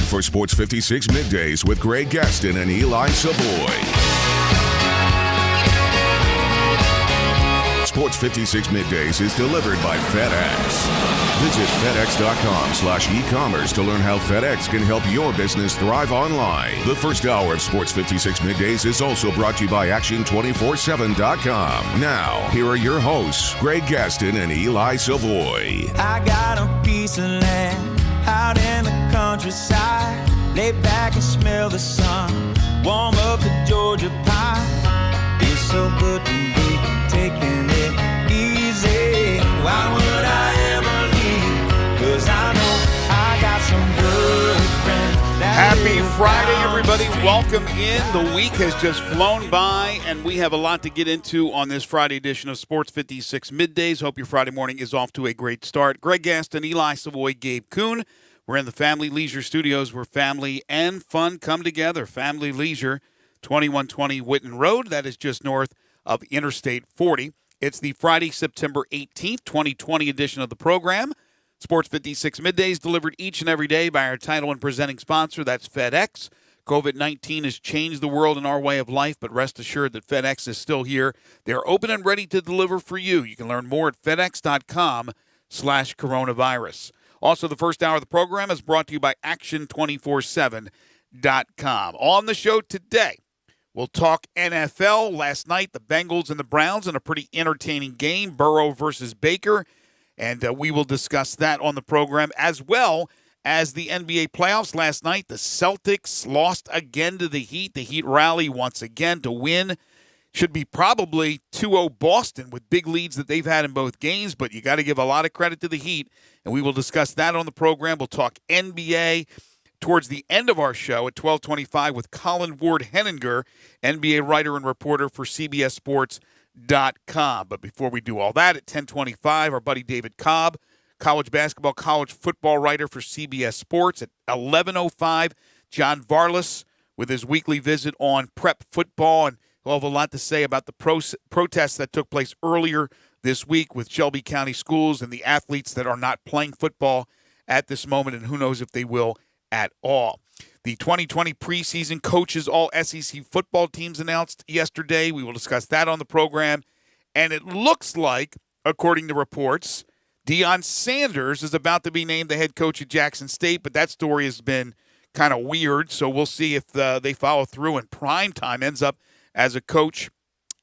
for Sports 56 Middays with Greg Gaston and Eli Savoy. Sports 56 Middays is delivered by FedEx. Visit FedEx.com/e-commerce to learn how FedEx can help your business thrive online. The first hour of Sports 56 Middays is also brought to you by Action247.com. Now, here are your hosts, Greg Gaston and Eli Savoy. I got a piece of land out in the countryside. Lay back and smell the sun. Warm up the Georgia pie. It's so good to be taking it easy. Why would I ever leave? 'Cause I know I got some good friends. Happy Friday, everybody. Welcome in. The week has just flown by, and we have a lot to get into on this Friday edition of Sports 56 Middays. Hope your Friday morning is off to a great start. Greg Gaston, Eli Savoy, Gabe Kuhn. We're in the Family Leisure Studios where family and fun come together. Family Leisure, 2120 Whitten Road. That is just north of Interstate 40. It's the Friday, September 18th, 2020 edition of the program. Sports 56 Middays delivered each and every day by our title and presenting sponsor. That's FedEx. COVID-19 has changed the world and our way of life, but rest assured that FedEx is still here. They're open and ready to deliver for you. You can learn more at FedEx.com/coronavirus. Also, the first hour of the program is brought to you by Action247.com. On the show today, we'll talk NFL. Last night, the Bengals and the Browns in a pretty entertaining game, Burrow versus Baker, and we will discuss that on the program, as well as the NBA playoffs. Last night, the Celtics lost again to the Heat. The Heat rally once again to win. Should be probably 2-0 Boston with big leads that they've had in both games, but you got to give a lot of credit to the Heat, and we will discuss that on the program. We'll talk NBA towards the end of our show at 12:25 with Colin Ward-Henninger, NBA writer and reporter for CBSSports.com. But before we do all that, at 10:25, our buddy David Cobb, college basketball, college football writer for CBS Sports. At 11:05, John Varlas with his weekly visit on prep football, and we'll have a lot to say about the protests that took place earlier this week with Shelby County schools and the athletes that are not playing football at this moment, and who knows if they will at all. The 2020 preseason coaches all SEC football teams announced yesterday. We will discuss that on the program. And it looks like, according to reports, Deion Sanders is about to be named the head coach at Jackson State, but that story has been kind of weird, so we'll see if they follow through and Primetime ends up as a coach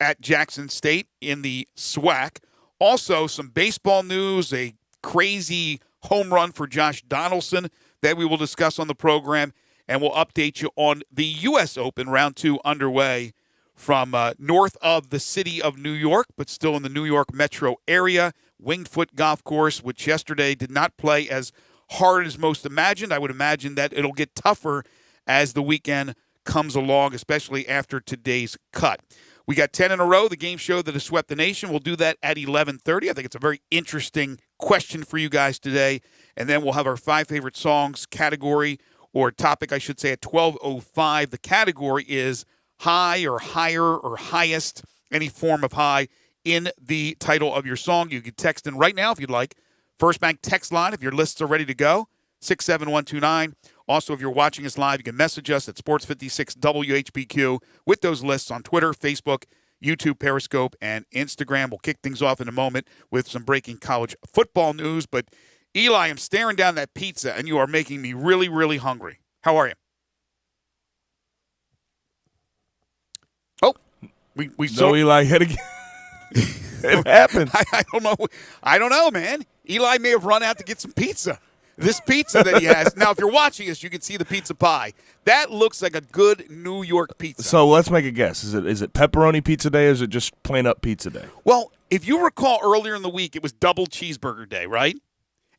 at Jackson State in the SWAC. Also, some baseball news, a crazy home run for Josh Donaldson that we will discuss on the program, and we'll update you on the U.S. Open Round 2 underway from north of the city of New York, but still in the New York metro area. Winged Foot Golf Course, which yesterday did not play as hard as most imagined. I would imagine that it'll get tougher as the weekend comes along, especially after today's cut. We got 10 in a row, the game show that has swept the nation. We'll do that at 11:30. I think it's a very interesting question for you guys today. And then we'll have our 5 favorite songs category, or topic, I should say, at 12:05. The category is high or higher or highest, any form of high in the title of your song. You can text in right now if you'd like. First Bank text line, if your lists are ready to go, 67129. Also, if you're watching us live, you can message us at Sports56 WHBQ with those lists on Twitter, Facebook, YouTube, Periscope, and Instagram. We'll kick things off in a moment with some breaking college football news. But, Eli, I'm staring down that pizza, and you are making me really, really hungry. How are you? Oh, we saw Eli hit again. It happened. I don't know. I don't know, man. Eli may have run out to get some pizza. This pizza that he has. Now, if you're watching us, you can see the pizza pie. That looks like a good New York pizza. So let's make a guess. Is it pepperoni pizza day, or is it just plain up pizza day? Well, if you recall earlier in the week, it was double cheeseburger day, right?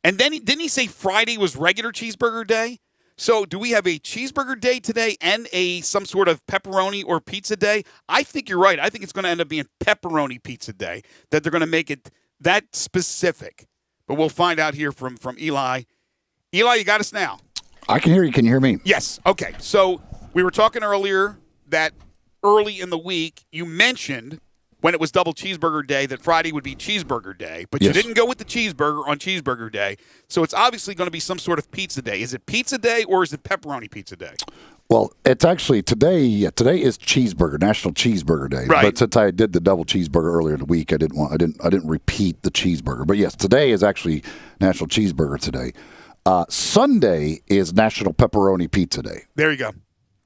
And then didn't he say Friday was regular cheeseburger day? So do we have a cheeseburger day today and some sort of pepperoni or pizza day? I think you're right. I think it's going to end up being pepperoni pizza day, that they're going to make it that specific. But we'll find out here from Eli. Eli, you got us now. I can hear you. Can you hear me? Yes. Okay. So we were talking earlier that early in the week you mentioned when it was double cheeseburger day that Friday would be cheeseburger day, but you Yes. didn't go with the cheeseburger on cheeseburger day. So it's obviously going to be some sort of pizza day. Is it pizza day or is it pepperoni pizza day? Well, it's actually today. Yeah, today is National Cheeseburger Day. Right. But since I did the double cheeseburger earlier in the week, I didn't repeat the cheeseburger. But yes, today is actually National Cheeseburger Today. Sunday is National Pepperoni Pizza Day. There you go.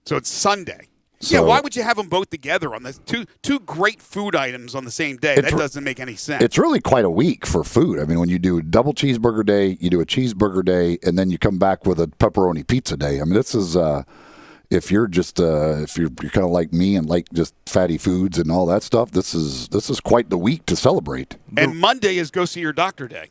So it's Sunday. So- why would you have them both together on this? Two great food items on the same day? That doesn't make any sense. It's really quite a week for food. I mean, when you do double cheeseburger day, you do a cheeseburger day, and then you come back with a pepperoni pizza day. I mean, this is if you're just if you're kind of like me and like just fatty foods and all that stuff, this is quite the week to celebrate. And Monday is go see your doctor day.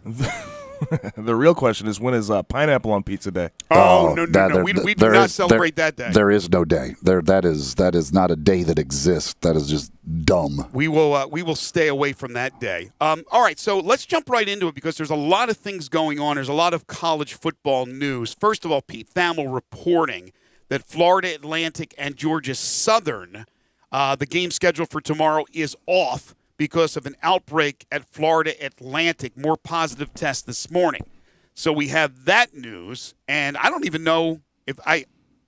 The real question is, when is pineapple on pizza day? Oh, no. We do not celebrate that day. There is no day. That is not a day that exists. That is just dumb. We will stay away from that day. All right, so let's jump right into it because there's a lot of things going on. There's a lot of college football news. First of all, Pete Thamel reporting that Florida Atlantic and Georgia Southern, the game scheduled for tomorrow, is off because of an outbreak at Florida Atlantic, more positive tests this morning. So we have that news, and I don't even know if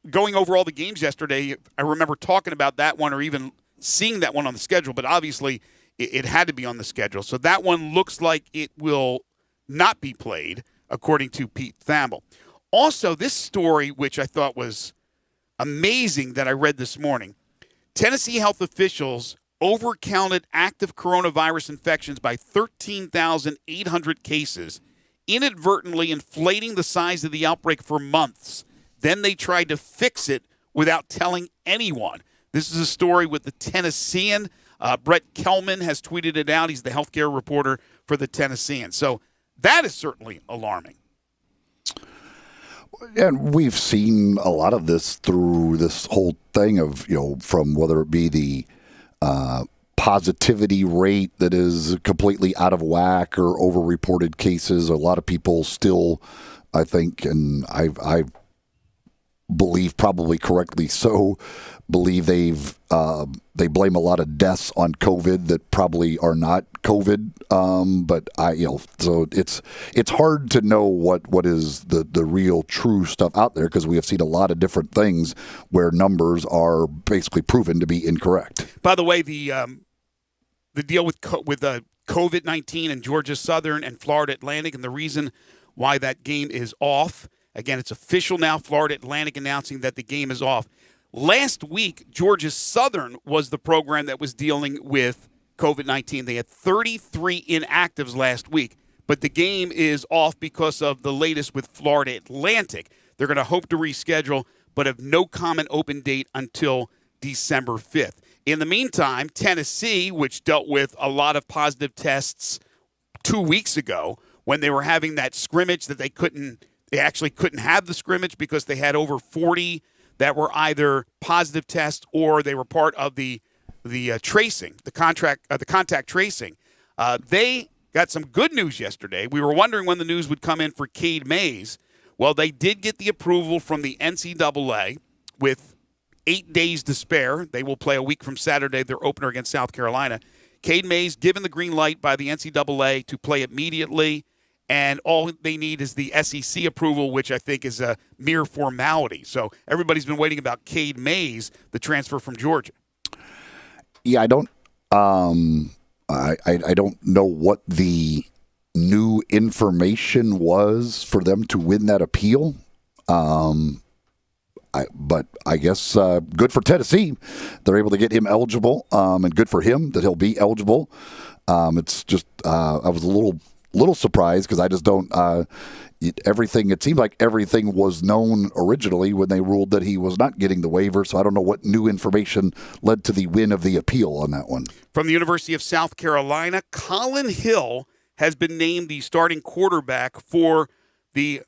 going over all the games yesterday, I remember talking about that one or even seeing that one on the schedule, but obviously it had to be on the schedule. So that one looks like it will not be played, according to Pete Thamel. Also, this story, which I thought was amazing that I read this morning, Tennessee health officials overcounted active coronavirus infections by 13,800 cases, inadvertently inflating the size of the outbreak for months. Then they tried to fix it without telling anyone. This is a story with the Tennessean. Brett Kelman has tweeted it out. He's the healthcare reporter for the Tennessean. So that is certainly alarming. And we've seen a lot of this through this whole thing of, from whether it be the positivity rate that is completely out of whack or overreported cases. A lot of people still, I think, and I believe probably correctly so, believe they blame a lot of deaths on COVID that probably are not COVID. But so it's hard to know what is the real true stuff out there because we have seen a lot of different things where numbers are basically proven to be incorrect. By the way, the deal with COVID-19 and Georgia Southern and Florida Atlantic, and the reason why that game is off. Again, it's official now. Florida Atlantic announcing that the game is off. Last week, Georgia Southern was the program that was dealing with COVID-19. They had 33 inactives last week, but the game is off because of the latest with Florida Atlantic. They're going to hope to reschedule, but have no common open date until December 5th. In the meantime, Tennessee, which dealt with a lot of positive tests 2 weeks ago when they were having that scrimmage that they actually couldn't have the scrimmage because they had over 40 that were either positive tests or they were part of the tracing, the contact tracing. They got some good news yesterday. We were wondering when the news would come in for Cade Mays. Well, they did get the approval from the NCAA with 8 days to spare. They will play a week from Saturday, their opener against South Carolina. Cade Mays given the green light by the NCAA to play immediately. And all they need is the SEC approval, which I think is a mere formality. So everybody's been waiting about Cade Mays, the transfer from Georgia. Yeah, I don't know what the new information was for them to win that appeal. But I guess good for Tennessee. They're able to get him eligible, and good for him that he'll be eligible. It's just I was a little surprised because I just don't. It seemed like everything was known originally when they ruled that he was not getting the waiver. So I don't know what new information led to the win of the appeal on that one. From the University of South Carolina, Colin Hill has been named the starting quarterback for the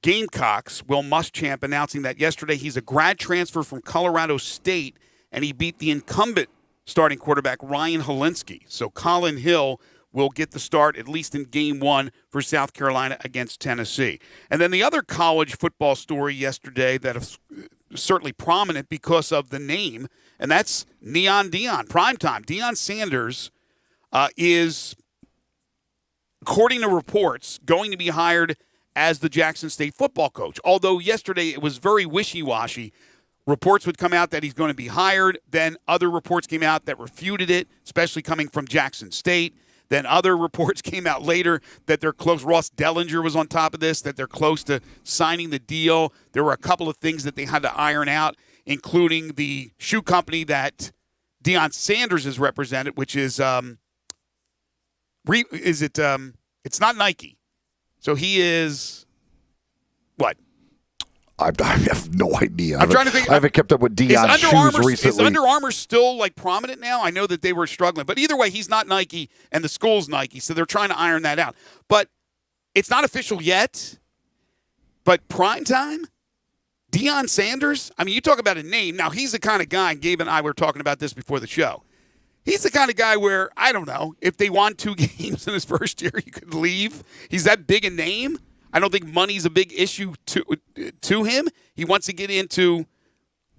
Gamecocks. Will Muschamp announcing that yesterday. He's a grad transfer from Colorado State, and he beat the incumbent starting quarterback Ryan Helinski. So Colin Hill will get the start, at least in Game 1 for South Carolina against Tennessee. And then the other college football story yesterday that is certainly prominent because of the name, and that's Neon Deion, primetime. Deion Sanders is, according to reports, going to be hired as the Jackson State football coach. Although yesterday it was very wishy-washy. Reports would come out that he's going to be hired. Then other reports came out that refuted it, especially coming from Jackson State. Then other reports came out later that they're close. Ross Dellinger was on top of this, that they're close to signing the deal. There were a couple of things that they had to iron out, including the shoe company that Deion Sanders is represented, which is it's not Nike. So he is what? I have no idea. I'm trying to think. I haven't kept up with Deion's shoes recently. Is Under Armour still like prominent now? I know that they were struggling, but either way, he's not Nike, and the school's Nike, so they're trying to iron that out. But it's not official yet. But prime time, Deion Sanders. I mean, you talk about a name. Now he's the kind of guy. Gabe and I were talking about this before the show. He's the kind of guy where I don't know if they won 2 games in his first year, he could leave. He's that big a name. I don't think money's a big issue to him. He wants to get into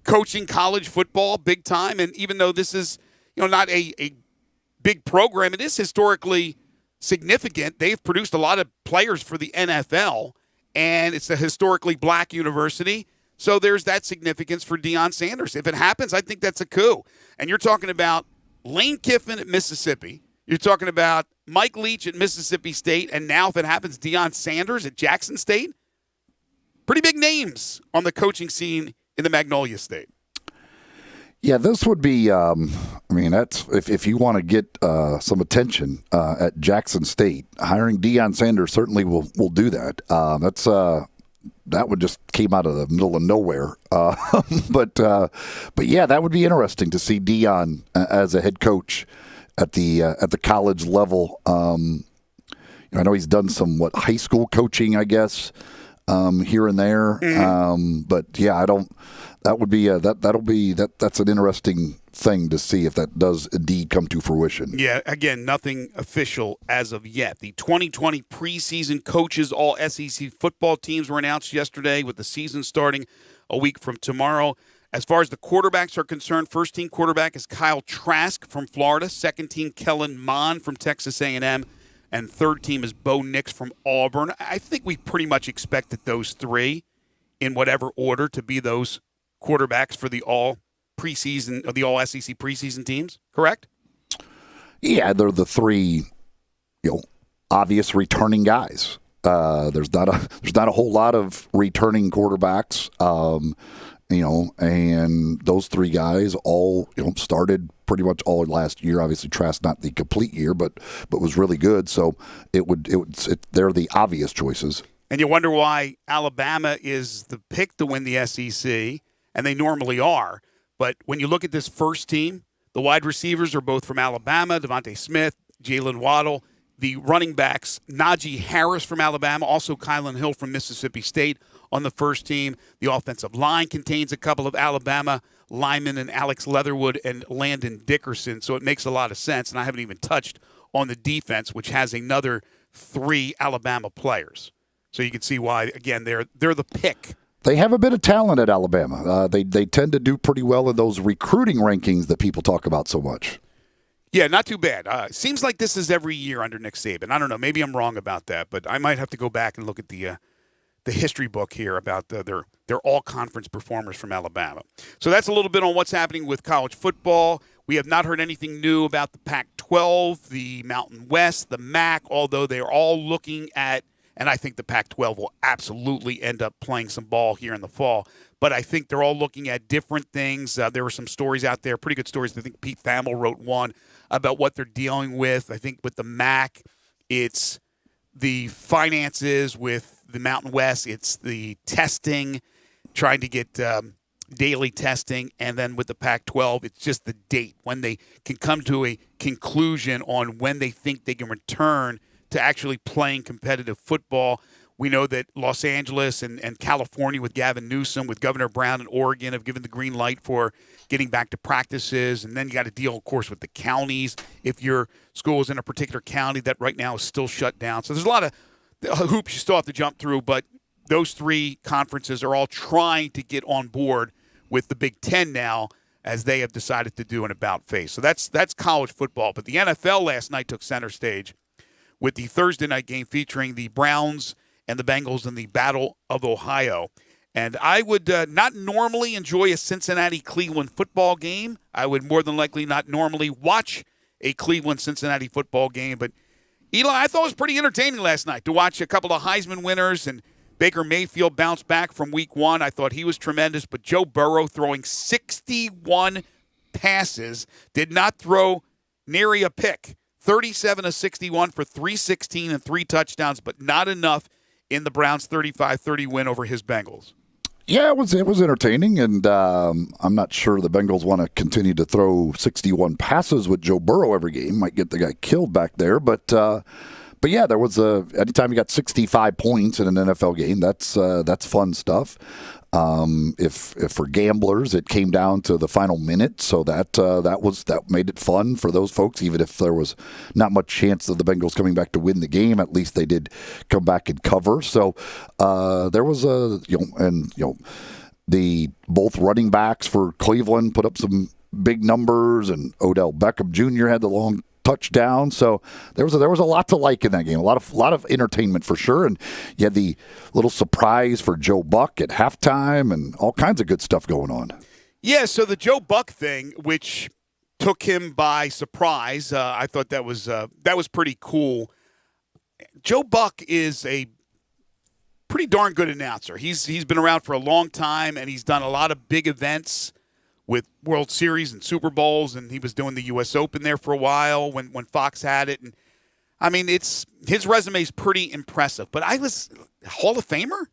coaching college football big time, and even though this is not a big program, it is historically significant. They've produced a lot of players for the NFL, and it's a historically black university, so there's that significance for Deion Sanders. If it happens, I think that's a coup. And you're talking about Lane Kiffin at Mississippi. You're talking about Mike Leach at Mississippi State, and now if it happens, Deion Sanders at Jackson State. Pretty big names on the coaching scene in the Magnolia State. Yeah, this would be. That's if you want to get some attention at Jackson State, hiring Deion Sanders certainly will do that. That would just came out of the middle of nowhere. But yeah, that would be interesting to see Deion as a head coach at the college level. I know he's done some high school coaching, I guess, here and there. Mm-hmm. But yeah, I don't. That would be that's an interesting thing to see if that does indeed come to fruition. Yeah, again, nothing official as of yet. The 2020 preseason coaches, all SEC football teams were announced yesterday, with the season starting a week from tomorrow. As far as the quarterbacks are concerned, first-team quarterback is Kyle Trask from Florida. Second-team, Kellen Mond from Texas A&M. And third team is Bo Nix from Auburn. I think we pretty much expected those three, in whatever order, to be those quarterbacks for the all-preseason or the all-SEC preseason teams, correct? Yeah, they're the three, obvious returning guys. There's not a whole lot of returning quarterbacks. And those three guys all, started pretty much all last year. Obviously, Trask not the complete year, but was really good. So they're the obvious choices. And you wonder why Alabama is the pick to win the SEC, and they normally are. But when you look at this first team, the wide receivers are both from Alabama: Devontae Smith, Jalen Waddle. The running backs, Najee Harris from Alabama, also Kylan Hill from Mississippi State on the first team. The offensive line contains a couple of Alabama linemen, and Alex Leatherwood and Landon Dickerson, so it makes a lot of sense. And I haven't even touched on the defense, which has another 3 Alabama players. So you can see why, again, they're the pick. They have a bit of talent at Alabama. They tend to do pretty well in those recruiting rankings that people talk about so much. Yeah, not too bad. Seems like this is every year under Nick Saban. I don't know. Maybe I'm wrong about that, but I might have to go back and look at the history book here about their all-conference performers from Alabama. So that's a little bit on what's happening with college football. We have not heard anything new about the Pac-12, the Mountain West, the MAC, although they're all looking at, and I think the Pac-12 will absolutely end up playing some ball here in the fall. But I think they're all looking at different things. There were some stories out there, pretty good stories. I think Pete Thamel wrote one about what they're dealing with. I think with the MAC, it's the finances. With the Mountain West, it's the testing, trying to get daily testing. And then with the Pac-12, it's just the date, when they can come to a conclusion on when they think they can return to actually playing competitive football. We know that Los Angeles and California with Gavin Newsom, with Governor Brown in Oregon, have given the green light for getting back to practices. And then you got to deal, of course, with the counties. If your school is in a particular county that right now is still shut down. So there's a lot of hoops you still have to jump through. But those 3 conferences are all trying to get on board with the Big Ten now as they have decided to do an about face. So that's college football. But the NFL last night took center stage with the Thursday night game featuring the Browns and the Bengals in the Battle of Ohio. And I would not normally enjoy a Cincinnati-Cleveland football game. I would more than likely not normally watch a Cleveland-Cincinnati football game. But, Eli, I thought it was pretty entertaining last night to watch a couple of Heisman winners and Baker Mayfield bounce back from week one. I thought he was tremendous. But Joe Burrow throwing 61 passes, did not throw nary a pick. 37 of 61 for 316 and 3 touchdowns, but not enough in the Browns' 35-30 win over his Bengals. Yeah, it was entertaining, and I'm not sure the Bengals want to continue to throw 61 passes with Joe Burrow every game. Might get the guy killed back there, but yeah, there was anytime you got 65 points in an NFL game, that's fun stuff. If for gamblers, it came down to the final minute, so that made it fun for those folks. Even if there was not much chance of the Bengals coming back to win the game, at least they did come back and cover. So there was the both running backs for Cleveland put up some big numbers, and Odell Beckham Jr. had the long touchdown. So there was a lot to like in that game. A lot of entertainment for sure. And you had the little surprise for Joe Buck at halftime and all kinds of good stuff going on. Yeah, so the Joe Buck thing, which took him by surprise, I thought that was pretty cool. Joe Buck is a pretty darn good announcer. He's been around for a long time, and he's done a lot of big events with World Series and Super Bowls, and he was doing the U.S. Open there for a while when Fox had it. And I mean, his resume is pretty impressive. But I was Hall of Famer.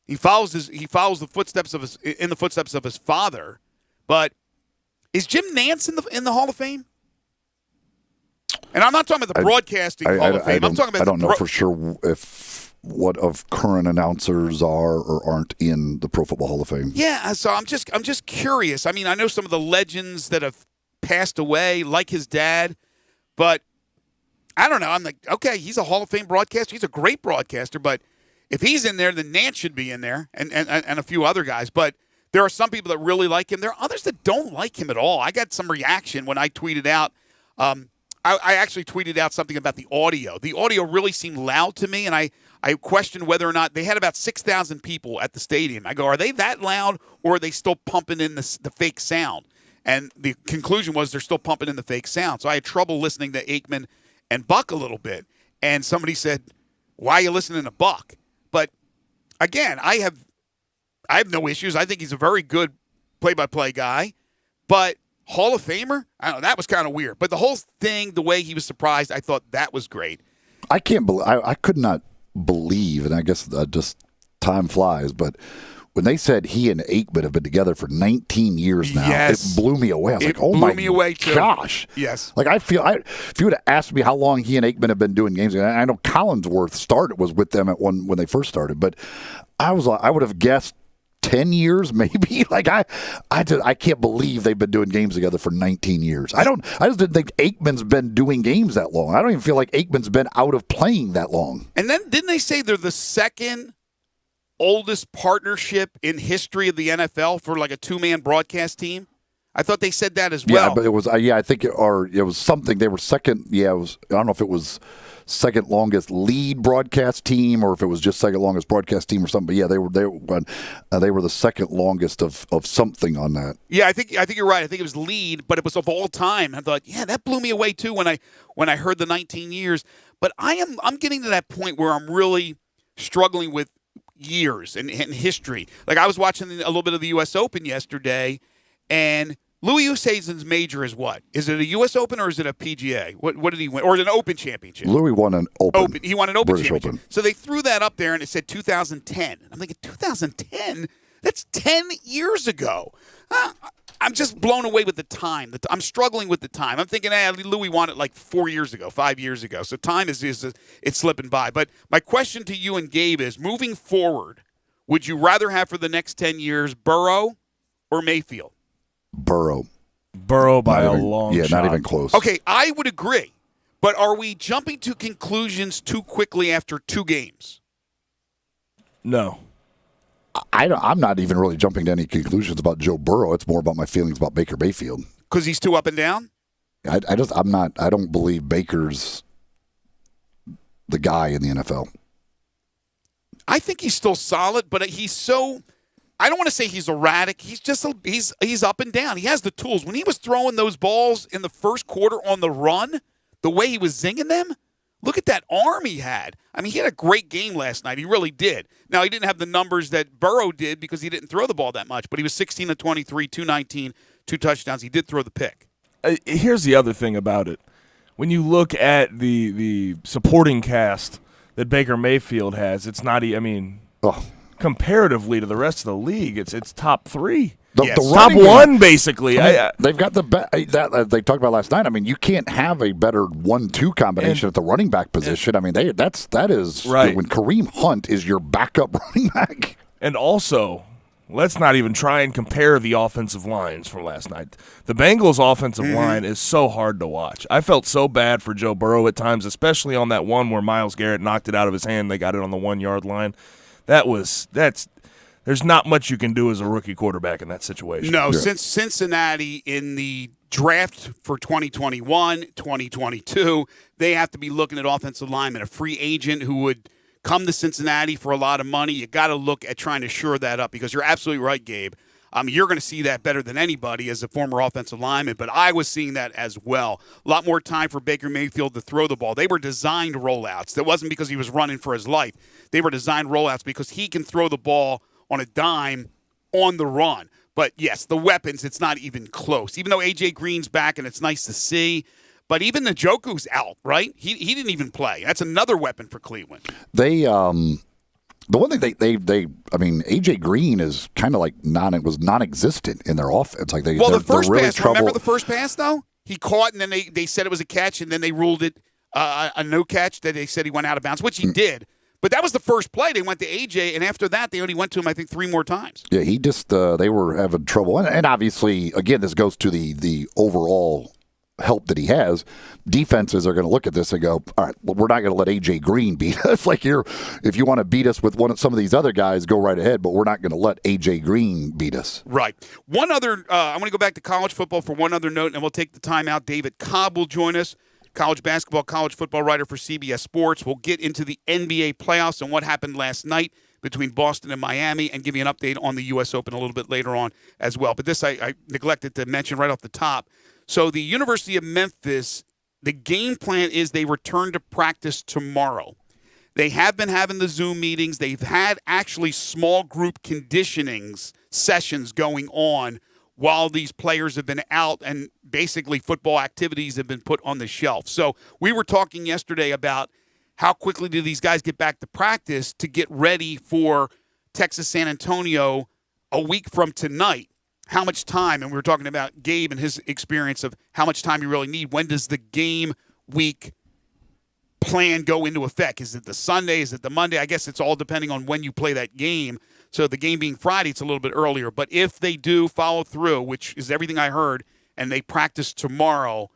He follows the footsteps of his father. But is Jim Nantz in the Hall of Fame? And I'm not talking about the broadcasting Hall of Fame. I'm talking about I don't know for sure what of current announcers are or aren't in the Pro Football Hall of Fame. Yeah, so I'm just curious. I mean, I know some of the legends that have passed away, like his dad, but I don't know. I'm like, okay, he's a Hall of Fame broadcaster. He's a great broadcaster, but if he's in there, then Nance should be in there, and a few other guys. But there are some people that really like him. There are others that don't like him at all. I got some reaction when I tweeted out. I actually tweeted out something about the audio. The audio really seemed loud to me, and I questioned whether or not they had about 6,000 people at the stadium. I go, are they that loud, or are they still pumping in the fake sound? And the conclusion was they're still pumping in the fake sound. So I had trouble listening to Aikman and Buck a little bit. And somebody said, why are you listening to Buck? But again, I have no issues. I think he's a very good play-by-play guy. But Hall of Famer? I don't know. That was kind of weird. But the whole thing, the way he was surprised, I thought that was great. I can't believe. I could not believe, and I guess just time flies, but when they said he and Aikman have been together for 19 years now, yes, it blew me away. I was like, oh my gosh. Yes. Like if you would have asked me how long he and Aikman have been doing games, and I know Collinsworth was with them when they first started, but I would have guessed 10 years maybe. Like I can't believe they've been doing games together for 19 years. I just didn't think Aikman's been doing games that long. I don't even feel like Aikman's been out of playing that long. And then didn't they say they're the second oldest partnership in history of the NFL for like a two-man broadcast team? I thought they said that as well. Yeah, but it was I think it was something. They were second. Yeah, it was. I don't know if it was second longest lead broadcast team or if it was just second longest broadcast team or something. But yeah, they were the second longest of something on that. Yeah, I think you're right. I think it was lead, but it was of all time. I thought, yeah, that blew me away too when I heard the 19 years. But I'm getting to that point where I'm really struggling with years and history. Like I was watching a little bit of the U.S. Open yesterday, and Louis Oosthuizen's major is what? Is it a U.S. Open or is it a PGA? What did he win? Or is it an Open championship? Louis won an Open. He won an Open British championship. Open. So they threw that up there, and it said 2010. I'm thinking, 2010? That's 10 years ago. I'm just blown away with the time. I'm struggling with the time. I'm thinking, Louis won it like 4 years ago, 5 years ago. So time is it's slipping by. But my question to you and Gabe is, moving forward, would you rather have for the next 10 years Burrow or Mayfield? Burrow by a long shot. Yeah, not even close. Okay, I would agree. But are we jumping to conclusions too quickly after 2 games? No. I'm not even really jumping to any conclusions about Joe Burrow. It's more about my feelings about Baker Mayfield. Because he's too up and down? I don't believe Baker's the guy in the NFL. I think he's still solid, but he's so – I don't want to say he's erratic. He's just he's up and down. He has the tools. When he was throwing those balls in the first quarter on the run, the way he was zinging them, look at that arm he had. I mean, he had a great game last night. He really did. Now, he didn't have the numbers that Burrow did because he didn't throw the ball that much, but he was 16 of 23, 219, 2 touchdowns. He did throw the pick. Here's the other thing about it. When you look at the supporting cast that Baker Mayfield has, it's not comparatively to the rest of the league, it's top 3. Yes. The top running 1, basically. They've got that they talked about last night. I mean, you can't have a better 1-2 combination at the running back position. I mean, that is right. When Kareem Hunt is your backup running back. And also, let's not even try and compare the offensive lines from last night. The Bengals' offensive line is so hard to watch. I felt so bad for Joe Burrow at times, especially on that one where Myles Garrett knocked it out of his hand. They got it on the 1-yard line. There's not much you can do as a rookie quarterback in that situation. No, since Cincinnati in the draft for 2021, 2022, they have to be looking at offensive linemen. A free agent who would come to Cincinnati for a lot of money, you got to look at trying to shore that up because you're absolutely right, Gabe. You're going to see that better than anybody as a former offensive lineman, but I was seeing that as well. A lot more time for Baker Mayfield to throw the ball. They were designed rollouts. That wasn't because he was running for his life. They were designed rollouts because he can throw the ball on a dime on the run. But, yes, the weapons, it's not even close. Even though A.J. Green's back and it's nice to see, but even Njoku's out, right? He didn't even play. That's another weapon for Cleveland. They the one thing A.J. Green is kind of like was non-existent in their offense. Like the first really pass, remember the first pass, though? He caught, and then they said it was a catch, and then they ruled it a no catch that they said he went out of bounds, which he did. But that was the first play. They went to A.J., and after that, they only went to him, I think, 3 more times. Yeah, he just they were having trouble. And obviously, again, this goes to the overall help that he has. Defenses are going to look at this and go, all right, well, we're not going to let A.J. Green beat us. Like, if you want to beat us with some of these other guys, go right ahead, but we're not going to let A.J. Green beat us. Right. One other, I'm going to go back to college football for one other note, and we'll take the time out. David Cobb will join us. College basketball, college football writer for CBS Sports. We'll get into the NBA playoffs and what happened last night between Boston and Miami and give you an update on the U.S. Open a little bit later on as well. But this I neglected to mention right off the top. So the University of Memphis, the game plan is they return to practice tomorrow. They have been having the Zoom meetings. They've had actually small group conditionings sessions going on while these players have been out and basically football activities have been put on the shelf. So we were talking yesterday about how quickly do these guys get back to practice to get ready for Texas San Antonio a week from tonight. How much time, and we were talking about Gabe and his experience of how much time you really need. When does the game week plan go into effect? Is it the Sunday? Is it the Monday? I guess it's all depending on when you play that game. So the game being Friday, it's a little bit earlier. But if they do follow through, which is everything I heard, and they practice tomorrow,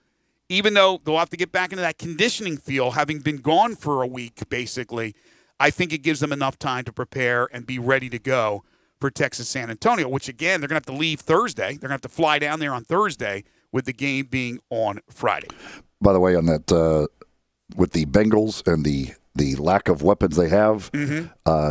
even though they'll have to get back into that conditioning feel, having been gone for a week, basically, I think it gives them enough time to prepare and be ready to go for Texas San Antonio, which, again, they're going to have to leave Thursday. They're going to have to fly down there on Thursday with the game being on Friday. By the way, on that, with the Bengals and the lack of weapons they have,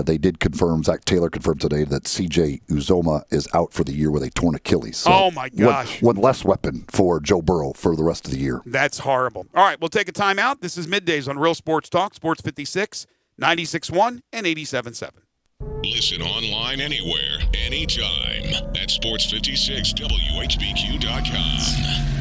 they did confirm, Zach Taylor confirmed today that C.J. Uzoma is out for the year with a torn Achilles. So oh, my gosh. One less weapon for Joe Burrow for the rest of the year. That's horrible. All right, we'll take a timeout. This is Middays on Real Sports Talk, Sports 56, 96.1 and 87.7. Listen online anywhere, anytime at sports56whbq.com.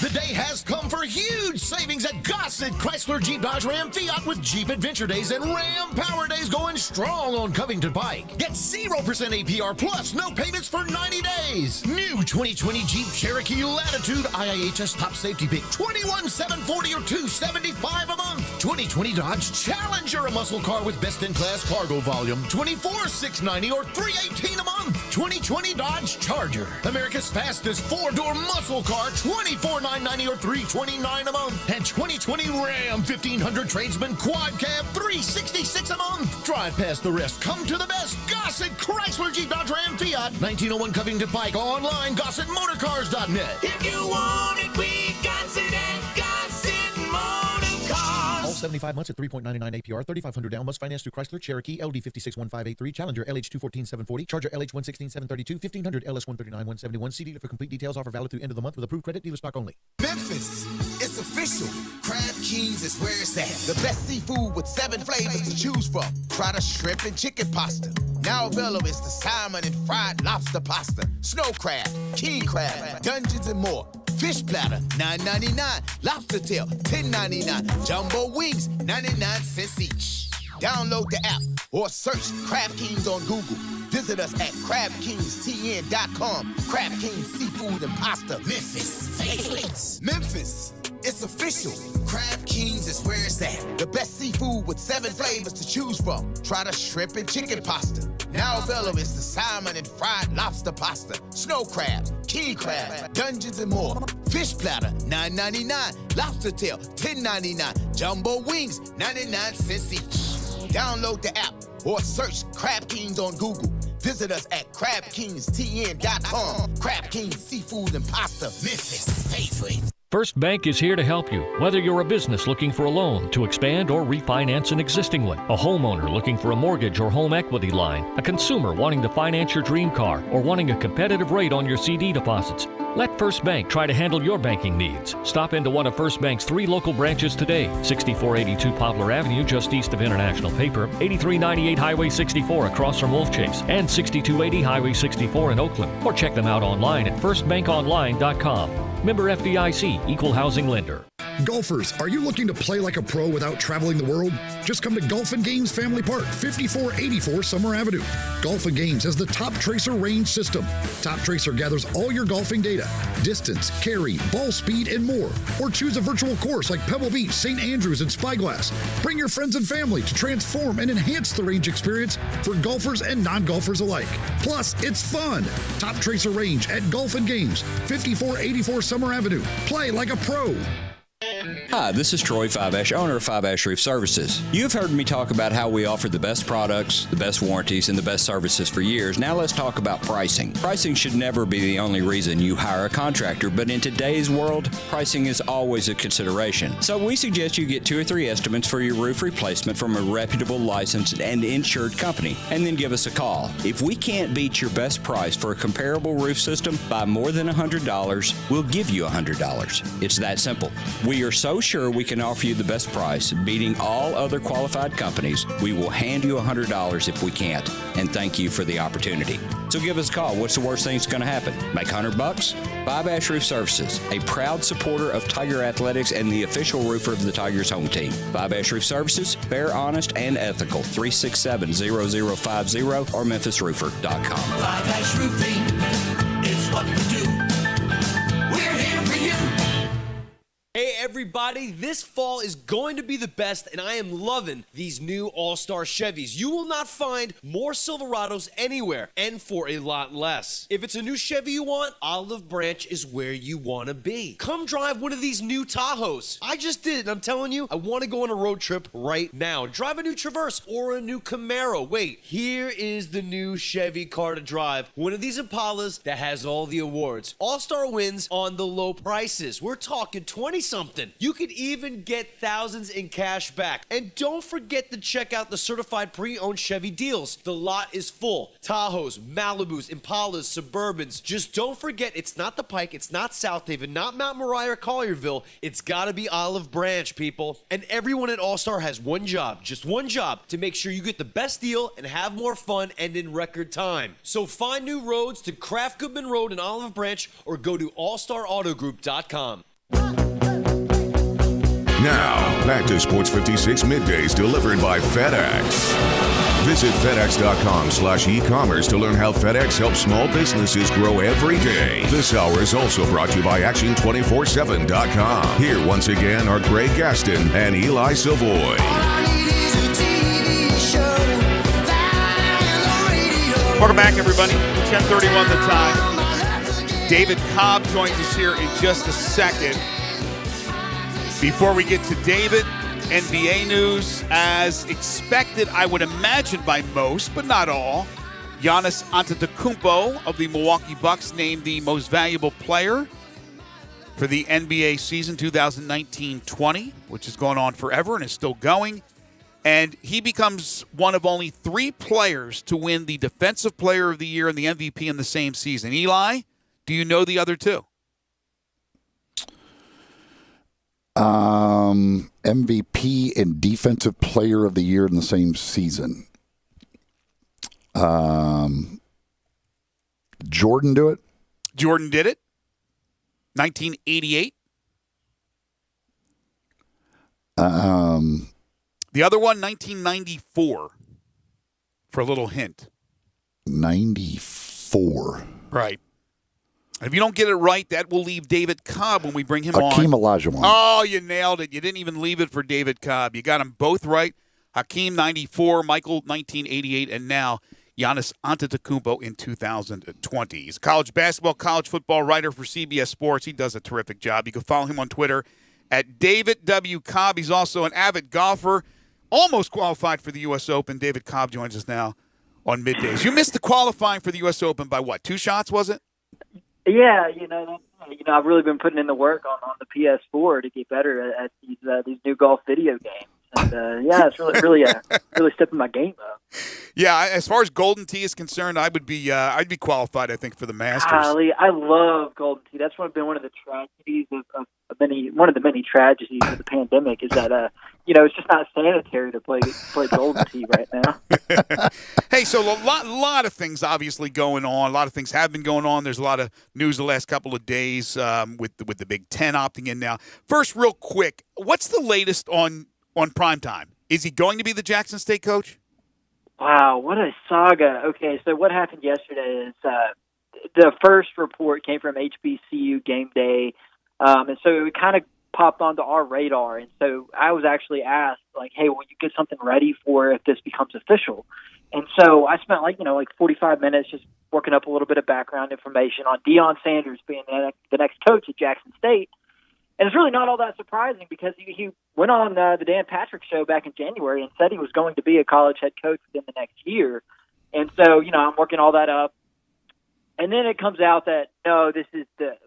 The day has come for huge savings at Gossett Chrysler Jeep Dodge Ram Fiat with Jeep Adventure Days and Ram Power Days going strong on Covington Pike. Get 0% APR plus no payments for 90 days. New 2020 Jeep Cherokee Latitude IIHS top safety pick $21,740 or $275 a month. 2020 Dodge Challenger, a muscle car with best in class cargo volume $24,690 or $318 a month. 2020 Dodge Charger, America's fastest 4-door muscle car $24,990 $990 or $329 a month. And 2020 Ram 1500 Tradesman Quad Cab $366 a month. Drive past the rest. Come to the best. Gossett Chrysler Jeep Dodge Ram Fiat 1901 Covington Pike. Online GossettMotorCars.net. If you want it, we got it at Gossett Motor Cars. All 75 months at 3.99 APR, 3,500 down. Must finance through Chrysler, Cherokee, LD 561583, Challenger LH 214-740, Charger LH 116-732, 1500 LS 139-171. See dealer for complete details. Offer valid through end of the month with approved credit. Dealer stock only. Memphis, it's official. Crab Kings is where it's at. The best seafood with 7 flavors to choose from. Try the shrimp and chicken pasta. Now available is the salmon and fried lobster pasta, snow crab, king crab, dungeons and more. Fish platter, $9.99. Lobster tail, $10.99. Jumbo wings, 99 cents each. Download the app or search Crab Kings on Google. Visit us at crabkingstn.com. Crab Kings Seafood and Pasta, Memphis favorites. Memphis, it's official. Crab Kings is where it's at. The best seafood with 7 flavors to choose from. Try the shrimp and chicken pasta. Now available is the salmon and fried lobster pasta, snow crab, king crab, dungeons and more. Fish platter, $9.99. Lobster tail, $10.99. Jumbo wings, 99 cents each. Download the app or search Crab Kings on Google. Visit us at crabkingstn.com. Crab Kings Seafood and Pasta, Memphis favorites. First Bank is here to help you, whether you're a business looking for a loan to expand or refinance an existing one, a homeowner looking for a mortgage or home equity line, a consumer wanting to finance your dream car, or wanting a competitive rate on your CD deposits. Let First Bank try to handle your banking needs. Stop into one of First Bank's 3 local branches today. 6482 Poplar Avenue, just east of International Paper, 8398 Highway 64 across from Wolf Chase, and 6280 Highway 64 in Oakland. Or check them out online at firstbankonline.com. Member FDIC, Equal Housing Lender. Golfers, are you looking to play like a pro without traveling the world? Just come to Golf & Games Family Park, 5484 Summer Avenue. Golf & Games has the Top Tracer range system. Top Tracer gathers all your golfing data, distance, carry, ball speed, and more. Or choose a virtual course like Pebble Beach, St. Andrews, and Spyglass. Bring your friends and family to transform and enhance the range experience for golfers and non-golfers alike. Plus, it's fun. Top Tracer range at Golf & Games, 5484 Summer Avenue. Play like a pro. Hi, this is Troy Five-Ash, owner of Five-Ash Roof Services. You've heard me talk about how we offer the best products, the best warranties, and the best services for years. Now let's talk about pricing. Pricing should never be the only reason you hire a contractor, but in today's world, pricing is always a consideration. So we suggest you get 2 or 3 estimates for your roof replacement from a reputable, licensed, and insured company, and then give us a call. If we can't beat your best price for a comparable roof system by more than $100, we'll give you $100. It's that simple. We are so sure we can offer you the best price, beating all other qualified companies. We will hand you $100 if we can't, and thank you for the opportunity. So give us a call. What's the worst thing that's going to happen? Make $100? Five-Ash Roof Services, a proud supporter of Tiger Athletics and the official roofer of the Tigers home team. Five-Ash Roof Services, fair, honest, and ethical. 367-0050 or memphisroofer.com. Five-Ash Roofing, it's what we do. We're here for you. Hey everybody, this fall is going to be the best, and I am loving these new All-Star Chevys. You will not find more Silverados anywhere, and for a lot less. If it's a new Chevy you want, Olive Branch is where you want to be. Come drive one of these new Tahoes. I just did it, and I'm telling you, I want to go on a road trip right now. Drive a new Traverse or a new Camaro. Wait, here is the new Chevy car to drive. One of these Impalas that has all the awards. All-Star wins on the low prices. We're talking 20-something. You could even get thousands in cash back. And don't forget to check out the certified pre-owned Chevy deals. The lot is full. Tahoes, Malibus, Impalas, Suburbans. Just don't forget, it's not the Pike, it's not South Haven, not Mount Moriah or Collierville. It's gotta be Olive Branch, people. And everyone at All-Star has one job, just one job, to make sure you get the best deal and have more fun and in record time. So find new roads to Kraft Goodman Road in Olive Branch or go to allstarautogroup.com. Now, back to Sports 56 Middays delivered by FedEx. Visit FedEx.com/e-commerce to learn how FedEx helps small businesses grow every day. This hour is also brought to you by Action247.com. Here once again are Greg Gaston and Eli Savoy. Welcome back, everybody. 10:31 the time. David Cobb joins us here in just a second. Before we get to David, NBA news, as expected, I would imagine by most, but not all, Giannis Antetokounmpo of the Milwaukee Bucks named the most valuable player for the NBA season 2019-20, which has gone on forever and is still going. And he becomes one of only 3 players to win the Defensive Player of the Year and the MVP in the same season. Eli, do you know the other 2? MVP and Defensive Player of the Year in the same season. Jordan do it? Jordan did it. 1988. The other one, 1994. For a little hint. 94. Right. If you don't get it right, that will leave David Cobb when we bring him on. Hakeem Olajuwon. Oh, you nailed it. You didn't even leave it for David Cobb. You got them both right. Hakeem, 94, Michael, 1988, and now Giannis Antetokounmpo in 2020. He's a college basketball, college football writer for CBS Sports. He does a terrific job. You can follow him on Twitter at David W. Cobb. He's also an avid golfer, almost qualified for the U.S. Open. David Cobb joins us now on Middays. You missed the qualifying for the U.S. Open by what, 2 shots, was it? Yeah, I've really been putting in the work on the PS4 to get better at these new golf video games. And it's really stepping my game up. Yeah, as far as Golden Tee is concerned, I'd be qualified, I think, for the Masters. Golly, I love Golden Tee. That's been one of the tragedies one of the many tragedies of the pandemic is that it's just not sanitary to play Golden Tee right now. Hey, so a lot of things obviously going on. A lot of things have been going on. There's a lot of news the last couple of days with the Big Ten opting in now. First, real quick, what's the latest on primetime? Is he going to be the Jackson State coach? Wow, what a saga. Okay, so what happened yesterday is the first report came from HBCU Game Day, and so it kind of popped onto our radar. And so I was actually asked, like, hey, will you get something ready for if this becomes official? And so I spent 45 minutes just working up a little bit of background information on Deion Sanders being the next coach at Jackson State. And it's really not all that surprising because he went on the Dan Patrick Show back in January and said he was going to be a college head coach within the next year. And so, I'm working all that up. And then it comes out that, no,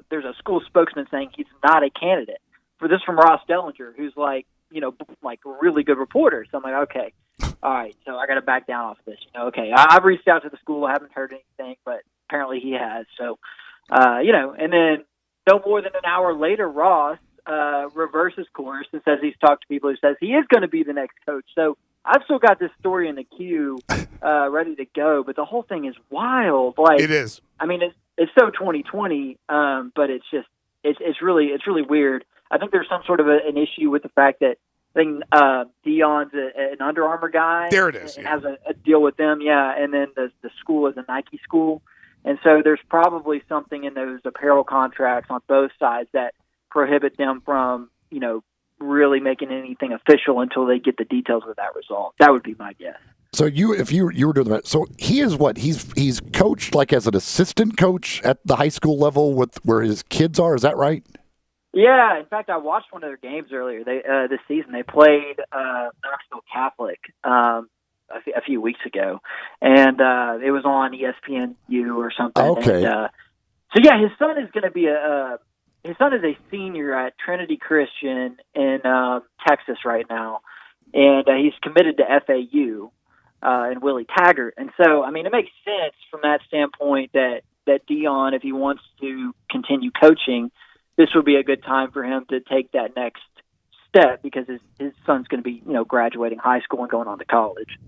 there's a school spokesman saying he's not a candidate. For this from Ross Dellinger, who's like a really good reporter. So I'm like, okay, all right, so I got to back down off this. Okay, I've reached out to the school. I haven't heard anything, but apparently he has. So, and then no more than an hour later, Ross reverses course and says he's talked to people who says he is going to be the next coach. So I've still got this story in the queue ready to go, but the whole thing is wild. It is. I mean, it's so 2020, but it's really weird. I think there's some sort of an issue with the fact that Deion's an Under Armour guy. There it is. And has a deal with them, yeah. And then the school is a Nike school. And so there's probably something in those apparel contracts on both sides that prohibit them from, really making anything official until they get the details of that result. That would be my guess. So if you were doing that, so he is what he's coached like as an assistant coach at the high school level with where his kids are. Is that right? Yeah, in fact, I watched one of their games earlier. This season they played Knoxville Catholic a few weeks ago, and it was on ESPNU or something. Okay. And, so yeah, his son is going to be his son is a senior at Trinity Christian in Texas right now, and he's committed to FAU and Willie Taggart. And so, I mean, it makes sense from that standpoint that Deion, if he wants to continue coaching, this would be a good time for him to take that next step because his son's going to be, graduating high school and going on to college.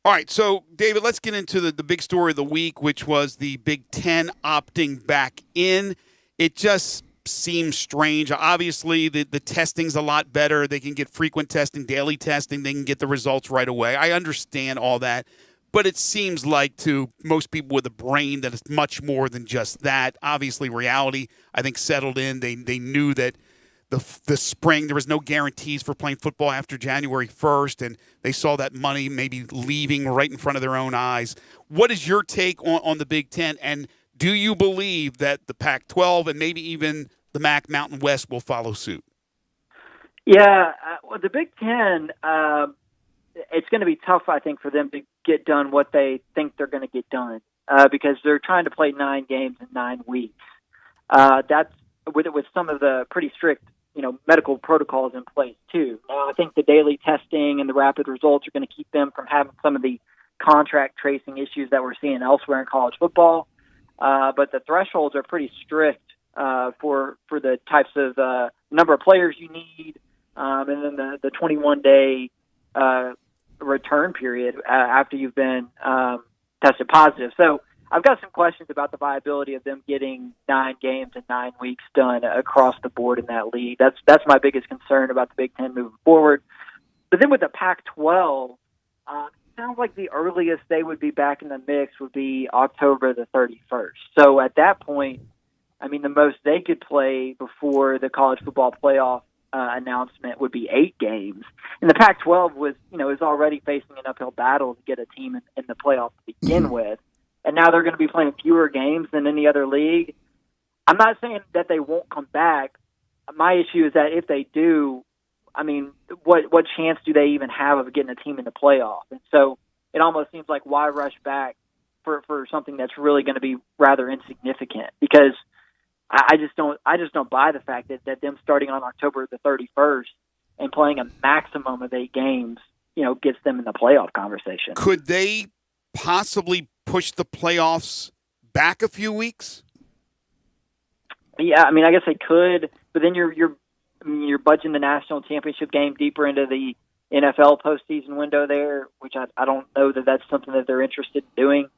All right, so, David, let's get into the big story of the week, which was the Big Ten opting back in. It just seems strange. Obviously, the testing's a lot better. They can get frequent testing, daily testing. They can get the results right away. I understand all that. But it seems like to most people with a brain that it's much more than just that. Obviously, reality, I think, settled in. They knew that the spring, there was no guarantees for playing football after January 1st, and they saw that money maybe leaving right in front of their own eyes. What is your take on the Big Ten? And Do you believe that the Pac-12 and maybe even the MAC Mountain West will follow suit? Yeah, well, the Big Ten, it's going to be tough, I think, for them to get done what they think they're going to get done because they're trying to play 9 games in 9 weeks. That's with some of the pretty strict, medical protocols in place too. Now, I think the daily testing and the rapid results are going to keep them from having some of the contract tracing issues that we're seeing elsewhere in college football. But the thresholds are pretty strict for the types of number of players you need, and then the 21-day return period after you've been tested positive. So I've got some questions about the viability of them getting 9 games in 9 weeks done across the board in that league. That's my biggest concern about the Big Ten moving forward. But then with the Pac-12, it sounds like the earliest they would be back in the mix would be October the 31st. So at that point, I mean, the most they could play before the college football playoff announcement would be 8 games. And the Pac-12 is already facing an uphill battle to get a team in the playoff to begin with. And now they're going to be playing fewer games than any other league. I'm not saying that they won't come back. My issue is that if they do, I mean, what chance do they even have of getting a team in the playoff? And so it almost seems like why rush back for something that's really going to be rather insignificant, because I just don't buy the fact that them starting on October the 31st and playing a maximum of 8 games, gets them in the playoff conversation. Could they possibly push the playoffs back a few weeks? Yeah, I mean, I guess they could, but then you're budging the national championship game deeper into the NFL postseason window there, which I don't know that that's something that they're interested in doing.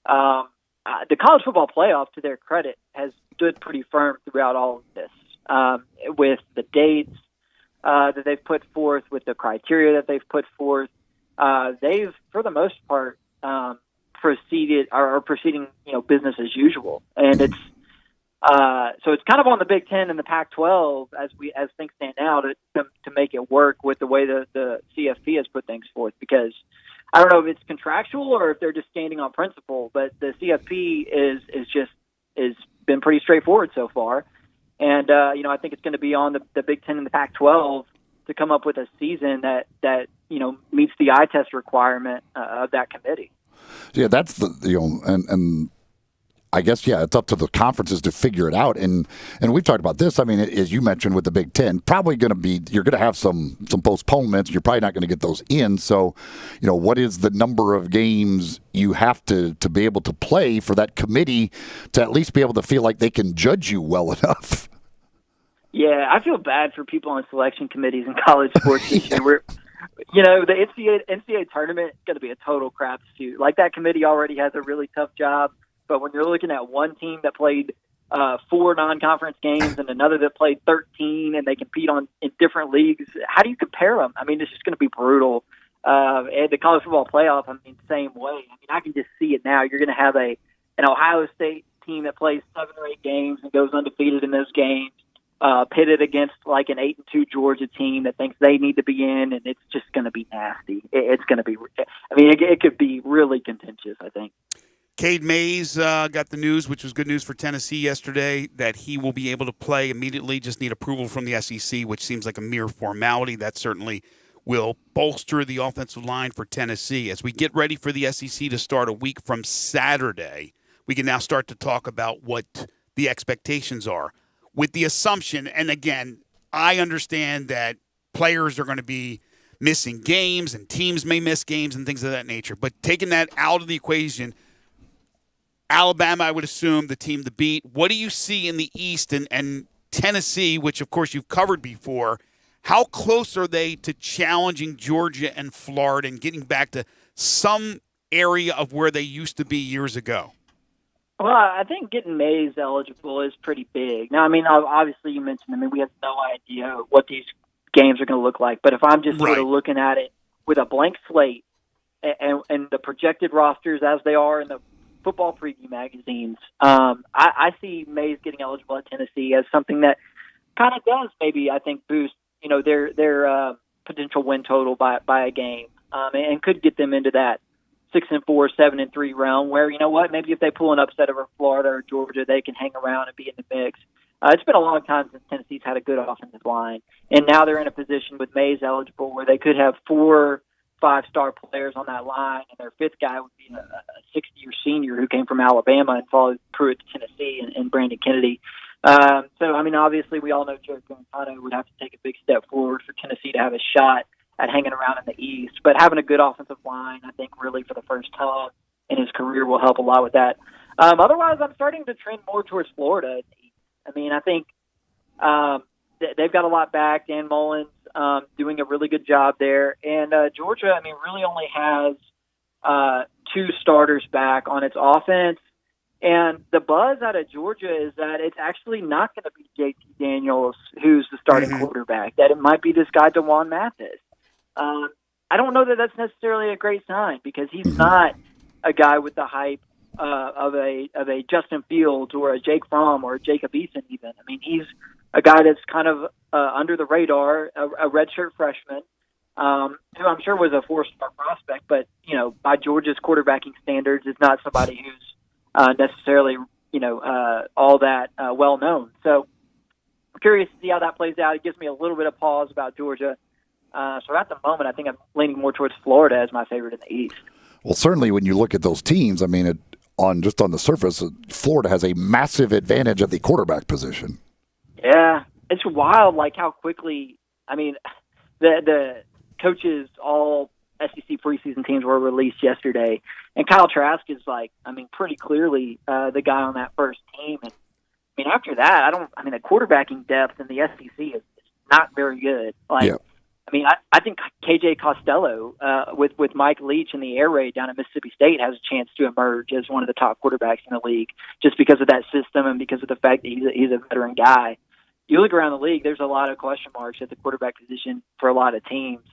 The college football playoff, to their credit, has stood pretty firm throughout all of this, with the dates that they've put forth, with the criteria that they've put forth. They've, for the most part, proceeding business as usual, and it's so it's kind of on the Big Ten and the Pac-12 as things stand now to make it work with the way the CFP has put things forth, because I don't know if it's contractual or if they're just standing on principle, but the CFP is been pretty straightforward so far, and I think it's going to be on the Big Ten and the Pac-12 to come up with a season that meets the eye test requirement of that committee. Yeah, that's and I guess, it's up to the conferences to figure it out. And we've talked about this. I mean, as you mentioned with the Big Ten, probably you're going to have some postponements. You're probably not going to get those in. So, what is the number of games you have to be able to play for that committee to at least be able to feel like they can judge you well enough? Yeah, I feel bad for people on selection committees in college sports this year. The NCAA tournament is going to be a total crapshoot. Like, that committee already has a really tough job. But when you're looking at one team that played 4 non-conference games and another that played 13, and they compete in different leagues, how do you compare them? I mean, it's just going to be brutal. And the college football playoff, I mean, same way. I mean, I can just see it now. You're going to have an Ohio State team that plays 7 or 8 games and goes undefeated in those games, pitted against like an 8-2 Georgia team that thinks they need to be in, and it's just going to be nasty. It's going to be. I mean, it could be really contentious, I think. Cade Mays got the news, which was good news for Tennessee yesterday, that he will be able to play immediately, just need approval from the SEC, which seems like a mere formality. That certainly will bolster the offensive line for Tennessee. As we get ready for the SEC to start a week from Saturday, we can now start to talk about what the expectations are. With the assumption, and again, I understand that players are going to be missing games and teams may miss games and things of that nature, but taking that out of the equation, Alabama, I would assume, the team to beat. What do you see in the East and Tennessee, which, of course, you've covered before? How close are they to challenging Georgia and Florida and getting back to some area of where they used to be years ago? Well, I think getting Mays eligible is pretty big. Now, I mean, obviously you mentioned, we have no idea what these games are going to look like. But if I'm just sort of looking at it with a blank slate and the projected rosters as they are in the football preview magazines, I see Mays getting eligible at Tennessee as something that kind of does maybe, I think, boost their potential win total by a game, and could get them into that 6-4, 7-3 realm where, you know what, maybe if they pull an upset over Florida or Georgia, they can hang around and be in the mix. It's been a long time since Tennessee's had a good offensive line, and now they're in a position with Mays eligible where they could have 4 5-star players on that line, and their fifth guy would be a 60-year senior who came from Alabama and followed Pruitt to Tennessee and Brandon Kennedy. So, I mean, obviously we all know Joe Garantano would have to take a big step forward for Tennessee to have a shot at hanging around in the East. But having a good offensive line, I think really for the first time in his career will help a lot with that. Otherwise, I'm starting to trend more towards Florida in the East. I mean, I think they've got a lot back. Dan Mullen's doing a really good job there. And Georgia, I mean, really only has 2 starters back on its offense. And the buzz out of Georgia is that it's actually not going to be JT Daniels who's the starting quarterback, that it might be this guy, DeJuan Mathis. I don't know that that's necessarily a great sign because he's not a guy with the hype of a Justin Fields or a Jake Fromm or a Jacob Eason even. I mean, he's a guy that's kind of under the radar, a redshirt freshman, who I'm sure was a 4-star prospect, but, you know, by Georgia's quarterbacking standards is not somebody who's necessarily, you know, all that well known. So I'm curious to see how that plays out. It gives me a little bit of pause about Georgia. So at the moment, I think I'm leaning more towards Florida as my favorite in the East. Well, certainly when you look at those teams, I mean, on the surface, Florida has a massive advantage at the quarterback position. Yeah, it's wild, like how quickly. I mean, the coaches, all SEC preseason teams were released yesterday, and Kyle Trask is like, I mean, pretty clearly the guy on that first team. And I mean, after that, the quarterbacking depth in the SEC is not very good. Like. Yeah. I mean, I think KJ Costello with Mike Leach in the air raid down at Mississippi State has a chance to emerge as one of the top quarterbacks in the league just because of that system and because of the fact that he's a veteran guy. You look around the league, there's a lot of question marks at the quarterback position for a lot of teams.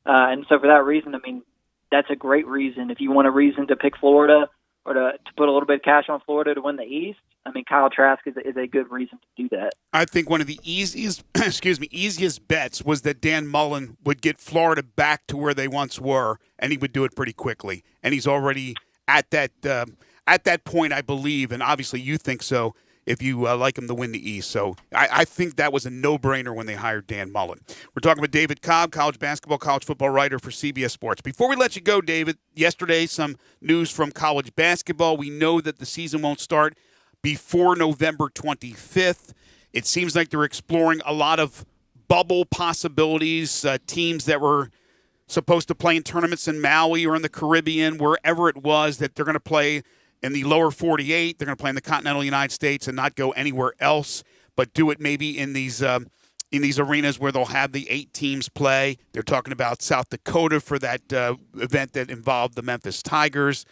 And so for that reason, I mean, that's a great reason. If you want a reason to pick Florida or to put a little bit of cash on Florida to win the East, I mean, Kyle Trask is a good reason to do that. I think one of the easiest bets was that Dan Mullen would get Florida back to where they once were, and he would do it pretty quickly. And he's already at that point, I believe, and obviously you think so, if you like him to win the East. So I think that was a no-brainer when they hired Dan Mullen. We're talking with David Cobb, college basketball, college football writer for CBS Sports. Before we let you go, David, yesterday some news from college basketball. We know that the season won't start before November 25th. It seems like they're exploring a lot of bubble possibilities, teams that were supposed to play in tournaments in Maui or in the Caribbean, wherever it was, that they're going to play in the lower 48. They're going to play in the continental United States and not go anywhere else, but do it maybe in these arenas where they'll have the 8 teams play. They're talking about South Dakota for that event that involved the Memphis Tigers.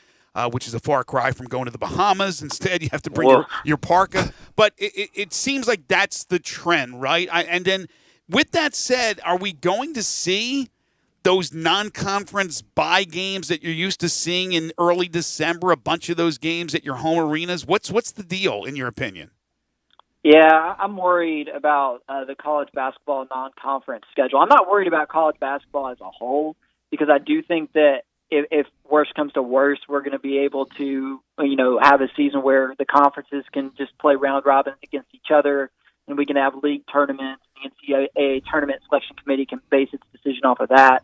Which is a far cry from going to the Bahamas. Instead, you have to bring your parka. But it seems like that's the trend, right? And then with that said, are we going to see those non-conference bye games that you're used to seeing in early December, a bunch of those games at your home arenas? What's the deal, in your opinion? Yeah, I'm worried about the college basketball non-conference schedule. I'm not worried about college basketball as a whole because I do think that if worse comes to worse, we're going to be able to, you know, have a season where the conferences can just play round robins against each other, and we can have league tournaments. The NCAA tournament selection committee can base its decision off of that.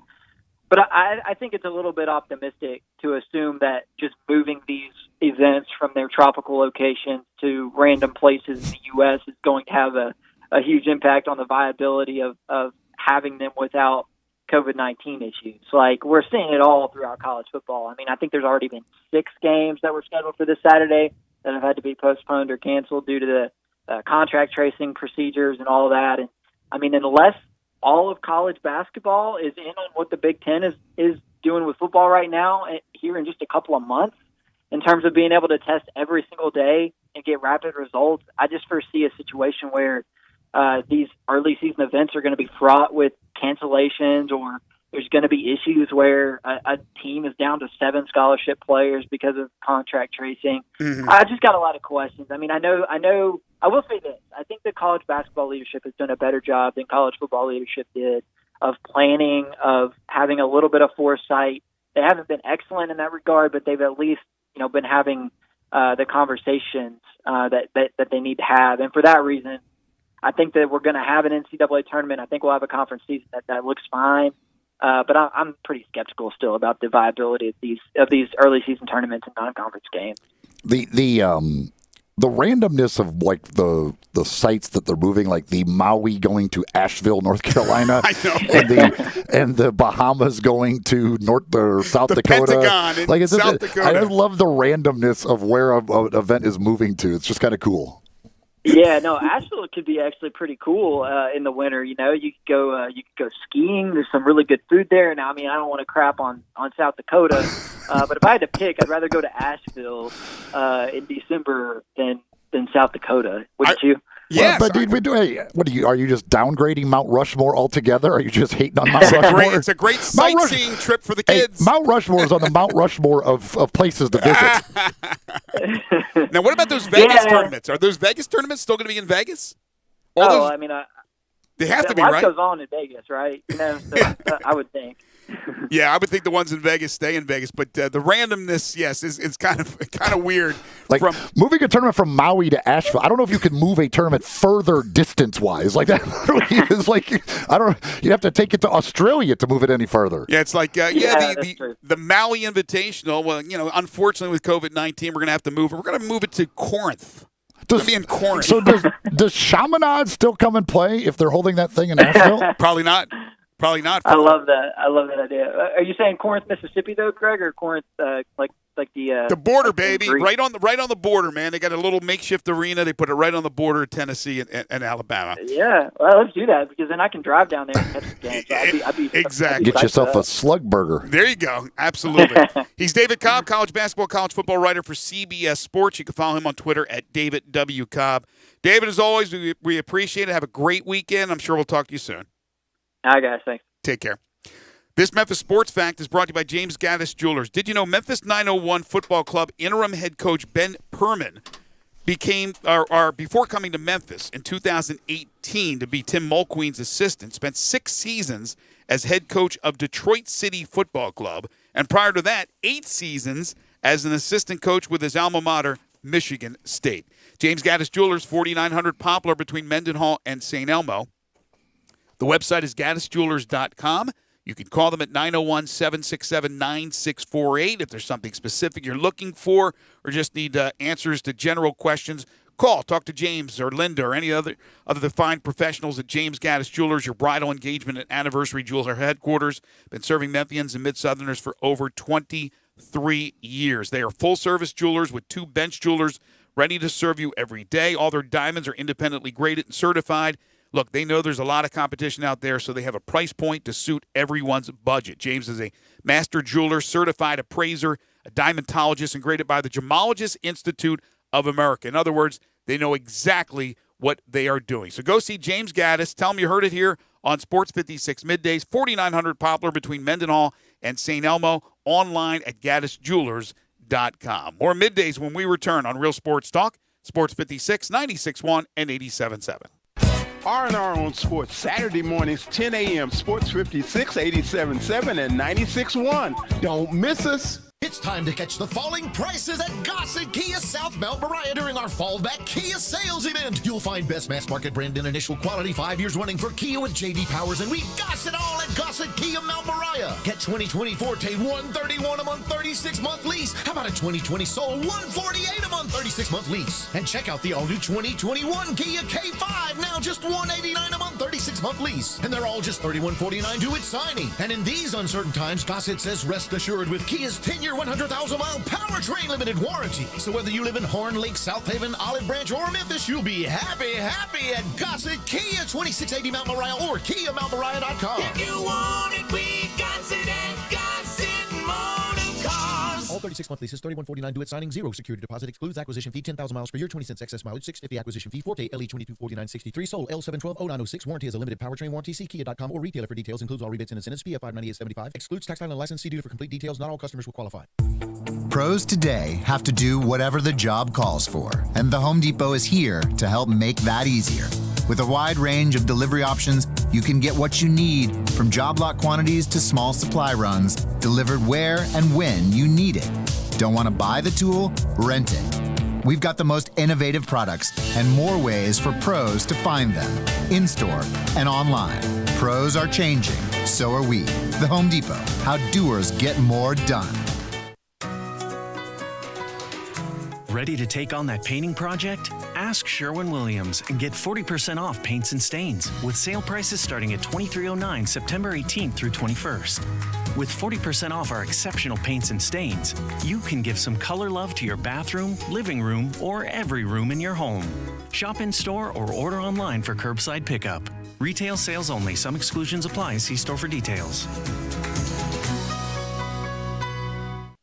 But I think it's a little bit optimistic to assume that just moving these events from their tropical locations to random places in the U.S. is going to have a huge impact on the viability of having them without COVID-19 issues. Like, we're seeing it all throughout college football. I mean, I think there's already been 6 games that were scheduled for this Saturday that have had to be postponed or canceled due to the contract tracing procedures and all that. And I mean, unless all of college basketball is in on what the Big Ten is doing with football right now here in just a couple of months in terms of being able to test every single day and get rapid results, I just foresee a situation where these early season events are going to be fraught with cancellations, or there's going to be issues where a team is down to 7 scholarship players because of contract tracing. Mm-hmm. I just got a lot of questions. I mean, I know. I will say this: I think the college basketball leadership has done a better job than college football leadership did of planning, of having a little bit of foresight they haven't been excellent in that regard, but they've at least been having the conversations that they need to have. And for that reason, I think that we're going to have an NCAA tournament. I think we'll have a conference season that looks fine. But I'm pretty skeptical still about the viability of these early season tournaments and non-conference games. The randomness of like the sites that they're moving, like the Maui going to Asheville, North Carolina, I know. and the Bahamas going to South the Dakota. Pentagon in South Dakota. I just love the randomness of where an event is moving to. It's just kind of cool. Yeah, no, Asheville could be actually pretty cool in the winter. You could go skiing. There's some really good food there. Now, I mean, I don't want to crap on South Dakota, but if I had to pick, I'd rather go to Asheville in December than South Dakota. Wouldn't you? Yeah, but dude, are you just downgrading Mount Rushmore altogether? Are you just hating on Mount Rushmore? It's a great sightseeing trip for the kids. Hey, Mount Rushmore is on the Mount Rushmore of places to visit. Now, what about those Vegas tournaments? Are those Vegas tournaments still going to be in Vegas? I mean, they have to be, life right? goes on in Vegas, right? So, I would think. Yeah, I would think the ones in Vegas stay in Vegas, but the randomness, yes, is kind of weird. Like moving a tournament from Maui to Asheville, I don't know if you could move a tournament further distance-wise. Like that is like you have to take it to Australia to move it any further. Yeah, it's like the Maui Invitational. Well, unfortunately with COVID-19, we're going to have to move it. We're going to move it to Corinth. It's be in Corinth. So does Chaminade still come and play if they're holding that thing in Asheville? Probably not. I love that. I love that idea. Are you saying Corinth, Mississippi, though, Greg, or Corinth, like the border, baby, right on the border, man. They got a little makeshift arena. They put it right on the border of Tennessee and Alabama. Yeah, well, let's do that because then I can drive down there and catch the game. So I'd be exactly. Get yourself a slug burger. There you go. Absolutely. He's David Cobb, college basketball, college football writer for CBS Sports. You can follow him on Twitter at David W. Cobb. David, as always, we appreciate it. Have a great weekend. I'm sure we'll talk to you soon. All right, guys. Thanks. Take care. This Memphis Sports Fact is brought to you by James Gaddis Jewelers. Did you know Memphis 901 Football Club interim head coach Ben Perman before coming to Memphis in 2018 to be Tim Mulqueen's assistant, spent 6 seasons as head coach of Detroit City Football Club, and prior to that, 8 seasons as an assistant coach with his alma mater, Michigan State. James Gaddis Jewelers, 4900 Poplar between Mendenhall and St. Elmo. The website is gaddisjewelers.com. You can call them at 901-767-9648 if there's something specific you're looking for or just need answers to general questions. Call, talk to James or Linda or any other fine professionals at James Gaddis Jewelers, your bridal engagement and anniversary jeweler headquarters. Been serving Memphians and Mid-Southerners for over 23 years. They are full-service jewelers with 2 bench jewelers ready to serve you every day. All their diamonds are independently graded and certified. Look, they know there's a lot of competition out there, so they have a price point to suit everyone's budget. James is a master jeweler, certified appraiser, a diamondologist, and graded by the Gemologist Institute of America. In other words, they know exactly what they are doing. So go see James Gaddis. Tell him you heard it here on Sports 56 Middays, 4900 Poplar between Mendenhall and St. Elmo, online at gaddisjewelers.com. More Middays when we return on Real Sports Talk, Sports 56, 96.1 and 87.7. R&R on Sports, Saturday mornings, 10 a.m., Sports 56, 87.7, and 96.1. Don't miss us. It's time to catch the falling prices at Gossett Kia South Mount Moriah during our Fallback Kia sales event. You'll find best mass market brand and initial quality 5 years running for Kia with J.D. Powers, and we Gossett all at Gossett Kia Mount Moriah. Get 2020 Forte $131 a month, 36-month lease. How about a 2020 Soul $148 a month, 36-month lease? And check out the all-new 2021 Kia K5, now just $189 a month, 36-month lease. And they're all just $3149 due at signing. And in these uncertain times, Gossett says rest assured with Kia's 10-year 100,000-mile powertrain limited warranty. So whether you live in Horn Lake, South Haven, Olive Branch, or Memphis, you'll be happy at Gossett Kia, 2680 Mount Moriah, or KiaMountMoriah.com. If you want it, we got it at Gossett Motor Cars. All 36-month leases, $3149 due at signing, 0 security deposit, excludes acquisition fee, 10,000 miles per year, 20 cents excess mileage, $650 acquisition fee, Forte LE 2249.63, Soul L7120906, warranty is a limited powertrain warranty, see Kia.com or retailer for details, includes all rebates and incentives, fee of $598.75, excludes tax title and license, see dealer for complete details, not all customers will qualify. Pros today have to do whatever the job calls for, and the Home Depot is here to help make that easier. With a wide range of delivery options, you can get what you need, from job lot quantities to small supply runs, delivered where and when you need it. Don't want to buy the tool? Rent it. We've got the most innovative products and more ways for pros to find them, in-store and online. Pros are changing, so are we. The Home Depot, how doers get more done. Ready to take on that painting project? Ask Sherwin-Williams and get 40% off paints and stains with sale prices starting at $23.09 September 18th through 21st. With 40% off our exceptional paints and stains, you can give some color love to your bathroom, living room, or every room in your home. Shop in store or order online for curbside pickup. Retail sales only. Some exclusions apply. See store for details.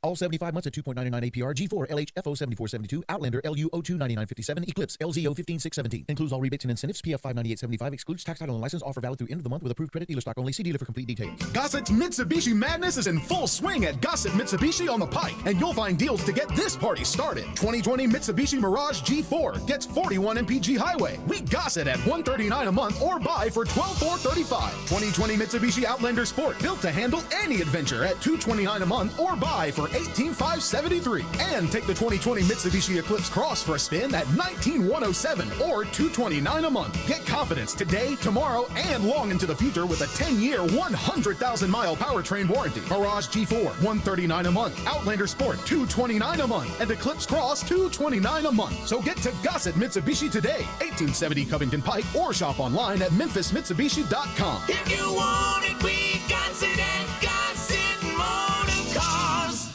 All 75 months at 2.99 APR, G4, LHFO 7472, Outlander, LU 029957, Eclipse, LZO 15617. Includes all rebates and incentives, PF 59875, excludes tax title and license, offer valid through end of the month with approved credit, dealer stock only. See dealer for complete details. Gossett's Mitsubishi Madness is in full swing at Gossett Mitsubishi on the Pike, and you'll find deals to get this party started. 2020 Mitsubishi Mirage G4 gets 41 MPG Highway. We Gossett at $139 a month or buy for $12,435. 2020 Mitsubishi Outlander Sport, built to handle any adventure at $229 a month or buy for $18,573. And take the 2020 Mitsubishi Eclipse Cross for a spin at $19,107 or $229 a month. Get confidence today, tomorrow, and long into the future with a 10-year, 100,000-mile powertrain warranty. Mirage G4, $139 a month. Outlander Sport, $229 a month. And Eclipse Cross, $229 a month. So get to Gossett Mitsubishi today, 1870 Covington Pike, or shop online at memphismitsubishi.com. If you want it, we got it at Gossett Motor Cars.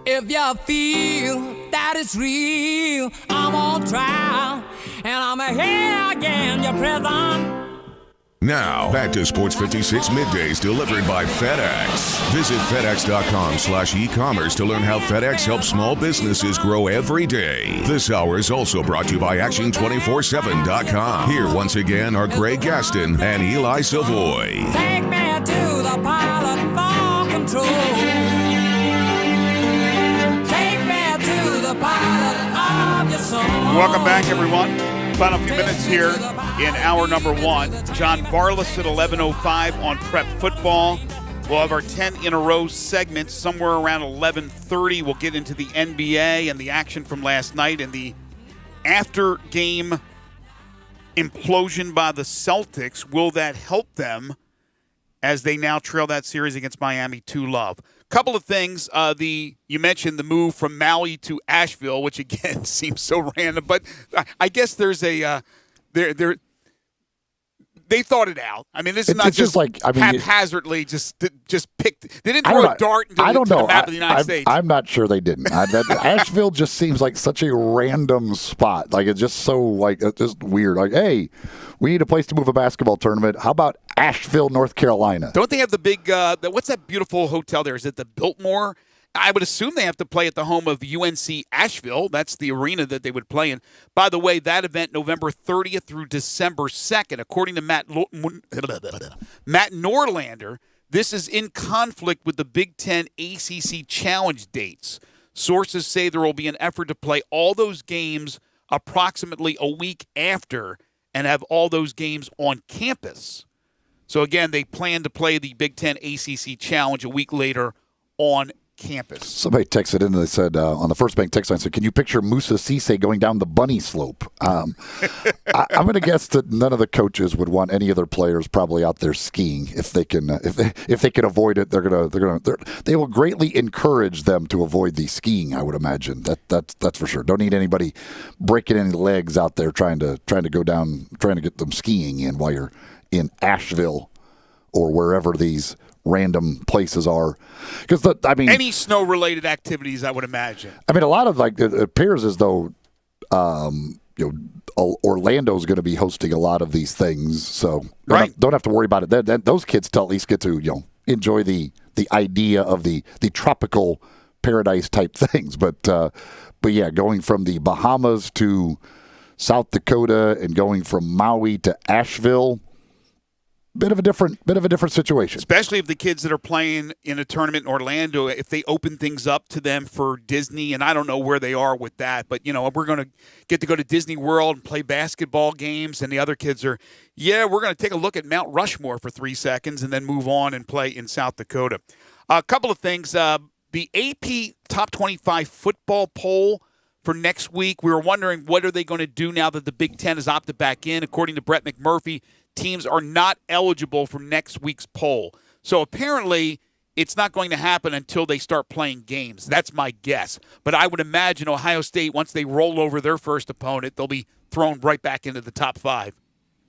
If you feel that it's real, I'm on trial, and I'm here again, your prison. Now, back to Sports 56 Middays delivered by FedEx. Visit FedEx.com/e-commerce to learn how FedEx helps small businesses grow every day. This hour is also brought to you by Action247.com. Here once again are Greg Gaston and Eli Savoy. Take me to the pilot for control. Take me to the pilot of your soul. Welcome back, everyone. Final few minutes here in hour number one. John Varlas at 11:05 on Prep Football. We'll have our 10 in a row segments somewhere around 11:30. We'll get into the NBA and the action from last night and the after-game implosion by the Celtics. Will that help them as they now trail that series against Miami 2-0? Couple of things. You mentioned the move from Maui to Asheville, which again seems so random, but I guess there's a they thought it out. I mean, this is not just like haphazardly just picked. They didn't throw a dart into the map of the United States. I'm not sure they didn't. Asheville just seems like such a random spot. Like it's just so it's just weird. Like, hey, we need a place to move a basketball tournament. How about Asheville, North Carolina? Don't they have the big? What's that beautiful hotel there? Is it the Biltmore? I would assume they have to play at the home of UNC Asheville. That's the arena that they would play in. By the way, that event, November 30th through December 2nd, according to Matt Norlander, this is in conflict with the Big Ten ACC Challenge dates. Sources say there will be an effort to play all those games approximately a week after and have all those games on campus. So, again, they plan to play the Big Ten ACC Challenge a week later on campus. Somebody texted in and they said on the First Bank text line, said, "Can you picture Musa Cisse going down the bunny slope?" I'm going to guess that none of the coaches would want any of their players probably out there skiing if they can if they can avoid it. They will greatly encourage them to avoid the skiing. I would imagine that's for sure. Don't need anybody breaking any legs out there trying to go down, trying to get them skiing in while you're in Asheville or wherever these random places are, because any snow-related activities, I would imagine. I mean, a lot of it appears as though Orlando's going to be hosting a lot of these things, so don't have to worry about it. Then those kids at least get to enjoy the idea of the tropical paradise type things. But yeah, going from the Bahamas to South Dakota and going from Maui to Asheville. bit of a different situation. Especially if the kids that are playing in a tournament in Orlando, if they open things up to them for Disney, and I don't know where they are with that, but, we're going to get to go to Disney World and play basketball games, and the other kids are, we're going to take a look at Mount Rushmore for 3 seconds and then move on and play in South Dakota. A couple of things. The AP Top 25 football poll for next week, we were wondering what are they going to do now that the Big Ten has opted back in. According to Brett McMurphy, teams are not eligible for next week's poll. So apparently it's not going to happen until they start playing games. That's my guess. But I would imagine Ohio State, once they roll over their first opponent, they'll be thrown right back into the top 5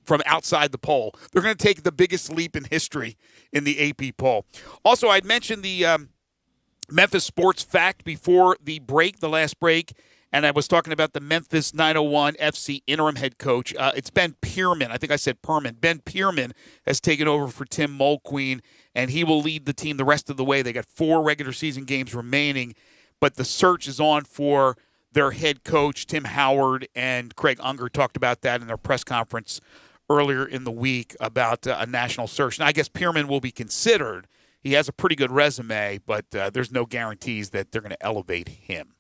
from outside the poll. They're going to take the biggest leap in history in the AP poll. Also, I'd mentioned the Memphis sports fact before the last break, and I was talking about the Memphis 901 FC interim head coach. It's Ben Pierman. I think I said Perman. Ben Pierman has taken over for Tim Mulqueen, and he will lead the team the rest of the way. They got 4 regular season games remaining, but the search is on for their head coach, Tim Howard, and Craig Unger talked about that in their press conference earlier in the week about a national search. Now, I guess Pierman will be considered. He has a pretty good resume, but there's no guarantees that they're going to elevate him.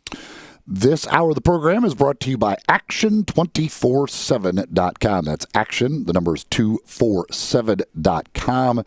This hour of the program is brought to you by Action247.com. That's Action, the number is 247.com.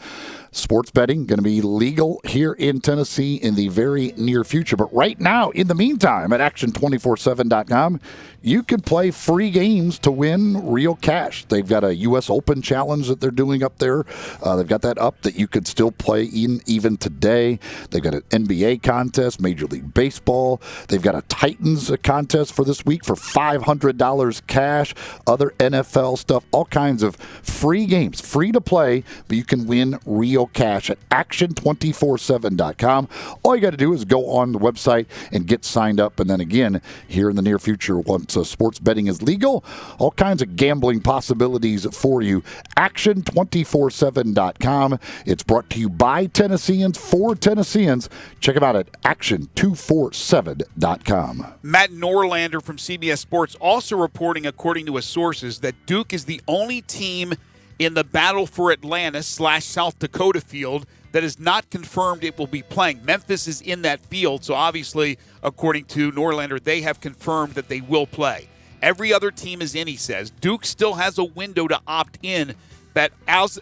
Sports betting going to be legal here in Tennessee in the very near future. But right now, in the meantime, at Action247.com, you can play free games to win real cash. They've got a U.S. Open challenge that they're doing up there. They've got that up that you could still play in even today. They've got an NBA contest, Major League Baseball. They've got a Titans contest for this week for $500 cash, other NFL stuff, all kinds of free games, free to play, but you can win real cash at Action247.com. All you got to do is go on the website and get signed up. And then again, here in the near future, once sports betting is legal, all kinds of gambling possibilities for you. Action247.com. It's brought to you by Tennesseans for Tennesseans. Check them out at Action247.com. Matt Norlander from CBS Sports also reporting, according to his sources, that Duke is the only team in the Battle for Atlanta/South Dakota field that is not confirmed it will be playing. Memphis is in that field, so obviously, according to Norlander, they have confirmed that they will play. Every other team is in, he says. Duke still has a window to opt in, that as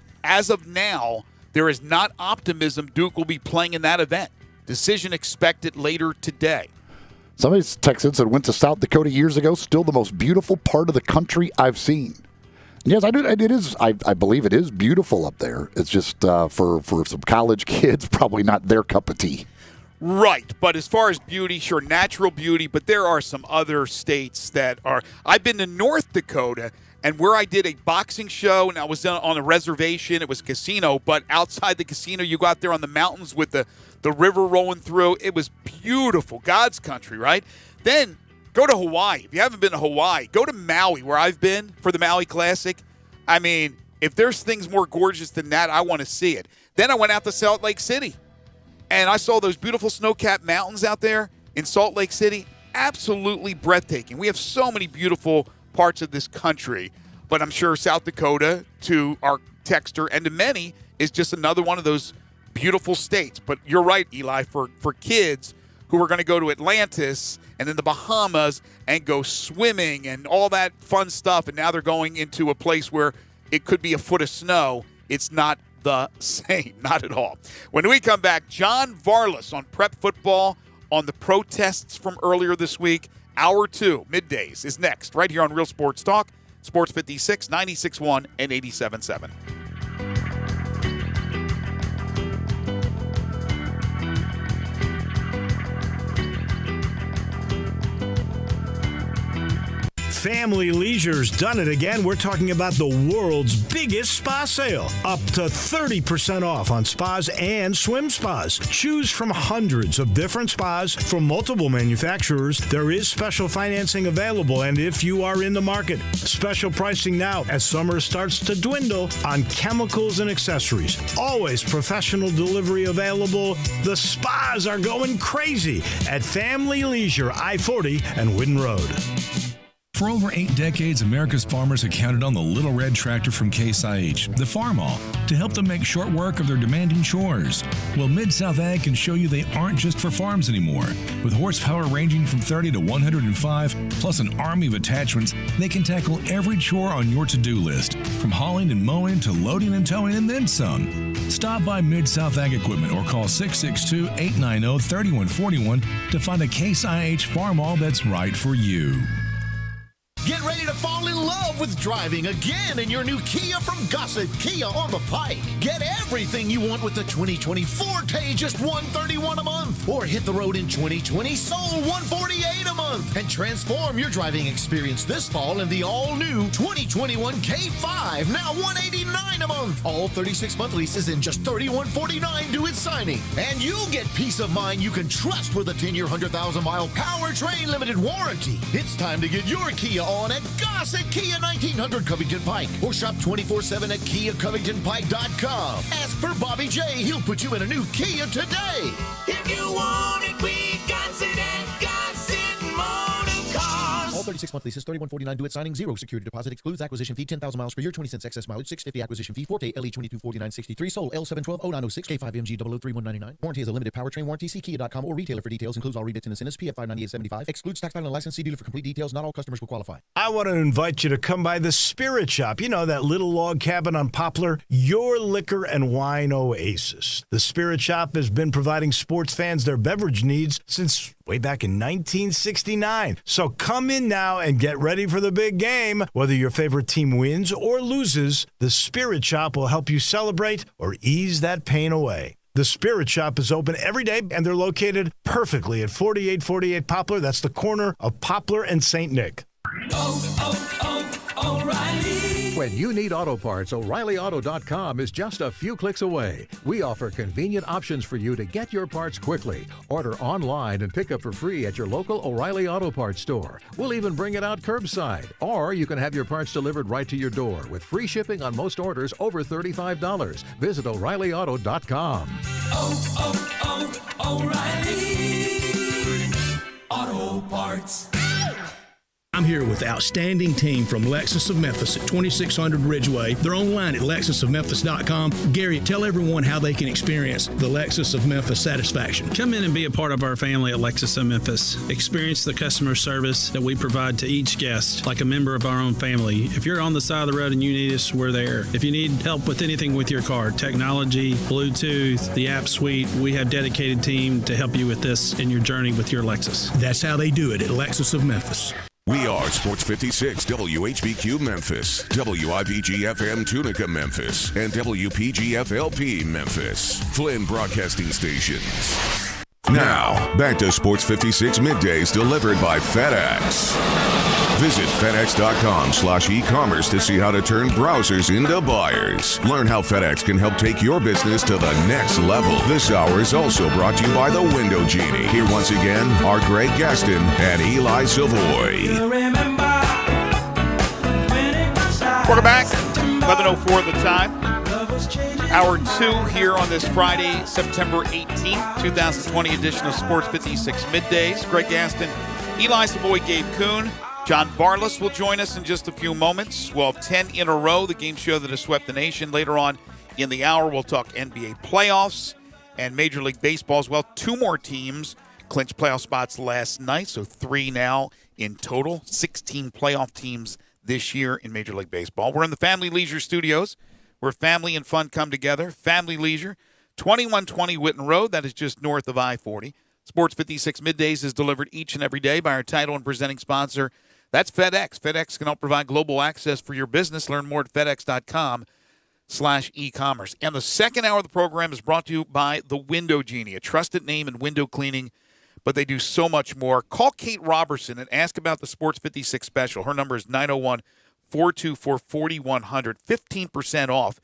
of now, there is not optimism Duke will be playing in that event. Decision expected later today. Some of these Texans that went to South Dakota years ago, still the most beautiful part of the country I've seen. Yes, I do. It is. I believe it is beautiful up there. It's just for some college kids, probably not their cup of tea. Right, but as far as beauty, sure, natural beauty, but there are some other states that are. I've been to North Dakota, and where I did a boxing show, and I was on a reservation. It was a casino, but outside the casino, you go out there on the mountains with the river rolling through. It was beautiful, God's country, right? Then go to Hawaii. If you haven't been to Hawaii, go to Maui, where I've been for the Maui Classic. I mean, if there's things more gorgeous than that, I want to see it. Then I went out to Salt Lake City, and I saw those beautiful snow-capped mountains out there in Salt Lake City. Absolutely breathtaking. We have so many beautiful parts of this country, but I'm sure South Dakota, to our texter and to many, is just another one of those beautiful states. But you're right, Eli, for kids who are going to go to Atlantis and then the Bahamas and go swimming and all that fun stuff, and now they're going into a place where it could be a foot of snow. It's not the same, not at all. When we come back, John Varlas on prep football, on the protests from earlier this week. Hour 2, Middays, is next, right here on Real Sports Talk, Sports 56, 96.1, and 87.7. Family Leisure's done it again. We're talking about the world's biggest spa sale. Up to 30% off on spas and swim spas. Choose from hundreds of different spas from multiple manufacturers. There is special financing available, and if you are in the market, special pricing now as summer starts to dwindle on chemicals and accessories. Always professional delivery available. The spas are going crazy at Family Leisure, I-40 and Whidden Road. For over 8 decades, America's farmers have counted on the little red tractor from Case IH, the Farmall, to help them make short work of their demanding chores. Well, Mid-South Ag can show you they aren't just for farms anymore. With horsepower ranging from 30 to 105, plus an army of attachments, they can tackle every chore on your to-do list, from hauling and mowing to loading and towing and then some. Stop by Mid-South Ag Equipment or call 662-890-3141 to find a Case IH Farmall that's right for you. Get ready to fall in love with driving again in your new Kia from Gossett Kia on the Pike. Get everything you want with the 2020 Forte, just $131 a month. Or hit the road in 2020 Soul, $148 a month. And transform your driving experience this fall in the all-new 2021 K5, now $189 a month. All 36-month leases in just $31.49 due at signing. And you'll get peace of mind you can trust with a 10-year, 100,000-mile powertrain limited warranty. It's time to get your Kia on at Gossett Kia 1900 Covington Pike, or shop 24/7 at KiaCovingtonPike.com. Ask for Bobby J. He'll put you in a new Kia today. If you want it, we got it at Gossett Motor Cars. All 36-month leases, $31.49 due at signing, 0 security deposit, excludes acquisition fee, 10,000 miles per year, 20 cents excess mileage, $650 acquisition fee, Forte LE 2249.63, Soul L7120906, K5MG 003-199. Warranty is a limited powertrain warranty. See Kia.com or retailer for details. Includes all rebates and incentives. PF 598.75. Excludes tax title and license. See dealer for complete details. Not all customers will qualify. I want to invite you to come by the Spirit Shop. You know, that little log cabin on Poplar, your liquor and wine oasis. The Spirit Shop has been providing sports fans their beverage needs since way back in 1969. So come in now and get ready for the big game. Whether your favorite team wins or loses, the Spirit Shop will help you celebrate or ease that pain away. The Spirit Shop is open every day, and they're located perfectly at 4848 Poplar. That's the corner of Poplar and St. Nick. O'Reilly. When you need auto parts, O'ReillyAuto.com is just a few clicks away. We offer convenient options for you to get your parts quickly. Order online and pick up for free at your local O'Reilly Auto Parts store. We'll even bring it out curbside. Or you can have your parts delivered right to your door with free shipping on most orders over $35. Visit O'ReillyAuto.com. O'Reilly Auto Parts. I'm here with outstanding team from Lexus of Memphis at 2600 Ridgeway. They're online at lexusofmemphis.com. Gary, tell everyone how they can experience the Lexus of Memphis satisfaction. Come in and be a part of our family at Lexus of Memphis. Experience the customer service that we provide to each guest like a member of our own family. If you're on the side of the road and you need us, we're there. If you need help with anything with your car, technology, Bluetooth, the app suite, we have a dedicated team to help you with this in your journey with your Lexus. That's how they do it at Lexus of Memphis. We are Sports 56 WHBQ Memphis, WIVG-FM Tunica Memphis, and WPG-FLP Memphis, Flynn Broadcasting Stations. Now, back to Sports 56 Middays delivered by FedEx. Visit FedEx.com/e-commerce to see how to turn browsers into buyers. Learn how FedEx can help take your business to the next level. This hour is also brought to you by the Window Genie. Here once again are Greg Gaston and Eli Savoy. Welcome back. 11:04 the time. Hour 2 here on this Friday, September 18th, 2020 edition of Sports 56 Middays. Greg Gaston, Eli Savoy, Gabe Kuhn. John Varlas will join us in just a few moments. We'll have 10 in a row, the game show that has swept the nation. Later on in the hour, we'll talk NBA playoffs and Major League Baseball as well. 2 more teams clinched playoff spots last night, so 3 now in total. 16 playoff teams this year in Major League Baseball. We're in the Family Leisure Studios, where family and fun come together. Family Leisure, 2120 Whitten Road. That is just north of I-40. Sports 56 Middays is delivered each and every day by our title and presenting sponsor. That's FedEx. FedEx can help provide global access for your business. Learn more at FedEx.com/e-commerce. And the second hour of the program is brought to you by the Window Genie, a trusted name in window cleaning, but they do so much more. Call Kate Robertson and ask about the Sports 56 special. Her number is 901-424-4100. 15% off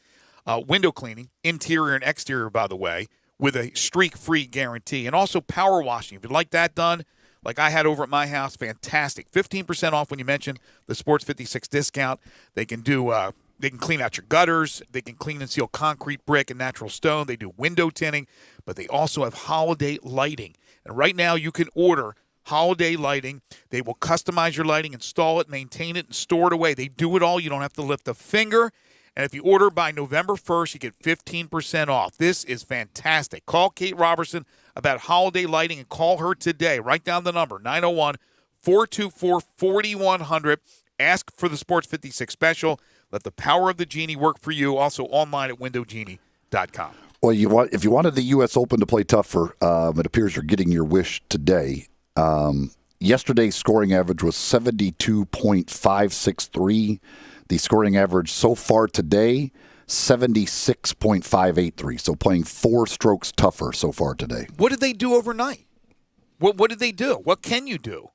window cleaning, interior and exterior, by the way, with a streak-free guarantee. And also power washing. If you'd like that done, like I had over at my house, fantastic. 15% off when you mention the Sports 56 discount. They can do they can clean out your gutters. They can clean and seal concrete, brick, and natural stone. They do window tinting, but they also have holiday lighting. And right now you can order Holiday Lighting. They will customize your lighting, install it, maintain it, and store it away. They do it all. You don't have to lift a finger. And if you order by November 1st, you get 15% off. This is fantastic. Call Kate Robertson about Holiday Lighting and call her today. Write down the number, 901-424-4100. Ask for the Sports 56 special. Let the power of the Genie work for you. Also online at windowgenie.com. Well, if you wanted the U.S. Open to play tougher, it appears you're getting your wish today. Yesterday's scoring average was 72.563. The scoring average so far today, 76.583. So playing 4 strokes tougher so far today. What did they do overnight? What did they do? What can you do?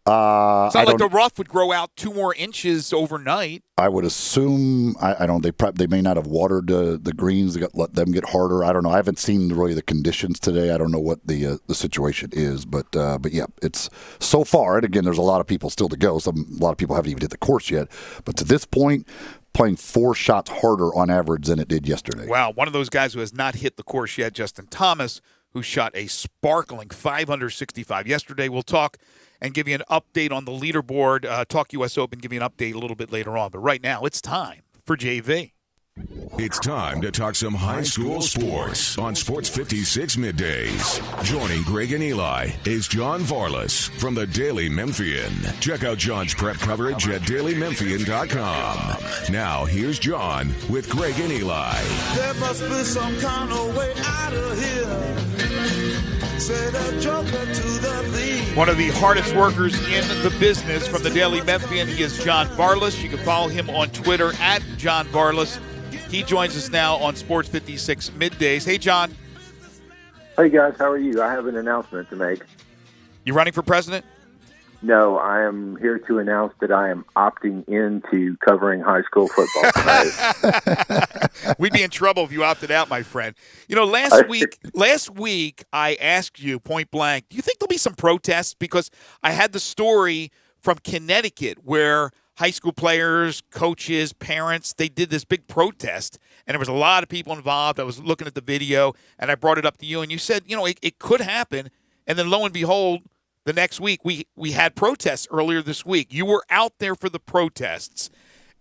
It's not like the rough would grow out 2 more inches overnight. I would assume, I don't know, they may not have watered the greens. They let them get harder. I don't know. I haven't seen really the conditions today. I don't know what the situation is. But yeah, it's so far. And again, there's a lot of people still to go. A lot of people haven't even hit the course yet. But to this point, playing 4 shots harder on average than it did yesterday. Wow. One of those guys who has not hit the course yet, Justin Thomas, who shot a sparkling 565 yesterday. We'll talk and give you an update on the leaderboard. Talk U.S. Open, give you an update a little bit later on. But right now, it's time for JV. It's time to talk some high school sports on Sports 56 Middays. Joining Greg and Eli is John Varlas from the Daily Memphian. Check out John's prep coverage at dailymemphian.com. Now, here's John with Greg and Eli. There must be some kind of way out of here. Say the joker to the thief. One of the hardest workers in the business from the Daily Memphian, he is John Varlas. You can follow him on Twitter at John Varlas. He joins us now on Sports 56 Middays. Hey, John. Hey, guys. How are you? I have an announcement to make. You running for president? No, I am here to announce that I am opting into covering high school football tonight. We'd be in trouble if you opted out, my friend. You know, last week I asked you point blank, do you think there'll be some protests? Because I had the story from Connecticut where high school players, coaches, parents, they did this big protest, and there was a lot of people involved. I was looking at the video, and I brought it up to you, and you said, you know, it could happen. And then lo and behold, the next week, we had protests earlier this week. You were out there for the protests,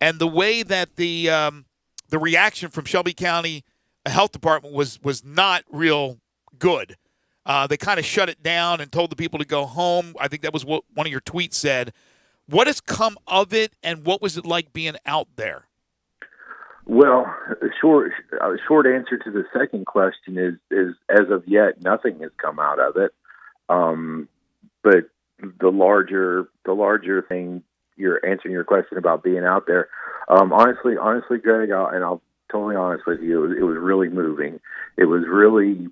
and the way that the reaction from Shelby County Health Department was not real good. They kind of shut it down and told the people to go home. I think that was what one of your tweets said. What has come of it, and what was it like being out there? Well, short answer to the second question is as of yet, nothing has come out of it. But the larger thing, you're answering your question about being out there. Honestly, Greg, I'll totally honest with you, it was really moving. It was really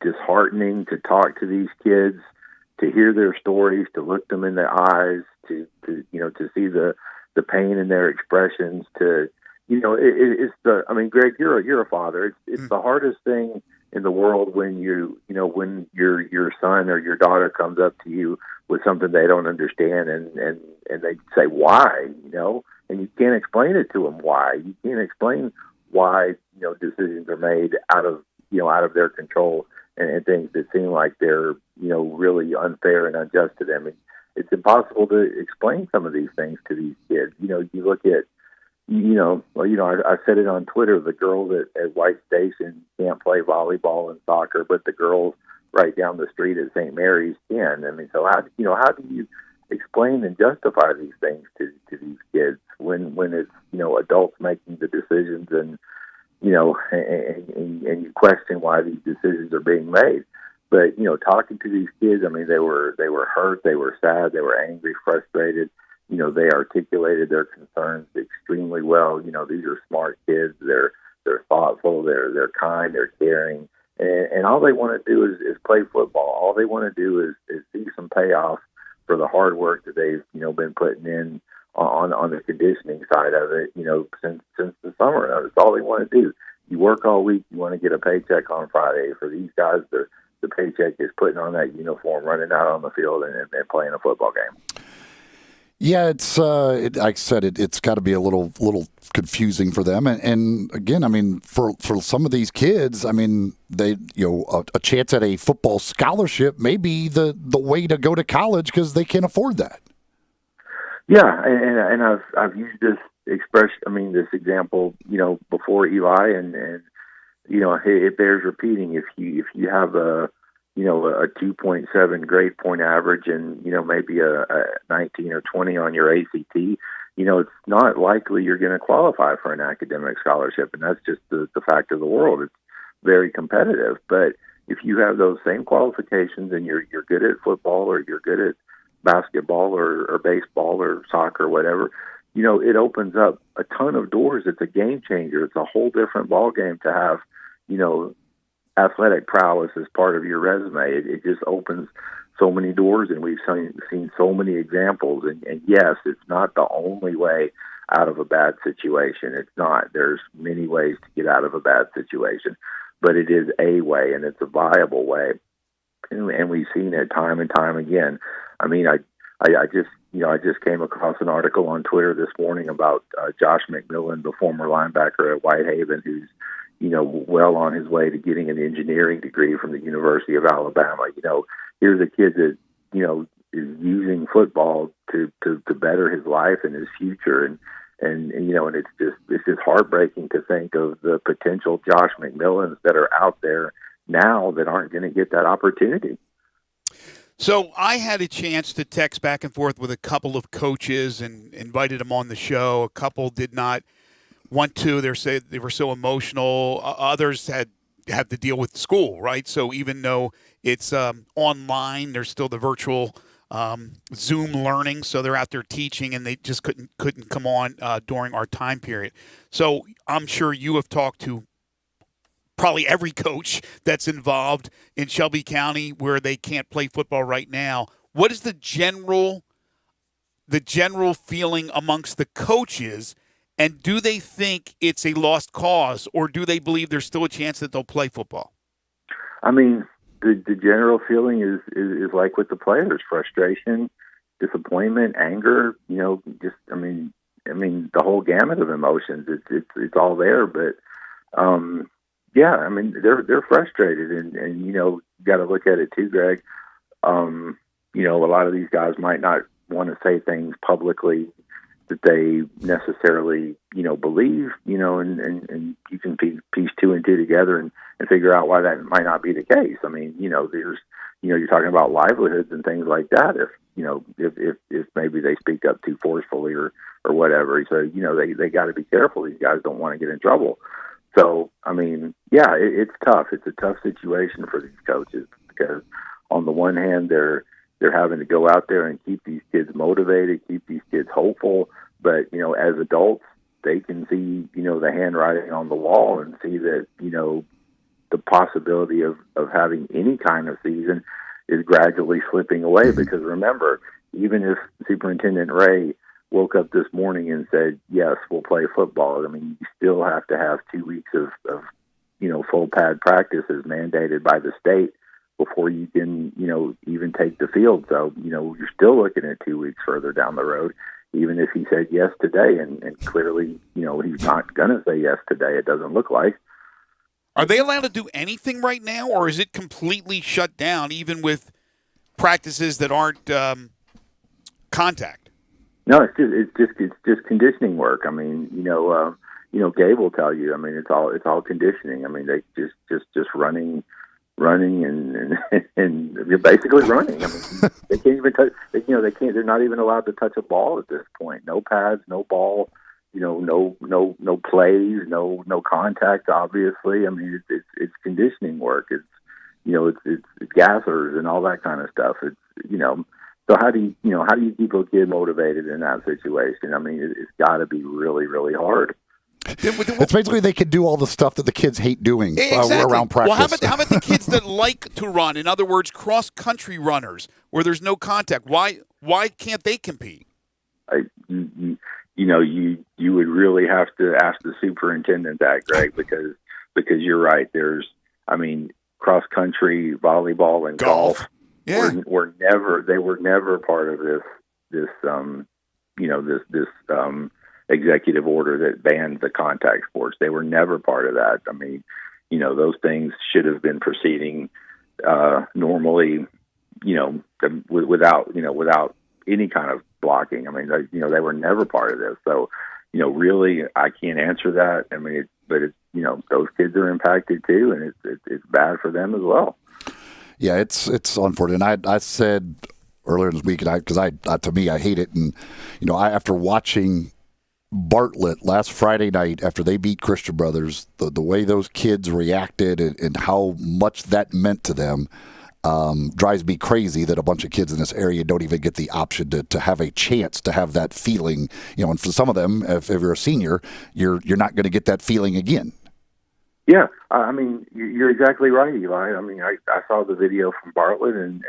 disheartening to talk to these kids, to hear their stories, to look them in the eyes, to see the pain in their expressions. It's Greg, you're a father. It's the hardest thing in the world when when your son or your daughter comes up to you with something they don't understand and they say why, and you can't explain it to them why. You can't explain why decisions are made out of their control and things that seem like they're really unfair and unjust to them. It's impossible to explain some of these things to these kids. You look at I said it on Twitter, the girls at White Station can't play volleyball and soccer, but the girls right down the street at St. Mary's can. I mean, so how do you explain and justify these things to these kids when it's, adults making the decisions and you question why these decisions are being made. But, talking to these kids, I mean, they were hurt, they were sad, they were angry, frustrated. They articulated their concerns extremely well. These are smart kids. They're thoughtful. They're kind. They're caring. And all they want to do is play football. All they want to do is see some payoff for the hard work that they've been putting in on the conditioning side of it. Since the summer. That's all they want to do. You work all week. You want to get a paycheck on Friday. For these guys, the paycheck is putting on that uniform, running out on the field, and playing a football game. Yeah, it's like I said, it's got to be a little confusing for them. And again, I mean, for some of these kids, I mean, they a chance at a football scholarship may be the way to go to college because they can't afford that. Yeah, and I've used this expression. I mean, this example, before Eli, and it bears repeating. If you have a 2.7 grade point average and maybe a 19 or 20 on your ACT, it's not likely you're going to qualify for an academic scholarship, and that's just the fact of the world. It's very competitive. But if you have those same qualifications and you're good at football, or you're good at basketball or baseball or soccer or whatever, it opens up a ton of doors. It's a game changer. It's a whole different ball game to have, athletic prowess as part of your resume. It just opens so many doors, and we've seen so many examples. And yes, it's not the only way out of a bad situation. It's not. There's many ways to get out of a bad situation, but it is a way, and it's a viable way. And we've seen it time and time again. I mean, I just came across an article on Twitter this morning about Josh McMillan, the former linebacker at Whitehaven, who's well on his way to getting an engineering degree from the University of Alabama. Here's a kid that is using football to better his life and his future, and it's just heartbreaking to think of the potential Josh McMillans that are out there now that aren't going to get that opportunity. So I had a chance to text back and forth with a couple of coaches and invited them on the show. A couple did not want to. They were so emotional. Others have to deal with school, right? So even though it's online, there's still the virtual Zoom learning. So they're out there teaching, and they just couldn't come on during our time period. So I'm sure you have talked to probably every coach that's involved in Shelby County where they can't play football right now. What is the general feeling amongst the coaches, and do they think it's a lost cause, or do they believe there's still a chance that they'll play football? I mean, the general feeling is like with the players: frustration, disappointment, anger. I mean the whole gamut of emotions. It's all there, but yeah, I mean, they're frustrated, and you got to look at it too, Greg. A lot of these guys might not want to say things publicly that they necessarily, believe, and you can piece two and two together and figure out why that might not be the case. I mean, there's, you're talking about livelihoods and things like that. If maybe they speak up too forcefully or whatever, so, they got to be careful. These guys don't want to get in trouble. So, I mean, yeah, it's tough. It's a tough situation for these coaches because on the one hand, they're having to go out there and keep these kids motivated, keep these kids hopeful. But, as adults, they can see, the handwriting on the wall and see that, the possibility of having any kind of season is gradually slipping away. Because remember, even if Superintendent Ray woke up this morning and said, yes, we'll play football, I mean, you still have to have 2 weeks of full pad practices mandated by the state before you can, even take the field. So, you're still looking at 2 weeks further down the road, even if he said yes today. And clearly, he's not going to say yes today. It doesn't look like. Are they allowed to do anything right now, or is it completely shut down, even with practices that aren't contact? No, it's just conditioning work. I mean, Gabe will tell you. I mean, it's all conditioning. I mean, they just running and you're basically running. I mean, they can't even touch. They're not even allowed to touch a ball at this point. No pads, no ball. No plays, no contact. Obviously, I mean, it's conditioning work. It's gassers and all that kind of stuff. So how do you keep a kid motivated in that situation? I mean, it's got to be really, really hard. It's basically they can do all the stuff that the kids hate doing around practice. Well, how about the kids that like to run? In other words, cross-country runners where there's no contact. Why can't they compete? You would really have to ask the superintendent that, Greg, because you're right. There's, I mean, cross-country, volleyball, and golf. Yeah. Were never part of this this executive order that banned the contact sports. They were never part of that. I mean, those things should have been proceeding normally, without any kind of blocking. I mean, they were never part of this. So, really, I can't answer that. I mean, but those kids are impacted too, and it's bad for them as well. Yeah, it's unfortunate. I said earlier this week, because to me, I hate it, and after watching Bartlett last Friday night after they beat Christian Brothers, the way those kids reacted and how much that meant to them drives me crazy that a bunch of kids in this area don't even get the option to have a chance to have that feeling. And for some of them, if you're a senior, you're not going to get that feeling again. Yeah, I mean, you're exactly right, Eli. I mean, I saw the video from Bartlett, and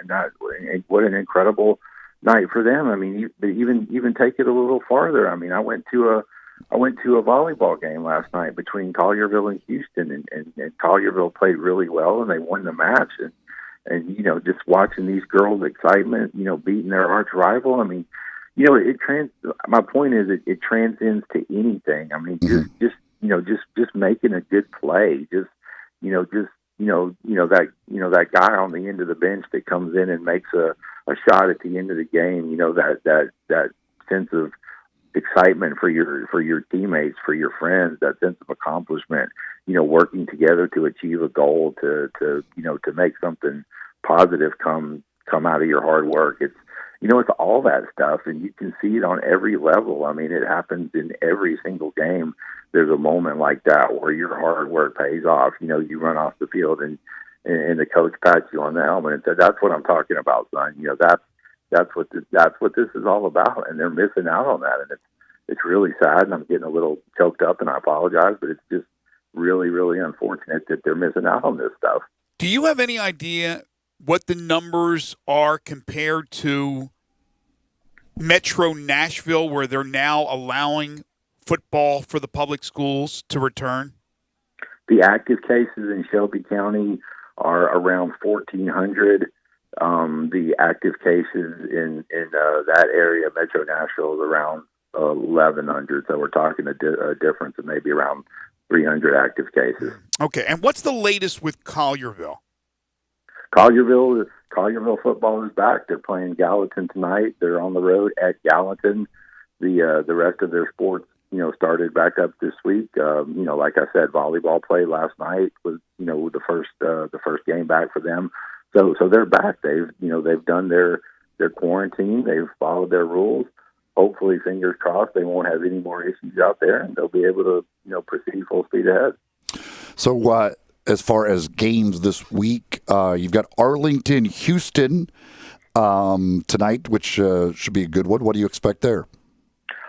what an incredible night for them. I mean, even take it a little farther. I mean, I went to a volleyball game last night between Collierville and Houston, and Collierville played really well, and they won the match. And just watching these girls' excitement, beating their arch rival. I mean, my point is it transcends to anything. I mean, just making a good play, that guy on the end of the bench that comes in and makes a shot at the end of the game, that sense of excitement for your teammates, for your friends, that sense of accomplishment, working together to achieve a goal, to make something positive come out of your hard work. It's all that stuff, and you can see it on every level. I mean, it happens in every single game. There's a moment like that where your hard work pays off. You run off the field and the coach pats you on the helmet and said, "That's what I'm talking about, son." That's what this is all about, and they're missing out on that, and it's really sad. And I'm getting a little choked up, and I apologize, but it's just really, really unfortunate that they're missing out on this stuff. Do you have any idea what the numbers are compared to Metro Nashville, where they're now allowing football for the public schools to return? The active cases in Shelby County are around 1,400. The active cases in that area, Metro Nashville, is around 1,100. So we're talking a difference of maybe around 300 active cases. Okay, and what's the latest with Collierville? Collierville football is back. They're playing Gallatin tonight. They're on the road at Gallatin. The rest of their sports, started back up this week. Like I said, volleyball play last night was, the first game back for them. So they're back. They've done their quarantine. They've followed their rules. Hopefully, fingers crossed, they won't have any more issues out there, and they'll be able to, proceed full speed ahead. So, as far as games this week, you've got Arlington, Houston tonight, which should be a good one. What do you expect there?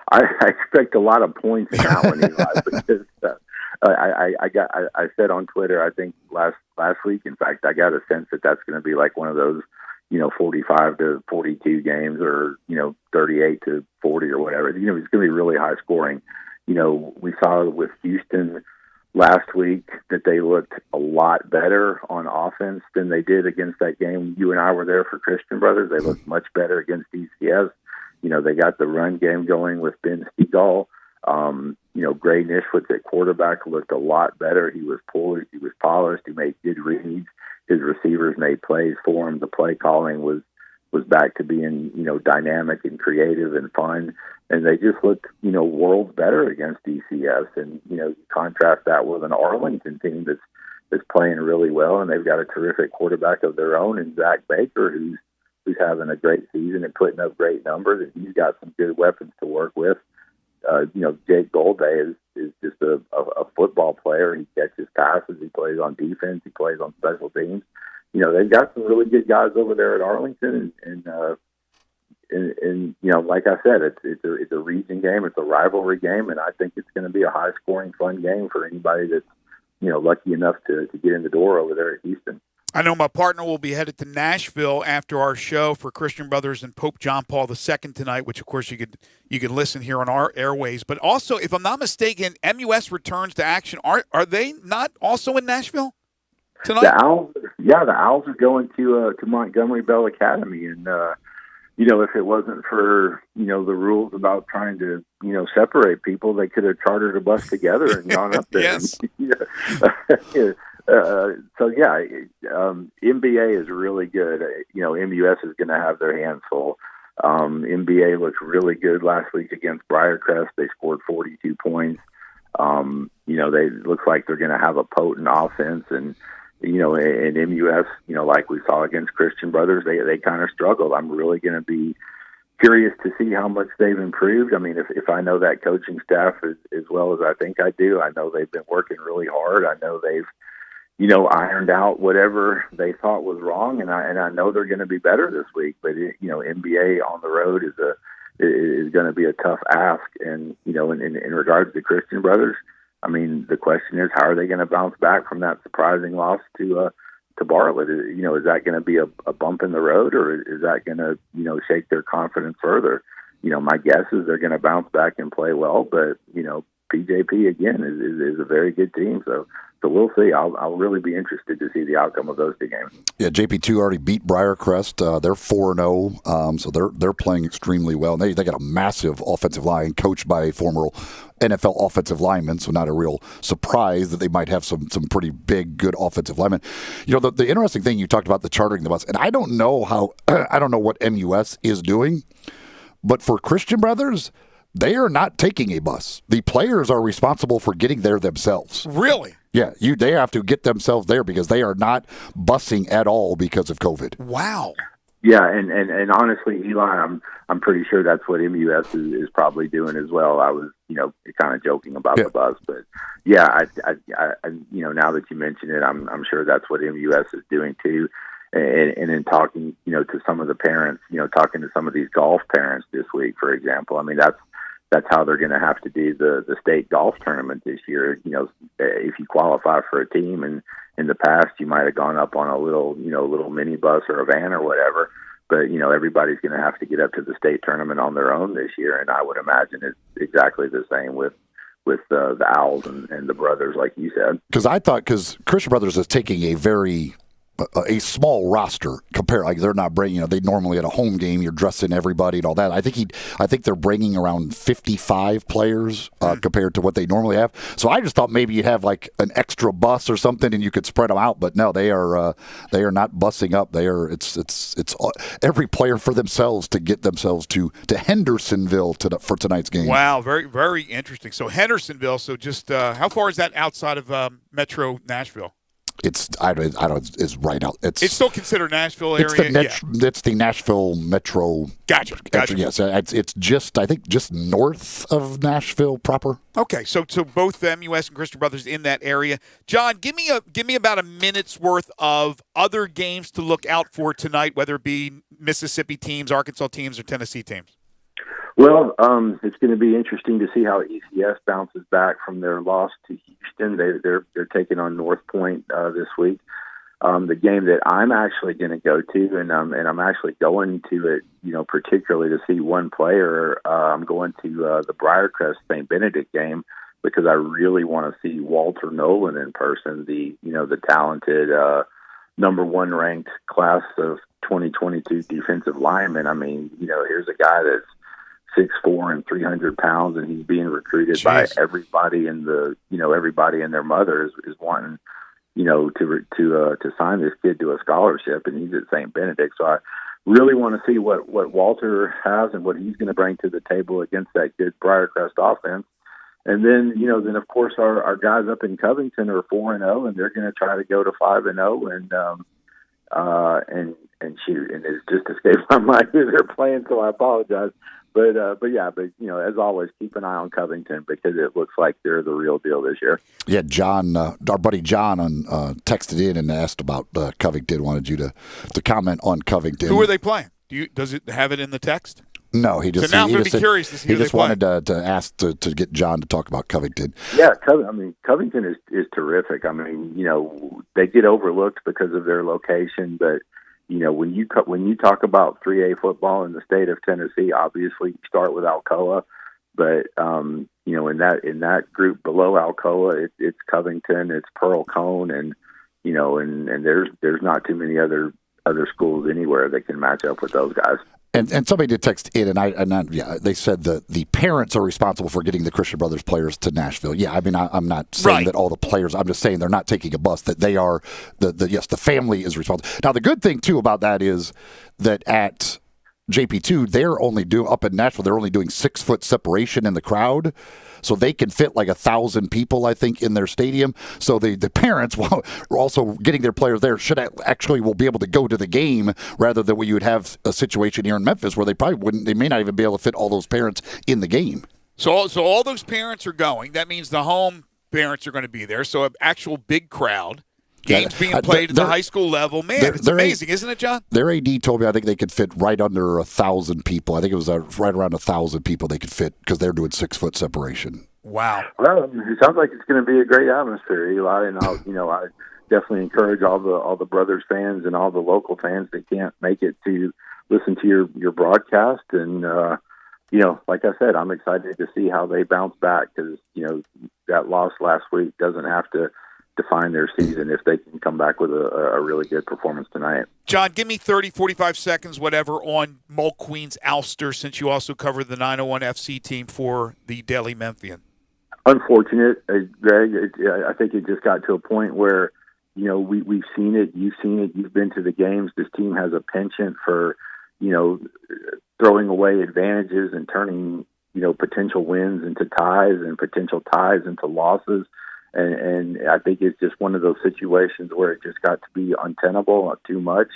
I expect a lot of points in that one, Eli, because I said on Twitter, I think last week, in fact, I got a sense that that's going to be like one of those, 45 to 42 games, or 38 to 40 or whatever. It's going to be really high scoring. We saw with Houston last week that they looked a lot better on offense than they did against that game. You and I were there for Christian Brothers. They looked much better against DCS. They got the run game going with Ben Stegall. Gray Nishwitz at quarterback looked a lot better. He was poised. He was polished. He made good reads. His receivers made plays for him. The play calling was back to being, dynamic and creative and fun. And they just looked, worlds better against DCS. And, you contrast that with an Arlington team that's playing really well, and they've got a terrific quarterback of their own in Zach Baker, who's having a great season and putting up great numbers, and he's got some good weapons to work with. Jake Golday is just a football player. He catches passes. He plays on defense. He plays on special teams. They've got some really good guys over there at Arlington, and like I said, it's a region game. It's a rivalry game, and I think it's going to be a high scoring, fun game for anybody that's lucky enough to get in the door over there at Houston. I know my partner will be headed to Nashville after our show for Christian Brothers and Pope John Paul II tonight, which, of course, you could listen here on our airways. But also, if I'm not mistaken, MUS returns to action. Are they not also in Nashville tonight? The Owls are going to Montgomery Bell Academy, and if it wasn't for, the rules about trying to, separate people, they could have chartered a bus together and gone up there. Yes. NBA is really good. MUS is going to have their hands full. NBA looked really good last week against Briarcrest. They scored 42 points. They looks like they're going to have a potent offense, and MUS, like we saw against Christian Brothers, they kind of struggled. I'm really going to be curious to see how much they've improved. I mean, if I know that coaching staff as well as I think I do, I know they've been working really hard. I know they've, ironed out whatever they thought was wrong, and I know they're going to be better this week. But NBA on the road is going to be a tough ask, and in regards to Christian Brothers, I mean, the question is, how are they going to bounce back from that surprising loss to Bartlett? Is that going to be a bump in the road, or is that going to, shake their confidence further? My guess is they're going to bounce back and play well, but, PJP again is a very good team. So we'll see. I'll really be interested to see the outcome of those two games. Yeah, JP2 already beat Briarcrest. They're 4-0, so they're playing extremely well. And they got a massive offensive line coached by a former NFL offensive lineman, so not a real surprise that they might have some pretty big, good offensive linemen. The interesting thing, you talked about the chartering the bus, and I don't know what MUS is doing, but for Christian Brothers, they are not taking a bus. The players are responsible for getting there themselves. Really? Yeah, they have to get themselves there because they are not busing at all because of COVID. Wow. Yeah, and honestly, Eli, I'm pretty sure that's what MUS is probably doing as well. I was, kind of joking about the bus, but yeah, I now that you mention it, I'm sure that's what MUS is doing too. And in talking, to some of the parents, talking to some of these golf parents this week, for example, I mean, that's how they're going to have to do the state golf tournament this year. If you qualify for a team, and in the past you might have gone up on a little mini bus or a van or whatever, but everybody's going to have to get up to the state tournament on their own this year. And I would imagine it's exactly the same with the Owls and the Brothers, like you said. Because Christian Brothers is taking a small roster compared, like they're not bringing, they normally at a home game, you're dressing everybody and all that. I think they're bringing around 55 players compared to what they normally have. So I just thought maybe you'd have like an extra bus or something and you could spread them out. But no, they are not bussing up. It's every player for themselves to get themselves to Hendersonville for tonight's game. Wow, very, very interesting. So Hendersonville. So just how far is that outside of Metro Nashville? It's right out. It's still considered Nashville area. It's the Nashville metro. Gotcha. Yes, it's just north of Nashville proper. Okay, so both the MUS and Christian Brothers in that area. John, give me about a minute's worth of other games to look out for tonight, whether it be Mississippi teams, Arkansas teams, or Tennessee teams. Well, it's going to be interesting to see how ECS bounces back from their loss to Houston. They're taking on North Point this week. The game that I'm actually going to go to, and I'm actually going to it, particularly to see one player. I'm going to the Briarcrest St. Benedict game because I really want to see Walter Nolan in person. The talented number one ranked class of 2022 defensive lineman. I mean, here's a guy that's 6'4" and 300 pounds, and he's being recruited by everybody in everybody and their mother is wanting, to sign this kid to a scholarship, and he's at St. Benedict. So I really want to see what Walter has and what he's going to bring to the table against that good Briarcrest offense. And then, then of course our guys up in Covington are 4-0, and they're going to try to go to 5-0, and shoot, and it's just escaped my mind who they're playing, so I apologize. But as always, keep an eye on Covington because it looks like they're the real deal this year. Yeah, John, our buddy John, texted in and asked about Covington. Wanted you to comment on Covington. Who are they playing? Does it have it in the text? No, he just. So now I'm going to be curious to see. He just wanted to ask to get John to talk about Covington. Yeah, Covington is terrific. I mean, they get overlooked because of their location, but. When you talk about 3A football in the state of Tennessee, obviously you start with Alcoa, but in that group below Alcoa, it's Covington, it's Pearl Cone, and there's not too many other schools anywhere that can match up with those guys. And somebody did text in, they said that the parents are responsible for getting the Christian Brothers players to Nashville. Yeah, I mean, I'm not saying that all the players. I'm just saying they're not taking a bus. That they are the family is responsible. Now, the good thing too about that is that at JP2, they're only up in Nashville. They're only doing 6 foot separation in the crowd. So they can fit like 1,000 people, I think, in their stadium. So the parents, while also getting their players there, will be able to go to the game rather than what you would have a situation here in Memphis where they probably wouldn't. They may not even be able to fit all those parents in the game. So all those parents are going. That means the home parents are going to be there. So an actual big crowd. Games being played at the high school level. Man, it's amazing, isn't it, John? Their AD told me I think they could fit right under 1,000 people. I think it was right around 1,000 people they could fit because they're doing 6 foot separation. Wow. Well, it sounds like it's going to be a great atmosphere, Eli. And I definitely encourage all the Brothers fans and all the local fans that can't make it to listen to your broadcast. And like I said, I'm excited to see how they bounce back because that loss last week doesn't have to define their season if they can come back with a really good performance tonight. John, give me 30, 45 seconds, whatever, on Mulqueen's ouster, since you also covered the 901 FC team for the Daily Memphian. Unfortunate, Greg. I think it just got to a point where, we've seen it, you've seen it, you've been to the games. This team has a penchant for, throwing away advantages and turning, potential wins into ties and potential ties into losses. And I think it's just one of those situations where it just got to be untenable, too much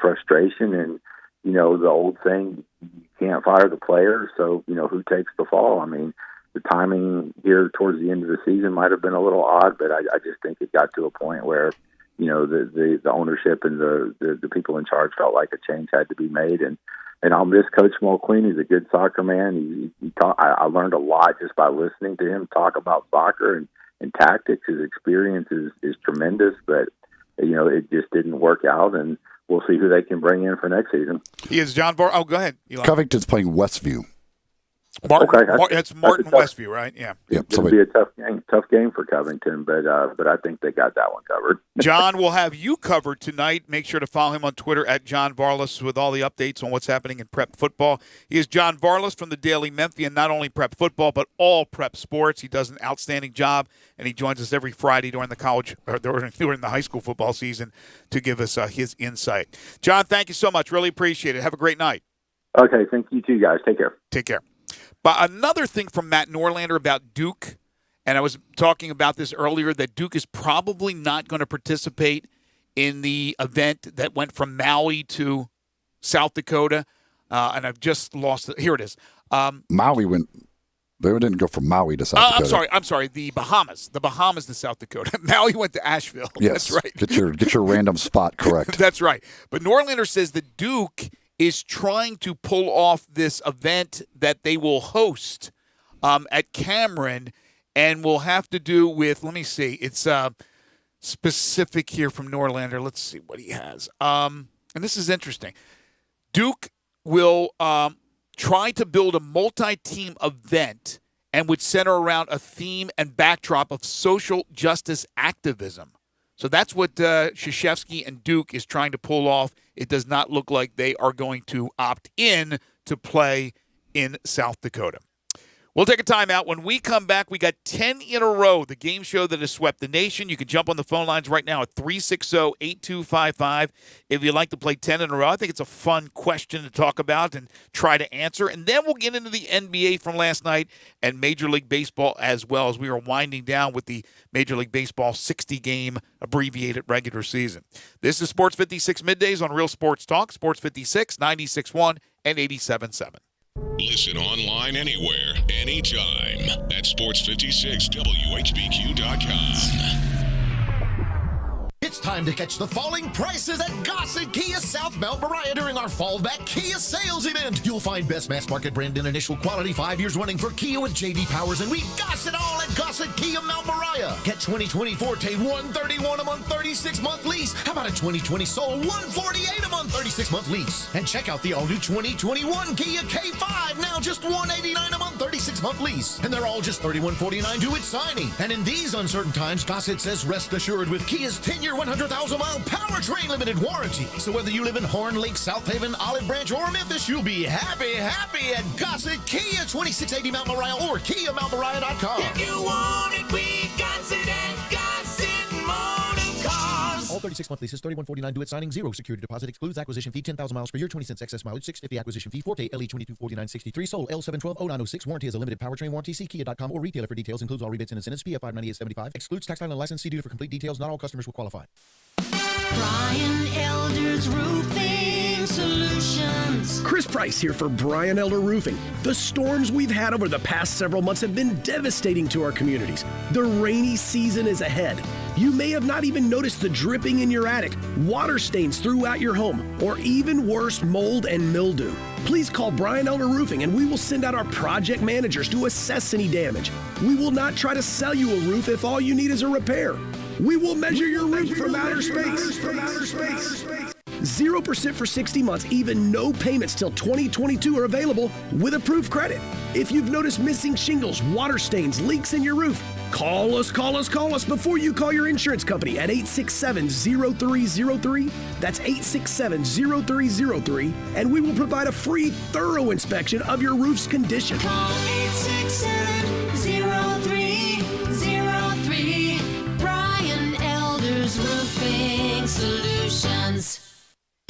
frustration. And, the old thing, you can't fire the player. So, who takes the fall? I mean, the timing here towards the end of the season might have been a little odd, but I just think it got to a point where, the ownership and the people in charge felt like a change had to be made. And I'll miss Coach Mulqueen. He's a good soccer man. I learned a lot just by listening to him talk about soccer and tactics. His experience is tremendous, but it just didn't work out, and we'll see who they can bring in for next season. He is John Var. Oh, go ahead, Eli. Covington's playing Westview. It's Martin Westview, right? Yeah. It'll be a tough game for Covington, but I think they got that one covered. John will have you covered tonight. Make sure to follow him on Twitter at John Varlas with all the updates on what's happening in prep football. He is John Varlas from the Daily Memphian, not only prep football, but all prep sports. He does an outstanding job, and he joins us every Friday during the high school football season to give us his insight. John, thank you so much. Really appreciate it. Have a great night. Okay, thank you too, guys. Take care. Take care. But another thing from Matt Norlander about Duke, and I was talking about this earlier, that Duke is probably not going to participate in the event that went from Maui to South Dakota. And I've just lost it. Here it is. Maui went. They didn't go from Maui to South Dakota. I'm sorry. The Bahamas to South Dakota. Maui went to Asheville. Yes, that's right. Get your random spot correct. That's right. But Norlander says that Duke is trying to pull off this event that they will host at Cameron, and will have to do with, let me see, it's specific here from Norlander. Let's see what he has. And this is interesting. Duke will try to build a multi-team event and would center around a theme and backdrop of social justice activism. So that's what Krzyzewski and Duke is trying to pull off. It does not look like they are going to opt in to play in South Dakota. We'll take a timeout. When we come back, we got 10 in a row, the game show that has swept the nation. You can jump on the phone lines right now at 360-8255 if you'd like to play 10 in a row. I think it's a fun question to talk about and try to answer. And then we'll get into the NBA from last night and Major League Baseball as well, as we are winding down with the Major League Baseball 60-game abbreviated regular season. This is Sports 56 Middays on Real Sports Talk, Sports 56, 96.1 and 87.7. Listen online anywhere, anytime at sports56whbq.com. It's time to catch the falling prices at Gossett Kia South Mount Moriah during our Fallback Kia sales event. You'll find best mass market brand and initial quality 5 years running for Kia with J.D. Powers, and we Gossett all at Gossett Kia Mount Moriah. Get 2020 Forte $131 a month, 36-month lease. How about a 2020 Soul $148 a month, 36-month lease? And check out the all-new 2021 Kia K5, now just $189 a month, 36 36-month lease, and they're all just $31.49 due at signing. And in these uncertain times, Gossett says rest assured with Kia's 10-year, 100,000-mile powertrain limited warranty. So whether you live in Horn Lake, South Haven, Olive Branch, or Memphis, you'll be happy at Gossett Kia, 2680 Mount Moriah, or KiaMountMoriah.com. If you want it, we got it at Gossett Motor Cars. All 36-month leases, $31.49 due at signing, 0 security deposit, excludes acquisition fee, 10,000 miles per year, 20 cents excess mileage, $650 acquisition fee, Forte LE 2249.63, sold L7120906, warranty is a limited powertrain warranty, see Kia.com or retailer for details, includes all rebates and incentives, PF 598.75, excludes tax title and license, see dealer for complete details, not all customers will qualify. Brian Elder's Roofing Solutions. Chris Price here for Brian Elder Roofing. The storms we've had over the past several months have been devastating to our communities. The rainy season is ahead. You may have not even noticed the dripping in your attic, water stains throughout your home, or even worse, mold and mildew. Please call Brian Elder Roofing and we will send out our project managers to assess any damage. We will not try to sell you a roof if all you need is a repair. We will measure your roof from outer space. 0% for 60 months, even no payments till 2022 are available with approved credit. If you've noticed missing shingles, water stains, leaks in your roof, call us before you call your insurance company at 867-0303. That's 867-0303, and we will provide a free, thorough inspection of your roof's condition. Call 867-0303. Brian Elder's Roofing Solutions.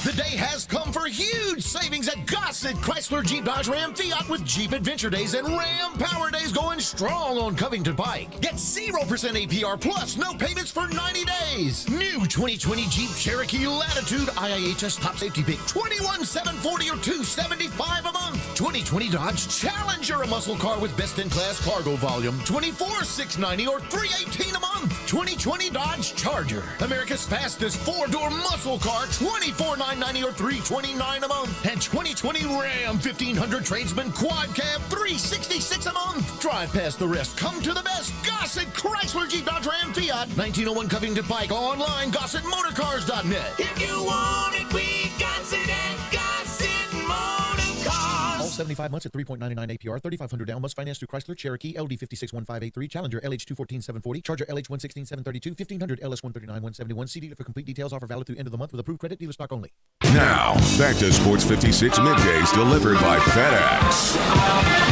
The day has come for huge savings at Gossett Chrysler Jeep Dodge Ram Fiat with Jeep Adventure Days and Ram Power Days going strong on Covington Pike. Get 0% APR plus no payments for 90 days. New 2020 Jeep Cherokee Latitude IIHS top safety pick, $21,740 or $275 a month. 2020 Dodge Challenger, a muscle car with best-in-class cargo volume, $24,690 or $318 a month. 2020 Dodge Charger, America's fastest four-door muscle car, $24,990 or $329 a month. And 2020 Ram 1500 Tradesman Quad Cab, $366 a month. Drive past the rest. Come to the best. Gossett Chrysler Jeep Dodge Ram Fiat, 1901 Covington Pike. Online, GossettMotorCars.net. If you want it, we got it at Gossett Motor Cars. All 75 months at 3.99 APR, $3,500 down. Must finance through Chrysler, Cherokee, LD 561583, Challenger, LH 214740, Charger, LH 116732, 1500 LS 139-171. See dealer for complete details. Offer valid through end of the month with approved credit. Dealer stock only. Now, back to Sports 56 Middays delivered by FedEx.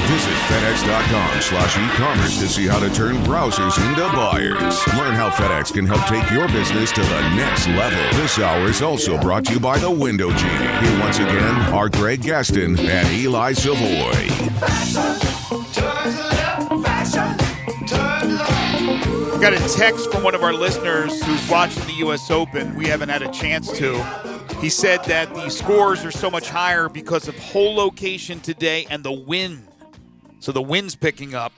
Visit FedEx.com/e-commerce to see how to turn browsers into buyers. Learn how FedEx can help take your business to the next level. This hour is also brought to you by the Window Genie. Here once again are Greg Gaston and Eli Savoy. Got a text from one of our listeners who's watching the U.S. Open. We haven't had a chance to. He said that the scores are so much higher because of hole location today and the wind. So the wind's picking up.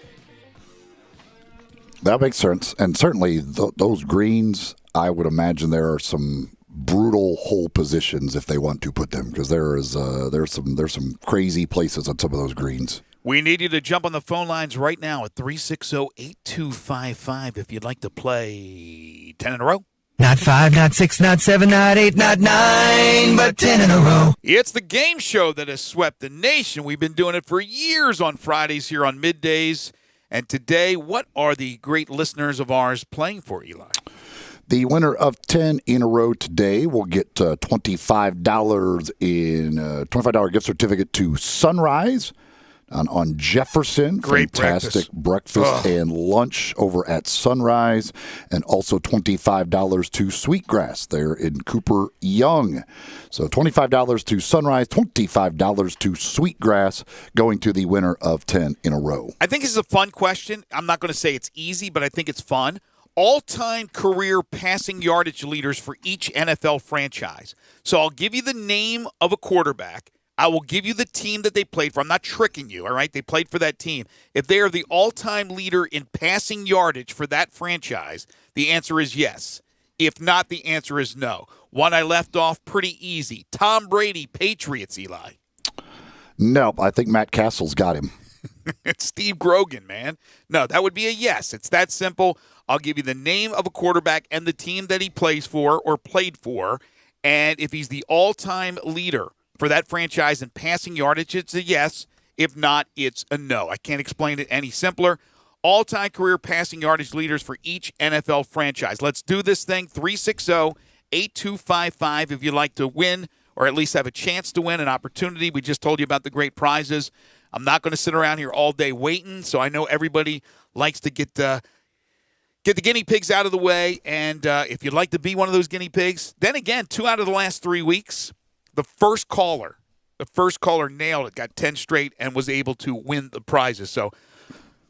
That makes sense. And certainly those greens, I would imagine there are some brutal hole positions if they want to put them, because there's some crazy places on some of those greens. We need you to jump on the phone lines right now at 360-8255 if you'd like to play 10 in a row. Not 5, not 6, not 7, not 8, not 9, but 10 in a row. It's the game show that has swept the nation. We've been doing it for years on Fridays here on Middays. And today, what are the great listeners of ours playing for, Eli? The winner of 10 in a row today will get $25 in $25 gift certificate to Sunrise on Jefferson. Great Fantastic breakfast and lunch over at Sunrise, and also $25 to Sweetgrass there in Cooper Young. So $25 to Sunrise, $25 to Sweetgrass, going to the winner of 10 in a row. I think this is a fun question. I'm not going to say it's easy, but I think it's fun. All-time career passing yardage leaders for each NFL franchise. So I'll give you the name of a quarterback. I will give you the team that they played for. I'm not tricking you, all right? They played for that team. If they are the all-time leader in passing yardage for that franchise, the answer is yes. If not, the answer is no. One I left off pretty easy. Tom Brady, Patriots, Eli. Nope, I think Matt Castle's got him. It's Steve Grogan, man. No, that would be a yes. It's that simple. I'll give you the name of a quarterback and the team that he plays for or played for, and if he's the all-time leader for that franchise in passing yardage, it's a yes. If not, it's a no. I can't explain it any simpler. All-time career passing yardage leaders for each NFL franchise. Let's do this thing. 360-8255 if you'd like to win or at least have a chance to win, an opportunity. We just told you about the great prizes. I'm not going to sit around here all day waiting, so I know everybody likes to get the guinea pigs out of the way. And if you'd like to be one of those guinea pigs, then again, 2 out of the last 3 weeks, the first caller nailed it, got 10 straight, and was able to win the prizes. So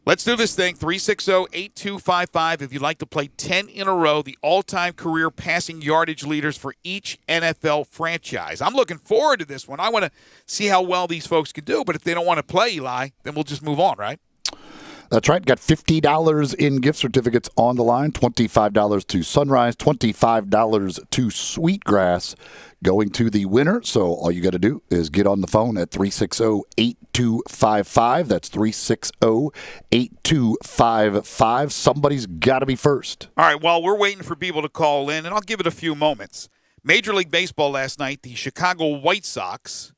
let's do this thing. 360-8255 if you'd like to play 10 in a row, the all-time career passing yardage leaders for each NFL franchise. I'm looking forward to this one. I want to see how well these folks can do, but if they don't want to play, Eli, then we'll just move on, right? That's right. Got $50 in gift certificates on the line, $25 to Sunrise, $25 to Sweetgrass going to the winner. So all you got to do is get on the phone at 360-8255. That's 360-8255. Somebody's got to be first. All right, well, we're waiting for people to call in, and I'll give it a few moments. Major League Baseball last night, the Chicago White Sox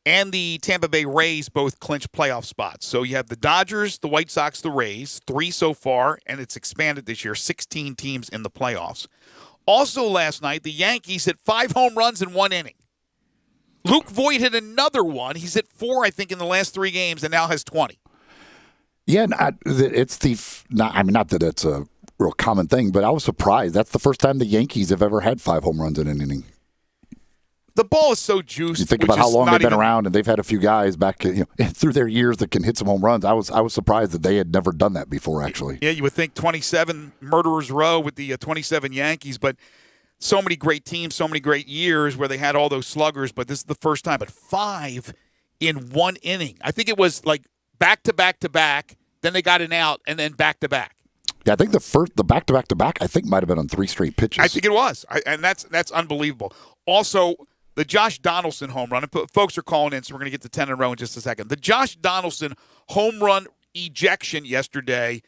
and the Tampa Bay Rays both clinched playoff spots. So you have the Dodgers, the White Sox, the Rays, 3 so far, and it's expanded this year, 16 teams in the playoffs. Also last night, the Yankees hit 5 home runs in 1 inning. Luke Voigt hit another one. He's hit 4, I think, in the last 3 games, and now has 20. Yeah, not that it's a real common thing, but I was surprised. That's the first time the Yankees have ever had 5 home runs in an inning. The ball is so juiced. You think about how long they've been around, and they've had a few guys back through their years that can hit some home runs. I was surprised that they had never done that before, actually. Yeah, you would think 27 Murderers Row with the 27 Yankees, but so many great teams, so many great years where they had all those sluggers, but this is the first time. But 5 in 1 inning. I think it was like back-to-back-to-back, then they got an out, and then back-to-back. Yeah, I think the back-to-back-to-back, I think might have been on 3 straight pitches. I think it was, and that's unbelievable. Also, the Josh Donaldson home run. And folks are calling in, so we're going to get to 10 in a row in just a second. The Josh Donaldson home run ejection yesterday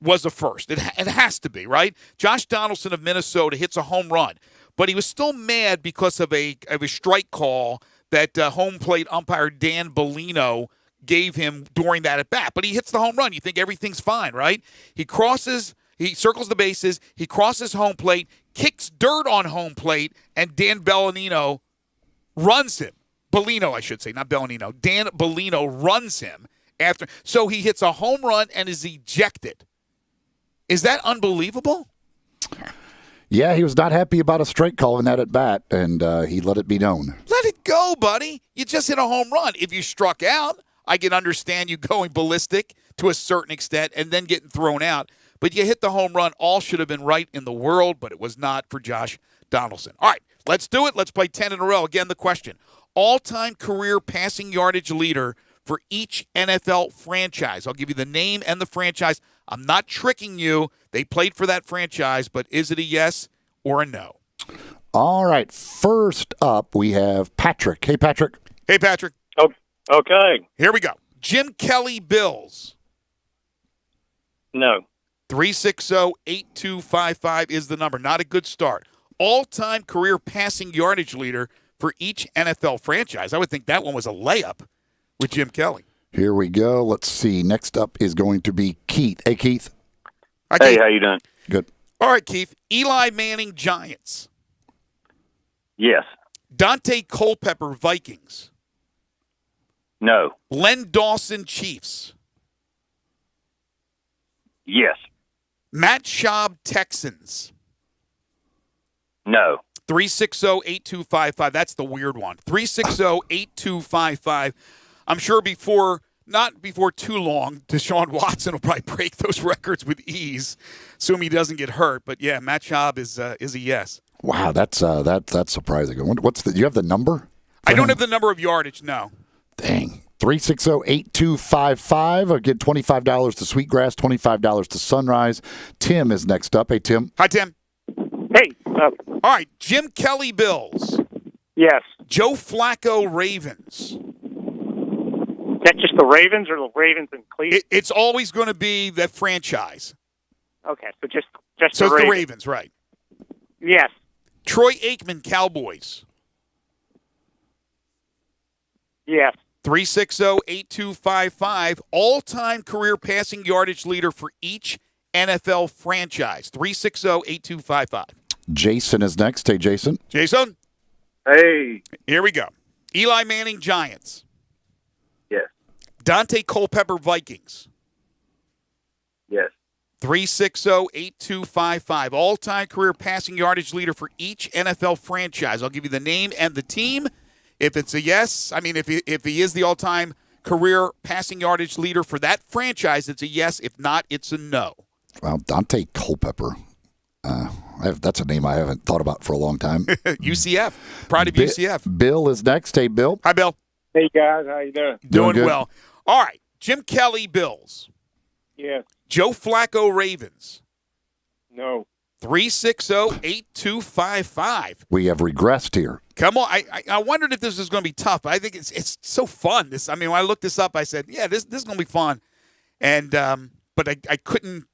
was a first. It has to be, right? Josh Donaldson of Minnesota hits a home run, but he was still mad because of a strike call that home plate umpire Dan Bellino gave him during that at-bat. But he hits the home run. You think everything's fine, right? He circles the bases, he crosses home plate, kicks dirt on home plate, and Dan Bellino runs him. Bellino, I should say, not Bellino. Dan Bellino runs him after. So he hits a home run and is ejected. Is that unbelievable? Yeah, he was not happy about a strike call in that at bat, and he let it be known. Let it go, buddy. You just hit a home run. If you struck out, I can understand you going ballistic to a certain extent and then getting thrown out. But you hit the home run. All should have been right in the world, but it was not for Josh Donaldson. All right. Let's do it. Let's play 10 in a row. Again, the question. All-time career passing yardage leader for each NFL franchise. I'll give you the name and the franchise. I'm not tricking you. They played for that franchise, but is it a yes or a no? All right. First up, we have Patrick. Hey, Patrick. Hey, Patrick. Oh, okay. Here we go. Jim Kelly Bills. No. 360-8255 is the number. Not a good start. All-time career passing yardage leader for each NFL franchise. I would think that one was a layup with Jim Kelly. Here we go. Let's see. Next up is going to be Keith. Hey, Keith. Hi, Keith. Hey, how you doing? Good. All right, Keith. Eli Manning, Giants. Yes. Dante Culpepper, Vikings. No. Len Dawson, Chiefs. Yes. Matt Schaub, Texans. No. 360-8255. That's the weird one. 360-8255. I'm sure not before too long, Deshaun Watson will probably break those records with ease, assuming he doesn't get hurt. But yeah, Matt Schaub is a yes. Wow, that's surprising. Do you have the number? I don't have the number of yardage. No. Dang. 360-8255. Again, $25 to Sweetgrass, $25 to Sunrise. Tim is next up. Hey, Tim. Hi, Tim. Hey. All right, Jim Kelly Bills. Yes. Joe Flacco Ravens. That's just the Ravens or the Ravens and Cleveland? It's always going to be that franchise. Okay, so just so the it's Ravens. the Ravens, right? Yes. Troy Aikman Cowboys. Yes. 360-8255, all-time career passing yardage leader for each NFL franchise. 360-8255. Jason is next. Hey, Jason. Jason? Hey. Here we go. Eli Manning, Giants. Yes. Dante Culpepper, Vikings. Yes. 360-8255. All-time career passing yardage leader for each NFL franchise. I'll give you the name and the team. If it's a yes, I mean, if he is the all-time career passing yardage leader for that franchise, it's a yes. If not, it's a no. Well, Dante Culpepper. That's a name I haven't thought about for a long time. UCF. Pride of UCF. Bill is next. Hey, Bill. Hi, Bill. Hey, guys. How you doing? Doing good. well. All right. Jim Kelly, Bills. Yes. Joe Flacco, Ravens. No. 360-8255. We have regressed here. Come on. I wondered if this was going to be tough, but I think it's so fun. When I looked this up, I said, yeah, this is going to be fun. And but I couldn't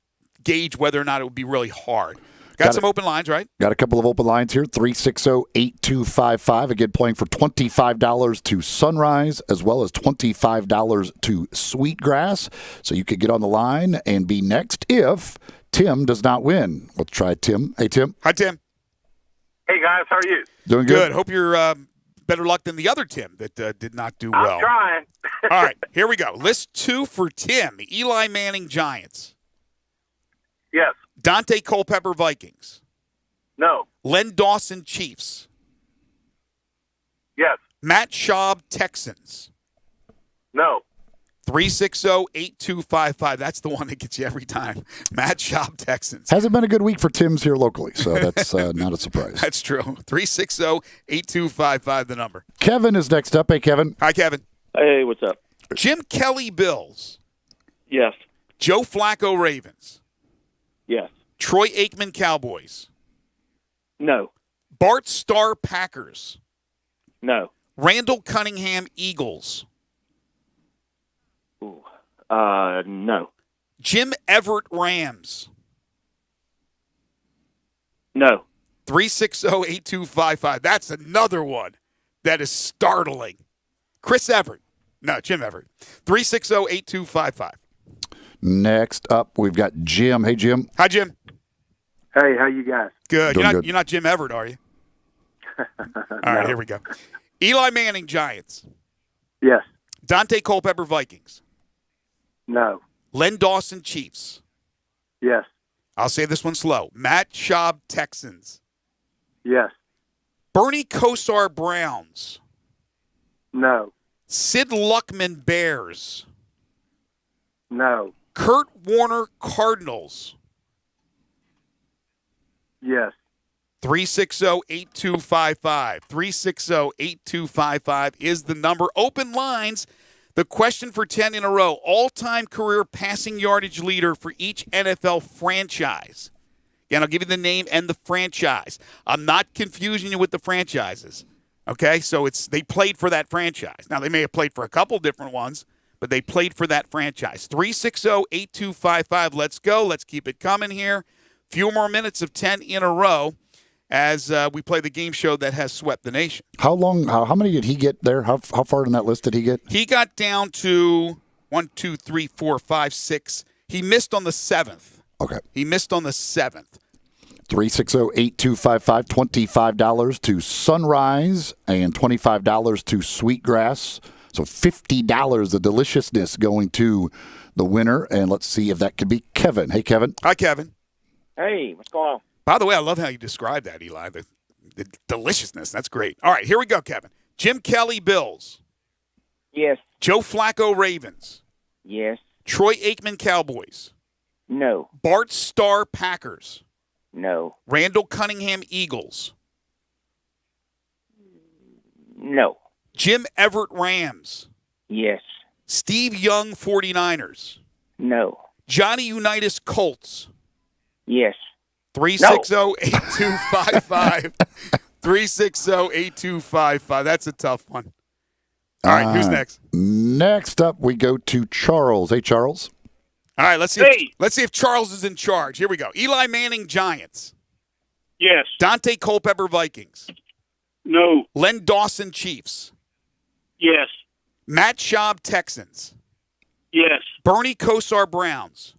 gauge whether or not it would be really hard. Got some open lines, right? Got a couple of open lines here. 360-8255. Again, playing for $25 to Sunrise as well as $25 to Sweetgrass. So you could get on the line and be next if Tim does not win. Let's try Tim. Hey, Tim. Hi, Tim. Hey, guys. How are you? Doing good. Hope you're better luck than the other Tim that did not do well. I'm trying. All right, here we go. List 2 for Tim. Eli Manning, Giants. Yes. Dante Culpepper, Vikings. No. Len Dawson, Chiefs. Yes. Matt Schaub, Texans. No. 360-8255. That's the one that gets you every time. Matt Schaub, Texans. Hasn't been a good week for Tim's here locally, so that's not a surprise. That's true. 360-8255, the number. Kevin is next up. Hey, Kevin. Hi, Kevin. Hey, what's up? Jim Kelly, Bills. Yes. Joe Flacco, Ravens. Yes. Troy Aikman, Cowboys. No. Bart Starr, Packers. No. Randall Cunningham, Eagles. Ooh. No. Jim Everett, Rams. No. 360-8255. That's another one that is startling. Chris Everett. No, Jim Everett. 360-8255. Next up, we've got Jim. Hey, Jim. Hi, Jim. Hey, how you guys? Good. Doing You're good. not Jim Everett, are you? All right, here we go. Eli Manning, Giants. Yes. Dante Culpepper, Vikings. No. Len Dawson, Chiefs. Yes. I'll say this one slow. Matt Schaub, Texans. Yes. Bernie Kosar, Browns. No. Sid Luckman, Bears. No. Kurt Warner, Cardinals. Yes. 360-8255. 360-8255 is the number. Open lines. The question for 10 in a row. All-time career passing yardage leader for each NFL franchise. Again, I'll give you the name and the franchise. I'm not confusing you with the franchises. Okay? So they played for that franchise. Now, they may have played for a couple different ones, but they played for that franchise. 360-8255. Let's go. Let's keep it coming here. Few more minutes of 10 in a row as we play the game show that has swept the nation. How many did he get there? How far in that list did he get? He got down to 1, 2, 3, 4, 5, 6. He missed on the 7th. Okay. He missed on the 7th. 360-8255, $25 to Sunrise and $25 to Sweetgrass. So $50 of deliciousness going to the winner. And let's see if that could be Kevin. Hey, Kevin. Hi, Kevin. Hey, what's going on? By the way, I love how you described that, Eli. The deliciousness. That's great. All right, here we go, Kevin. Jim Kelly, Bills. Yes. Joe Flacco, Ravens. Yes. Troy Aikman, Cowboys. No. Bart Starr, Packers. No. Randall Cunningham, Eagles. No. Jim Everett, Rams. Yes. Steve Young, 49ers. No. Johnny Unitas, Colts. Yes. 360-8255. 360-8255. That's a tough one. All right, who's next? Next up, we go to Charles. Hey, Charles. All right, let's see if Charles is in charge. Here we go. Eli Manning, Giants. Yes. Dante Culpepper, Vikings. No. Len Dawson, Chiefs. Yes. Matt Schaub, Texans. Yes. Bernie Kosar, Browns.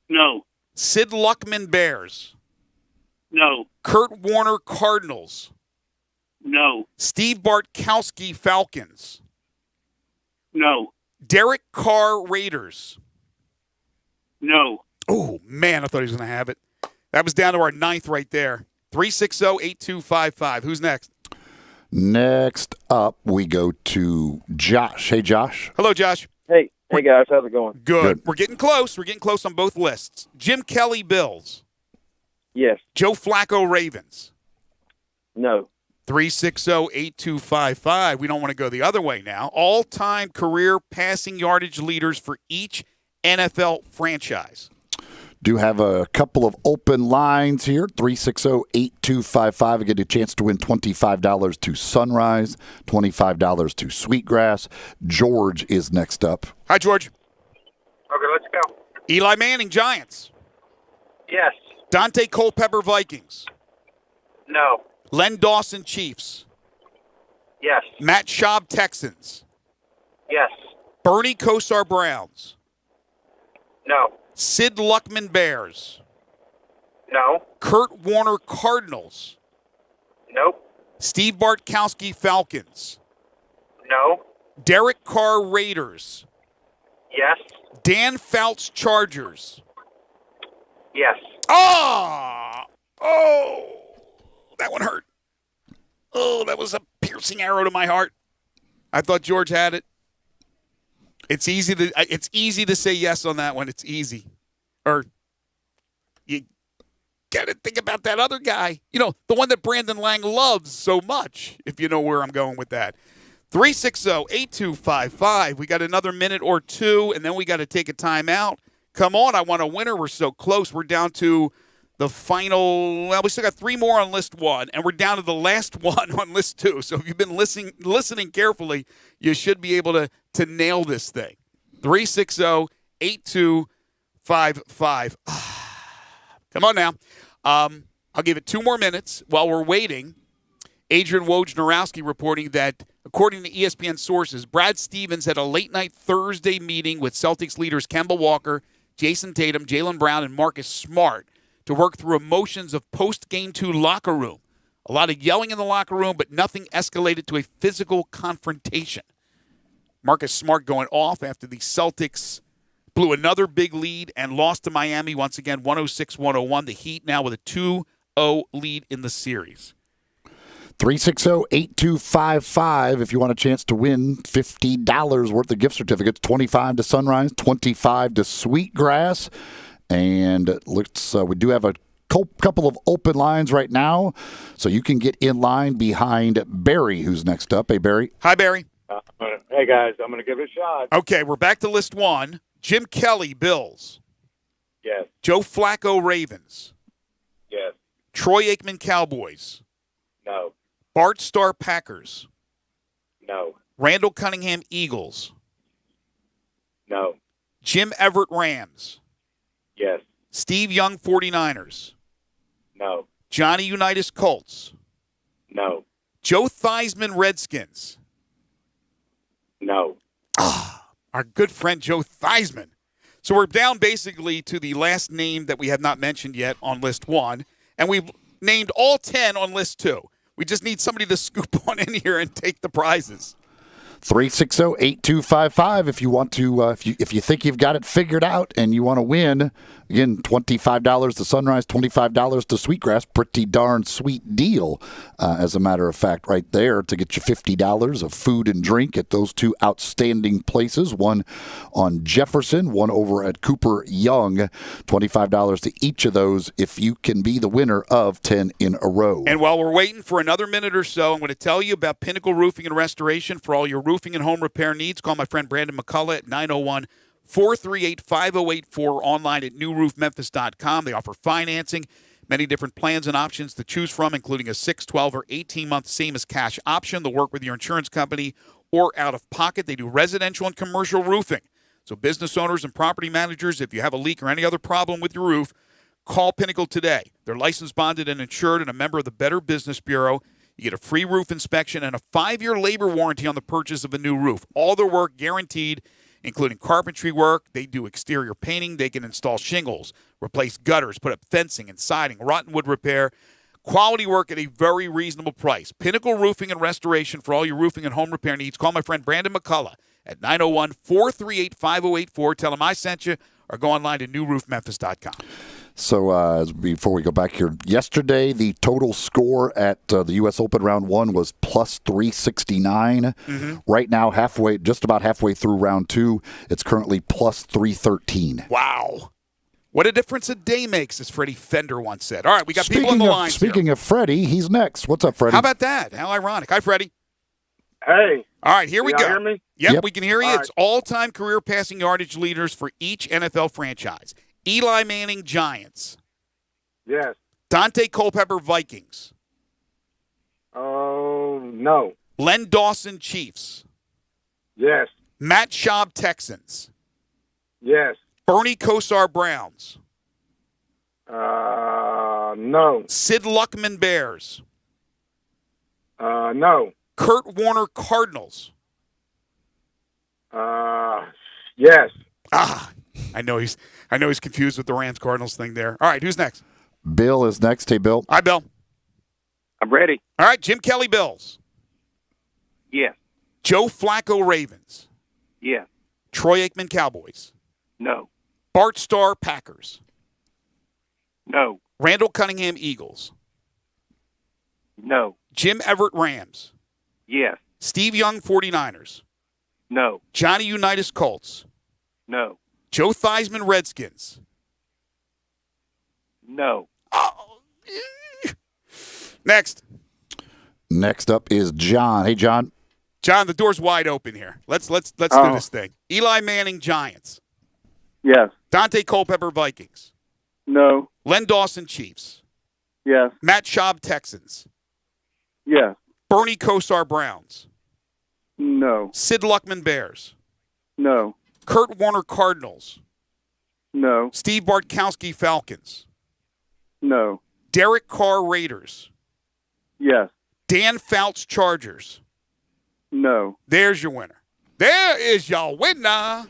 No. Sid Luckman, Bears. No. Kurt Warner, Cardinals. No. Steve Bartkowski, Falcons. No. Derek Carr, Raiders. No. Oh, man, I thought he was going to have it. That was down to our ninth right there. 360-8255. Who's next? Next up, we go to Josh. Hey, Josh. Hello, Josh. Hey guys, how's it going? Good. We're getting close. We're getting close on both lists. Jim Kelly, Bills. Yes. Joe Flacco, Ravens. No. 360-8255. We don't want to go the other way now. All-time career passing yardage leaders for each NFL franchise. Do have a couple of open lines here. 360-8255. I get a chance to win $25 to Sunrise, $25 to Sweetgrass. George is next up. Hi, George. Okay, let's go. Eli Manning, Giants. Yes. Dante Culpepper, Vikings. No. Len Dawson, Chiefs. Yes. Matt Schaub, Texans. Yes. Bernie Kosar, Browns. No. Sid Luckman, Bears. No. Kurt Warner, Cardinals. Nope. Steve Bartkowski, Falcons. No. Derek Carr, Raiders. Yes. Dan Fouts, Chargers. Yes. Oh, that one hurt. Oh, that was a piercing arrow to my heart. I thought George had it. It's easy to say yes on that one. It's easy. Or you got to think about that other guy. You know, the one that Brandon Lang loves so much, if you know where I'm going with that. 360-8255. We got another minute or two, and then we got to take a timeout. Come on, I want a winner. We're so close. We're down to the final. Well, we still got three more on list one, and we're down to the last one on list two. So if you've been listening carefully, you should be able to nail this thing. 360-8255. Come on now. I'll give it 2 more minutes while we're waiting. Adrian Wojnarowski reporting that, according to ESPN sources, Brad Stevens had a late-night Thursday meeting with Celtics leaders Kemba Walker, Jason Tatum, Jaylen Brown, and Marcus Smart to work through emotions of post-Game 2 locker room. A lot of yelling in the locker room, but nothing escalated to a physical confrontation. Marcus Smart going off after the Celtics blew another big lead and lost to Miami once again, 106-101. The Heat now with a 2-0 lead in the series. 360-8255 if you want a chance to win $50 worth of gift certificates, 25 to Sunrise, 25 to Sweetgrass. And let's we do have a couple of open lines right now, so you can get in line behind Barry, who's next up. Hey, Barry. Hi, Barry. Hey, guys, I'm going to give it a shot. Okay, we're back to list one. Jim Kelly, Bills. Yes. Joe Flacco, Ravens. Yes. Troy Aikman, Cowboys. No. Bart Starr, Packers. No. Randall Cunningham, Eagles. No. Jim Everett, Rams. Yes. Steve Young, 49ers. No. Johnny Unitas, Colts. No. Joe Theismann, Redskins. No. Our good friend Joe Theismann. So we're down basically to the last name that we have not mentioned yet on list one, and we've named all 10 on list two. We just need somebody to scoop on in here and take the prizes. 360-8255 if you want to, if you think you've got it figured out and you want to win. Again, $25 to Sunrise, $25 to Sweetgrass. Pretty darn sweet deal, as a matter of fact, right there to get you $50 of food and drink at those two outstanding places. One on Jefferson, one over at Cooper Young. $25 to each of those if you can be the winner of 10 in a row. And while we're waiting for another minute or so, I'm going to tell you about Pinnacle Roofing and Restoration for all your roofing and home repair needs. Call my friend Brandon McCullough at 901-438-5084, online at newroofmemphis.com. They offer financing, many different plans and options to choose from, including a 6, 12, or 18-month same-as-cash option. They'll work with your insurance company or out of pocket. They do residential and commercial roofing. So business owners and property managers, if you have a leak or any other problem with your roof, call Pinnacle today. They're licensed, bonded, and insured, and a member of the Better Business Bureau. You get a free roof inspection and a 5-year labor warranty on the purchase of a new roof. All their work guaranteed, including carpentry work. They do exterior painting. They can install shingles, replace gutters, put up fencing and siding, rotten wood repair. Quality work at a very reasonable price. Pinnacle Roofing and Restoration for all your roofing and home repair needs. Call my friend Brandon McCullough at 901-438-5084. Tell him I sent you, or go online to newroofmemphis.com. So before we go back here, yesterday the total score at the U.S. Open round 1 was plus 369. Right now, just about halfway through round 2, it's currently plus 313. Wow. What a difference a day makes, as Freddie Fender once said. All right, we got people on the line. Speaking of Freddie, he's next. What's up, Freddie? How about that? How ironic. Hi, Freddie. Hey. All right, here we go. Hear me? Yep, we can hear you. All It's all-time career passing yardage leaders for each NFL franchise. Eli Manning, Giants. Yes. Dante Culpepper, Vikings. Oh, no. Len Dawson, Chiefs. Yes. Matt Schaub, Texans. Yes. Bernie Kosar, Browns. No. Sid Luckman, Bears. No. Kurt Warner, Cardinals. Yes. I know he's confused with the Rams-Cardinals thing there. All right, who's next? Bill is next. Hey, Bill. Hi, Bill. I'm ready. All right, Jim Kelly, Bills. Yes. Joe Flacco, Ravens. Yes. Troy Aikman, Cowboys. No. Bart Starr, Packers. No. Randall Cunningham, Eagles. No. Jim Everett, Rams. Yes. Steve Young, 49ers. No. Johnny Unitas, Colts. No. Joe Theismann, Redskins. No. Next. Next up is John. Hey, John. John, the door's wide open here. Let's do this thing. Eli Manning, Giants. Yes. Dante Culpepper, Vikings. No. Len Dawson, Chiefs. Yes. Matt Schaub, Texans. Yes. Bernie Kosar, Browns. No. Sid Luckman, Bears. No. Kurt Warner, Cardinals. No. Steve Bartkowski, Falcons. No. Derek Carr, Raiders. Yes. Dan Fouts, Chargers. No. There's your winner. There is your winner.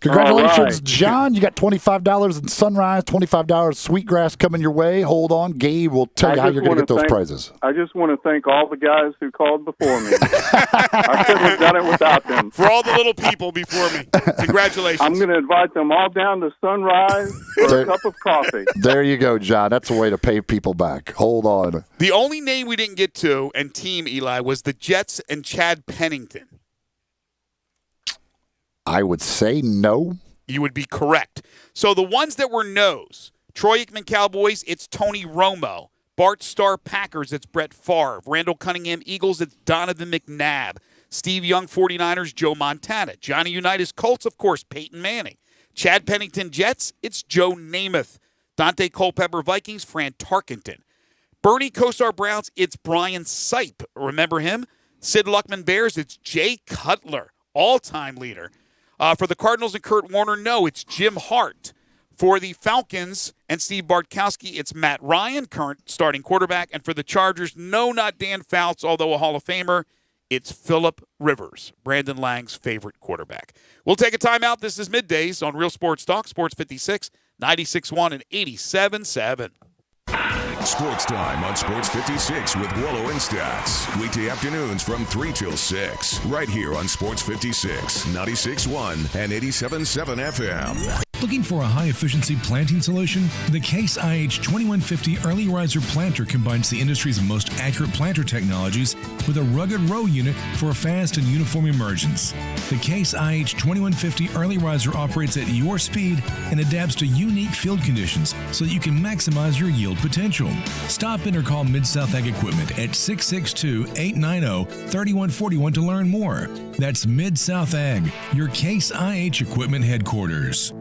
Congratulations, right. John. You got $25 in Sunrise, $25 Sweetgrass coming your way. Hold on. Gabe will tell you how you're going to get those prizes. I just want to thank all the guys who called before me. I couldn't have done it without them. For all the little people before me. Congratulations. I'm going to invite them all down to Sunrise for a cup of coffee. There you go, John. That's a way to pay people back. Hold on. The only name we didn't get to, and team, Eli, was the Jets and Chad Pennington. I would say no. You would be correct. So the ones that were no's, Troy Aikman, Cowboys, it's Tony Romo. Bart Starr, Packers, it's Brett Favre. Randall Cunningham, Eagles, it's Donovan McNabb. Steve Young, 49ers, Joe Montana. Johnny Unitas, Colts, of course, Peyton Manning. Chad Pennington, Jets, it's Joe Namath. Dante Culpepper, Vikings, Fran Tarkenton. Bernie Kosar, Browns, it's Brian Sipe. Remember him? Sid Luckman, Bears, it's Jay Cutler, all-time leader. For the Cardinals and Kurt Warner, no, it's Jim Hart. For the Falcons and Steve Bartkowski, it's Matt Ryan, current starting quarterback. And for the Chargers, no, not Dan Fouts, although a Hall of Famer, it's Phillip Rivers, Brandon Lang's favorite quarterback. We'll take a timeout. This is Middays on Real Sports Talk, Sports 56, 96.1 and 87.7. Sports Time on Sports 56 with Wallo and Stats. Weekday afternoons from 3 till 6. Right here on Sports 56, 96.1 and 87.7 FM. Looking for a high-efficiency planting solution? The Case IH 2150 Early Riser Planter combines the industry's most accurate planter technologies with a rugged row unit for fast and uniform emergence. The Case IH 2150 Early Riser operates at your speed and adapts to unique field conditions so that you can maximize your yield potential. Stop in or call Mid-South Ag Equipment at 662-890-3141 to learn more. That's Mid-South Ag, your Case IH Equipment headquarters.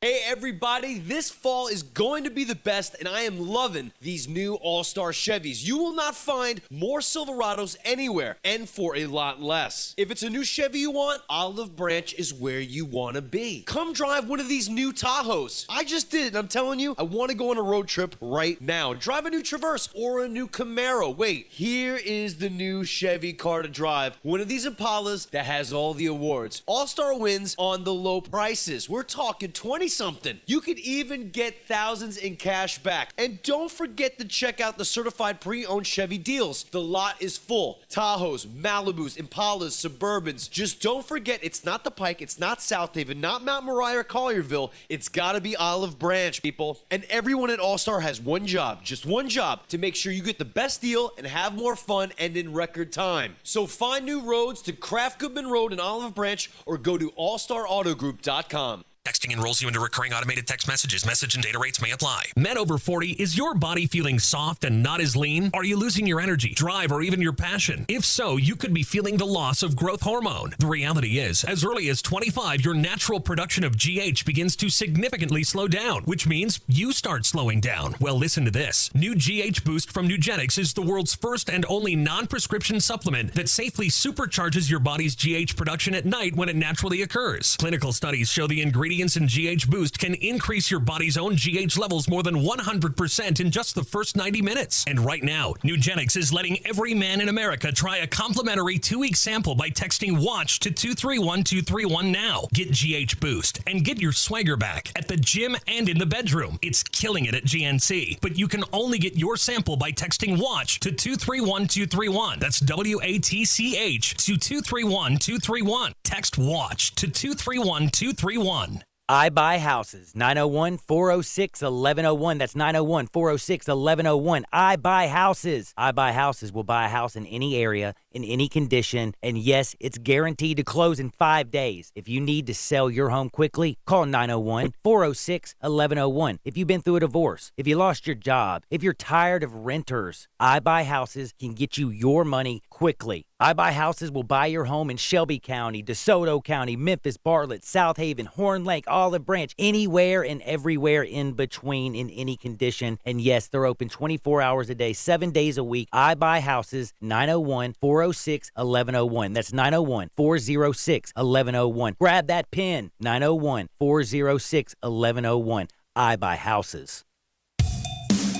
Hey, everybody. This fall is going to be the best, and I am loving these new All-Star Chevys. You will not find more Silverados anywhere, and for a lot less. If it's a new Chevy you want, Olive Branch is where you want to be. Come drive one of these new Tahoes. I just did it, and I'm telling you, I want to go on a road trip right now. Drive a new Traverse or a new Camaro. Wait, here is the new Chevy car to drive. One of these Impalas that has all the awards. All-Star wins on the low prices. We're talking 20-something. You could even get thousands in cash back. And don't forget to check out the certified pre-owned Chevy deals. The lot is full. Tahoes, Malibus, Impalas, Suburbans. Just don't forget, it's not the Pike, it's not South Haven, not Mount Moriah or Collierville. It's gotta be Olive Branch, people. And everyone at All-Star has one job, just one job, to make sure you get the best deal and have more fun and in record time. So find new roads to Kraft Goodman Road in Olive Branch or go to allstarautogroup.com. Texting enrolls you into recurring automated text messages. Message and data rates may apply. Men over 40, is your body feeling soft and not as lean? Are you losing your energy, drive, or even your passion? If so, you could be feeling the loss of growth hormone. The reality is, as early as 25, your natural production of GH begins to significantly slow down, which means you start slowing down. Well, listen to this. New GH Boost from Nugenix is the world's first and only non-prescription supplement that safely supercharges your body's GH production at night when it naturally occurs. Clinical studies show the ingredients in GH Boost can increase your body's own GH levels more than 100% in just the first 90 minutes. And right now, Nugenix is letting every man in America try a complimentary 2-week sample by texting WATCH to 231231 now. Get GH Boost and get your swagger back at the gym and in the bedroom. It's killing it at GNC, but you can only get your sample by texting WATCH to 231231. That's WATCH to 231231. Text WATCH to 231231. I Buy Houses, 901-406-1101. That's 901-406-1101. I Buy Houses. I Buy Houses will buy a house in any area, in any condition, and yes, it's guaranteed to close in 5 days. If you need to sell your home quickly, call 901-406-1101. If you've been through a divorce, if you lost your job, if you're tired of renters, I Buy Houses can get you your money quickly. I Buy Houses will buy your home in Shelby County, DeSoto County, Memphis, Bartlett, South Haven, Horn Lake, Olive Branch, anywhere and everywhere in between in any condition. And yes, they're open 24 hours a day, 7 days a week. I Buy Houses, 901-406-1101. That's 901-406-1101. Grab that pen, 901-406-1101. I Buy Houses.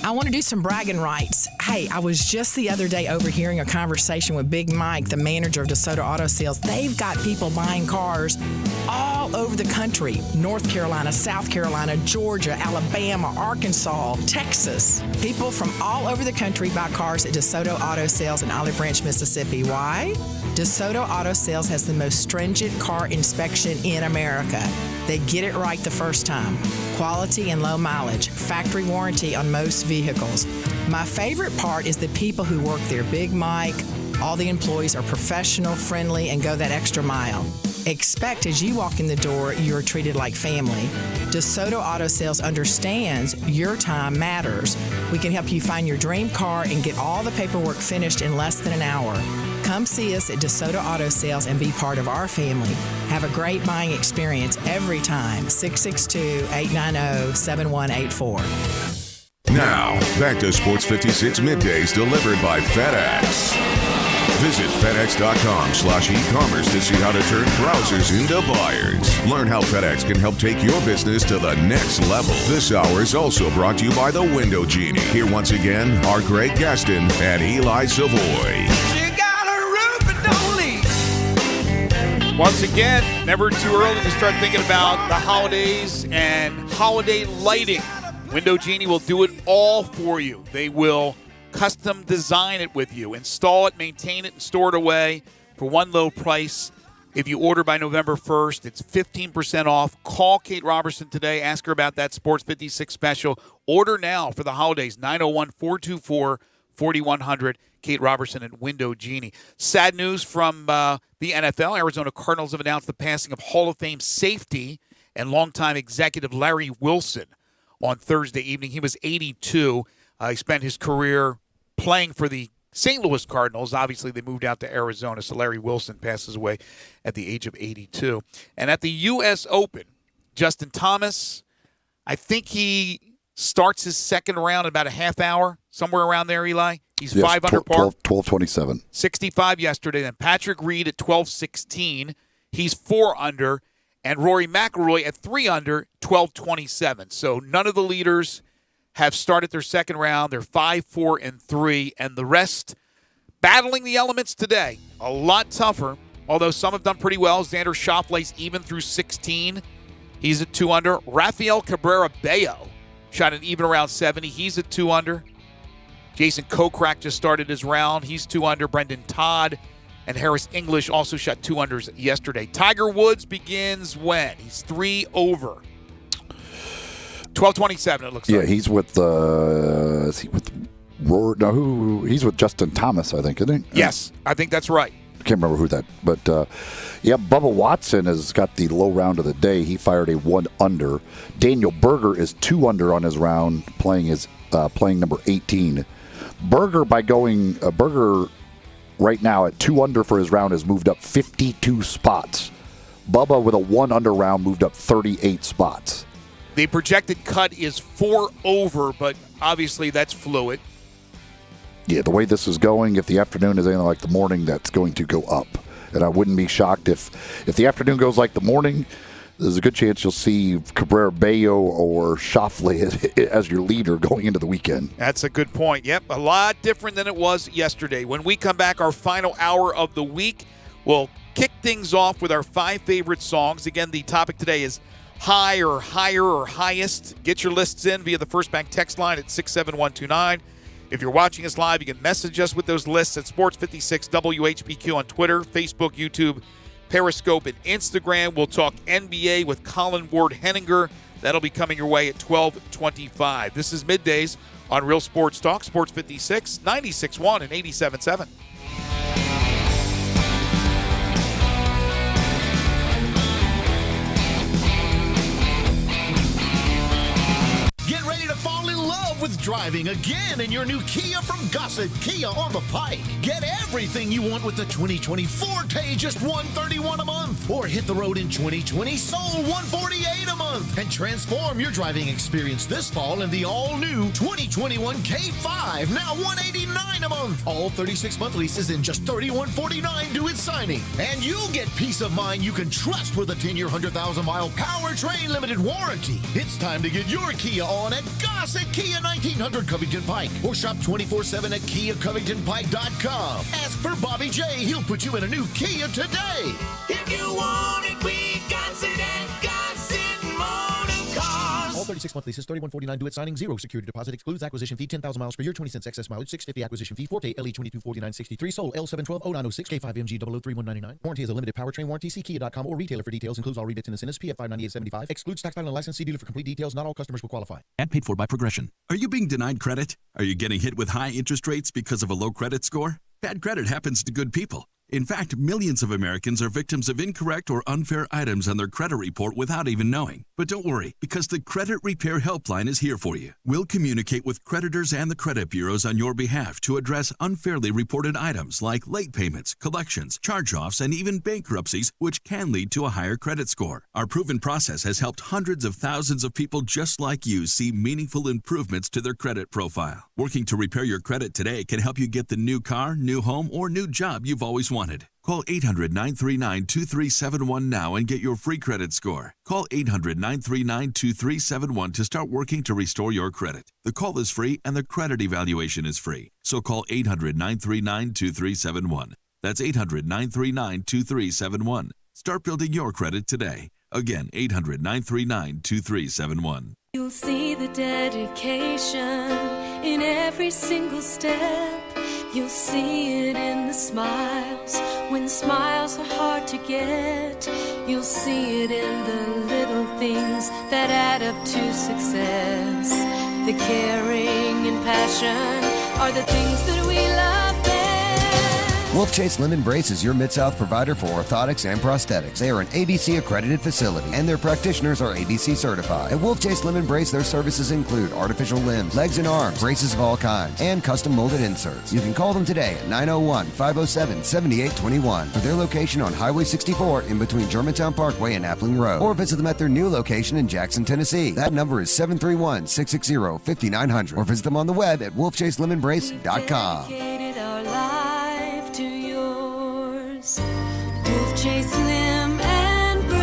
I want to do some bragging rights. Hey, I was just the other day overhearing a conversation with Big Mike, the manager of DeSoto Auto Sales. They've got people buying cars all over the country. North Carolina, South Carolina, Georgia, Alabama, Arkansas, Texas. People from all over the country buy cars at DeSoto Auto Sales in Olive Branch, Mississippi. Why? DeSoto Auto Sales has the most stringent car inspection in America. They get it right the first time. Quality and low mileage. Factory warranty on most vehicles. My favorite part is the people who work there. Big Mike, all the employees are professional, friendly, and go that extra mile. Expect as you walk in the door, you are treated like family. DeSoto Auto Sales understands your time matters. We can help you find your dream car and get all the paperwork finished in less than an hour. Come see us at DeSoto Auto Sales and be part of our family. Have a great buying experience every time. 662-890-7184. Now, back to Sports 56 Middays delivered by FedEx. Visit FedEx.com/e-commerce to see how to turn browsers into buyers. Learn how FedEx can help take your business to the next level. This hour is also brought to you by the Window Genie. Here once again are Greg Gaston and Eli Savoy. Once again, never too early to start thinking about the holidays and holiday lighting. Window Genie will do it all for you. They will custom design it with you, install it, maintain it, and store it away for one low price. If you order by November 1st, it's 15% off. Call Kate Robertson today. Ask her about that Sports 56 special. Order now for the holidays, 901-424-4100. Kate Robertson and Window Genie. Sad news from the NFL. Arizona Cardinals have announced the passing of Hall of Fame safety and longtime executive Larry Wilson on Thursday evening. He was 82. He spent his career playing for the St. Louis Cardinals. Obviously, they moved out to Arizona, so Larry Wilson passes away at the age of 82. And at the U.S. Open, Justin Thomas I think he starts his second round in about a half hour, somewhere around there, Eli. He's 5 under par. 12:27. 65 yesterday. Then Patrick Reed at 12:16. He's 4 under. And Rory McIlroy at 3 under, 12:27. So none of the leaders have started their second round. They're 5, 4, and 3. And the rest battling the elements today. A lot tougher, although some have done pretty well. Xander Schauffele's even through 16. He's at 2 under. Rafael Cabrera-Bello shot an even around 70. He's at 2 under. Jason Kokrak just started his round. He's 2 under. Brendan Todd and Harris English also shot 2 unders yesterday. Tiger Woods begins when? He's 3 over. 12:27 it looks like. Yeah, he's with is he with Rory? No, he's with Justin Thomas, I think, isn't he? Yes, I think that's right. I can't remember who that, but Bubba Watson has got the low round of the day. He fired a 1 under. Daniel Berger is 2 under on his round, playing number 18. Berger right now at 2 under for his round has moved up 52 spots. Bubba with a 1 under round moved up 38 spots. The projected cut is 4 over, but obviously that's fluid. Yeah, the way this is going, if the afternoon is anything like the morning, that's going to go up. And I wouldn't be shocked if the afternoon goes like the morning, there's a good chance you'll see Cabrera-Bello or Schauffele as your leader going into the weekend. That's a good point. Yep, a lot different than it was yesterday. When we come back, our final hour of the week, we'll kick things off with our 5 favorite songs. Again, the topic today is high or higher or highest. Get your lists in via the First Bank text line at 67129. If you're watching us live, you can message us with those lists at Sports56 WHBQ on Twitter, Facebook, YouTube, Periscope, and Instagram. We'll talk NBA with Colin Ward-Henninger. That'll be coming your way at 12:25. This is Middays on Real Sports Talk, Sports 56, 96.1 and 87.7. Get ready to fall in love with driving again in your new Kia from Gossett Kia on the Pike. Get everything you want with the 2020 Forte, just $131 a month. Or hit the road in 2020 Soul, $148 a month. And transform your driving experience this fall in the all-new 2021 K5, now $189 a month. All 36-month leases in just $31.49 due at signing. And you'll get peace of mind you can trust with a 10-year, 100,000-mile powertrain limited warranty. It's time to get your Kia on at Gossett Kia 1900 Covington Pike, or shop 24/7 at KiaCovingtonPike.com. Ask for Bobby J. He'll put you in a new Kia today. If you want it, we got it at Gossett Motor Cars. All 36-month leases, $31.49 due at signing, 0 security deposit, excludes acquisition fee, 10,000 miles per year, 20 cents excess mileage, $650 acquisition fee, Forte LE 2249.63, Soul L7120906, K5MG 003-199. Warranty is a limited powertrain warranty. See Kia.com or retailer for details. Includes all rebates and incentives. PF 598.75. Excludes tax, title, and license. See dealer for complete details. Not all customers will qualify. And paid for by Progression. Are you being denied credit? Are you getting hit with high interest rates because of a low credit score? Bad credit happens to good people. In fact, millions of Americans are victims of incorrect or unfair items on their credit report without even knowing. But don't worry, because the Credit Repair Helpline is here for you. We'll communicate with creditors and the credit bureaus on your behalf to address unfairly reported items like late payments, collections, charge-offs, and even bankruptcies, which can lead to a higher credit score. Our proven process has helped hundreds of thousands of people just like you see meaningful improvements to their credit profile. Working to repair your credit today can help you get the new car, new home, or new job you've always wanted. Call 800-939-2371 now and get your free credit score. Call 800-939-2371 to start working to restore your credit. The call is free and the credit evaluation is free. So call 800-939-2371. That's 800-939-2371. Start building your credit today. Again, 800-939-2371. You'll see the dedication in every single step. You'll see it in the smiles, when smiles are hard to get. You'll see it in the little things that add up to success. The caring and passion are the things that we love best. Wolf Chase Limb Brace is your Mid-South provider for orthotics and prosthetics. They are an ABC-accredited facility, and their practitioners are ABC certified. At Wolf Chase Limb Brace, their services include artificial limbs, legs and arms, braces of all kinds, and custom molded inserts. You can call them today at 901-507-7821 for their location on Highway 64 in between Germantown Parkway and Appling Road, or visit them at their new location in Jackson, Tennessee. That number is 731-660-5900, or visit them on the web at wolfchaselemonbrace.com. Dedicated our life to yours. Wolf Chase Limb and Brace.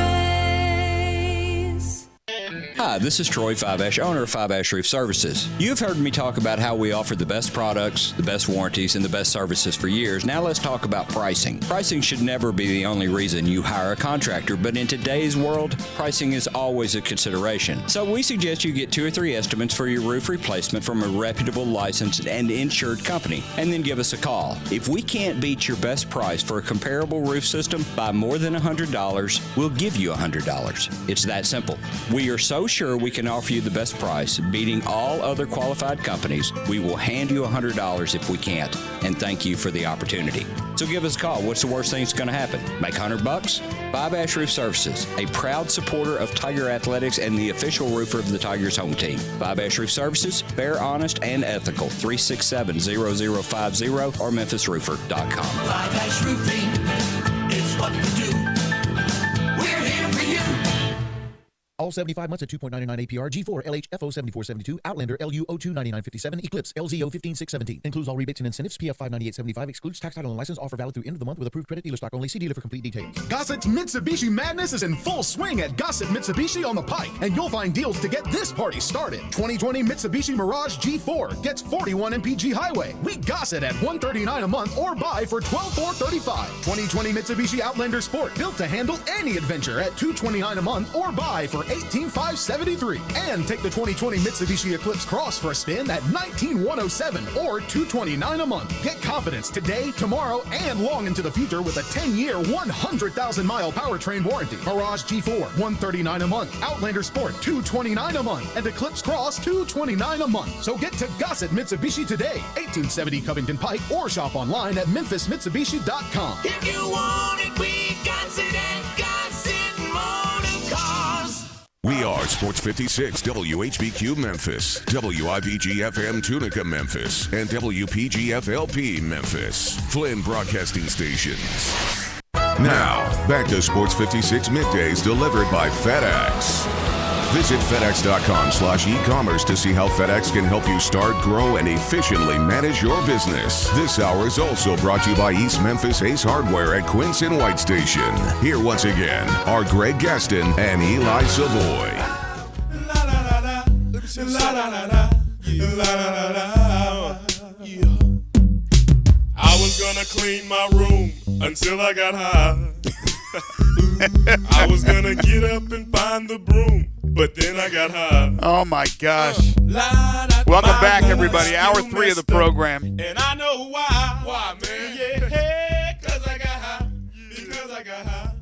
Hi, this is Troy Fiveash, owner of Fiveash Roof Services. You've heard me talk about how we offer the best products, the best warranties, and the best services for years. Now let's talk about pricing. Pricing should never be the only reason you hire a contractor, but in today's world, pricing is always a consideration. So we suggest you get 2 or 3 estimates for your roof replacement from a reputable, licensed, and insured company, and then give us a call. If we can't beat your best price for a comparable roof system by more than $100, we'll give you $100. It's that simple. We are so sure we can offer you the best price, beating all other qualified companies. We will hand you $100 if we can't, and thank you for the opportunity. So give us a call. What's the worst thing that's going to happen? Make $100? Fiveash Roof Services, a proud supporter of Tiger Athletics and the official roofer of the Tigers home team. Fiveash Roof Services, fair, honest, and ethical. 367-0050 or memphisroofer.com. Fiveash Roofing is what we do. We're here for you. All 75 months at 2.99 APR, G4, LHFO 7472, Outlander, LU 029957, Eclipse, LZO 15617. Includes all rebates and incentives, PF 59875, excludes tax, title, and license, offer valid through end of the month with approved credit, dealer stock only. See dealer for complete details. Gossett's Mitsubishi Madness is in full swing at Gossett Mitsubishi on the Pike, and you'll find deals to get this party started. 2020 Mitsubishi Mirage G4 gets 41 MPG Highway. We Gossett at $139 a month or buy for $12,435. 2020 Mitsubishi Outlander Sport, built to handle any adventure at $229 a month or buy for $18,573. And take the 2020 Mitsubishi Eclipse Cross for a spin at $19,107 or $229 a month. Get confidence today, tomorrow, and long into the future with a 10-year, 100,000-mile powertrain warranty. Mirage G4, $139 a month. Outlander Sport, $229 a month. And Eclipse Cross, $229 a month. So get to Gossett Mitsubishi today, 1870 Covington Pike, or shop online at memphismitsubishi.com. If you want it, we got it at Gossett Motor Cars. We are Sports 56 WHBQ Memphis, WIVG-FM Tunica Memphis, and WPG-FLP Memphis, Flynn Broadcasting Stations. Now, back to Sports 56 Middays delivered by FedEx. Visit FedEx.com/e-commerce to see how FedEx can help you start, grow, and efficiently manage your business. This hour is also brought to you by East Memphis Ace Hardware at Quince and White Station. Here once again are Greg Gaston and Eli Savoy. I was gonna clean my room until I got high. I was gonna get up and find the broom, but then I got high. Oh, my gosh. Welcome back, everybody. Hour 3 of the program. And I know why. Why, man? Yeah, because I got high. Because I got high.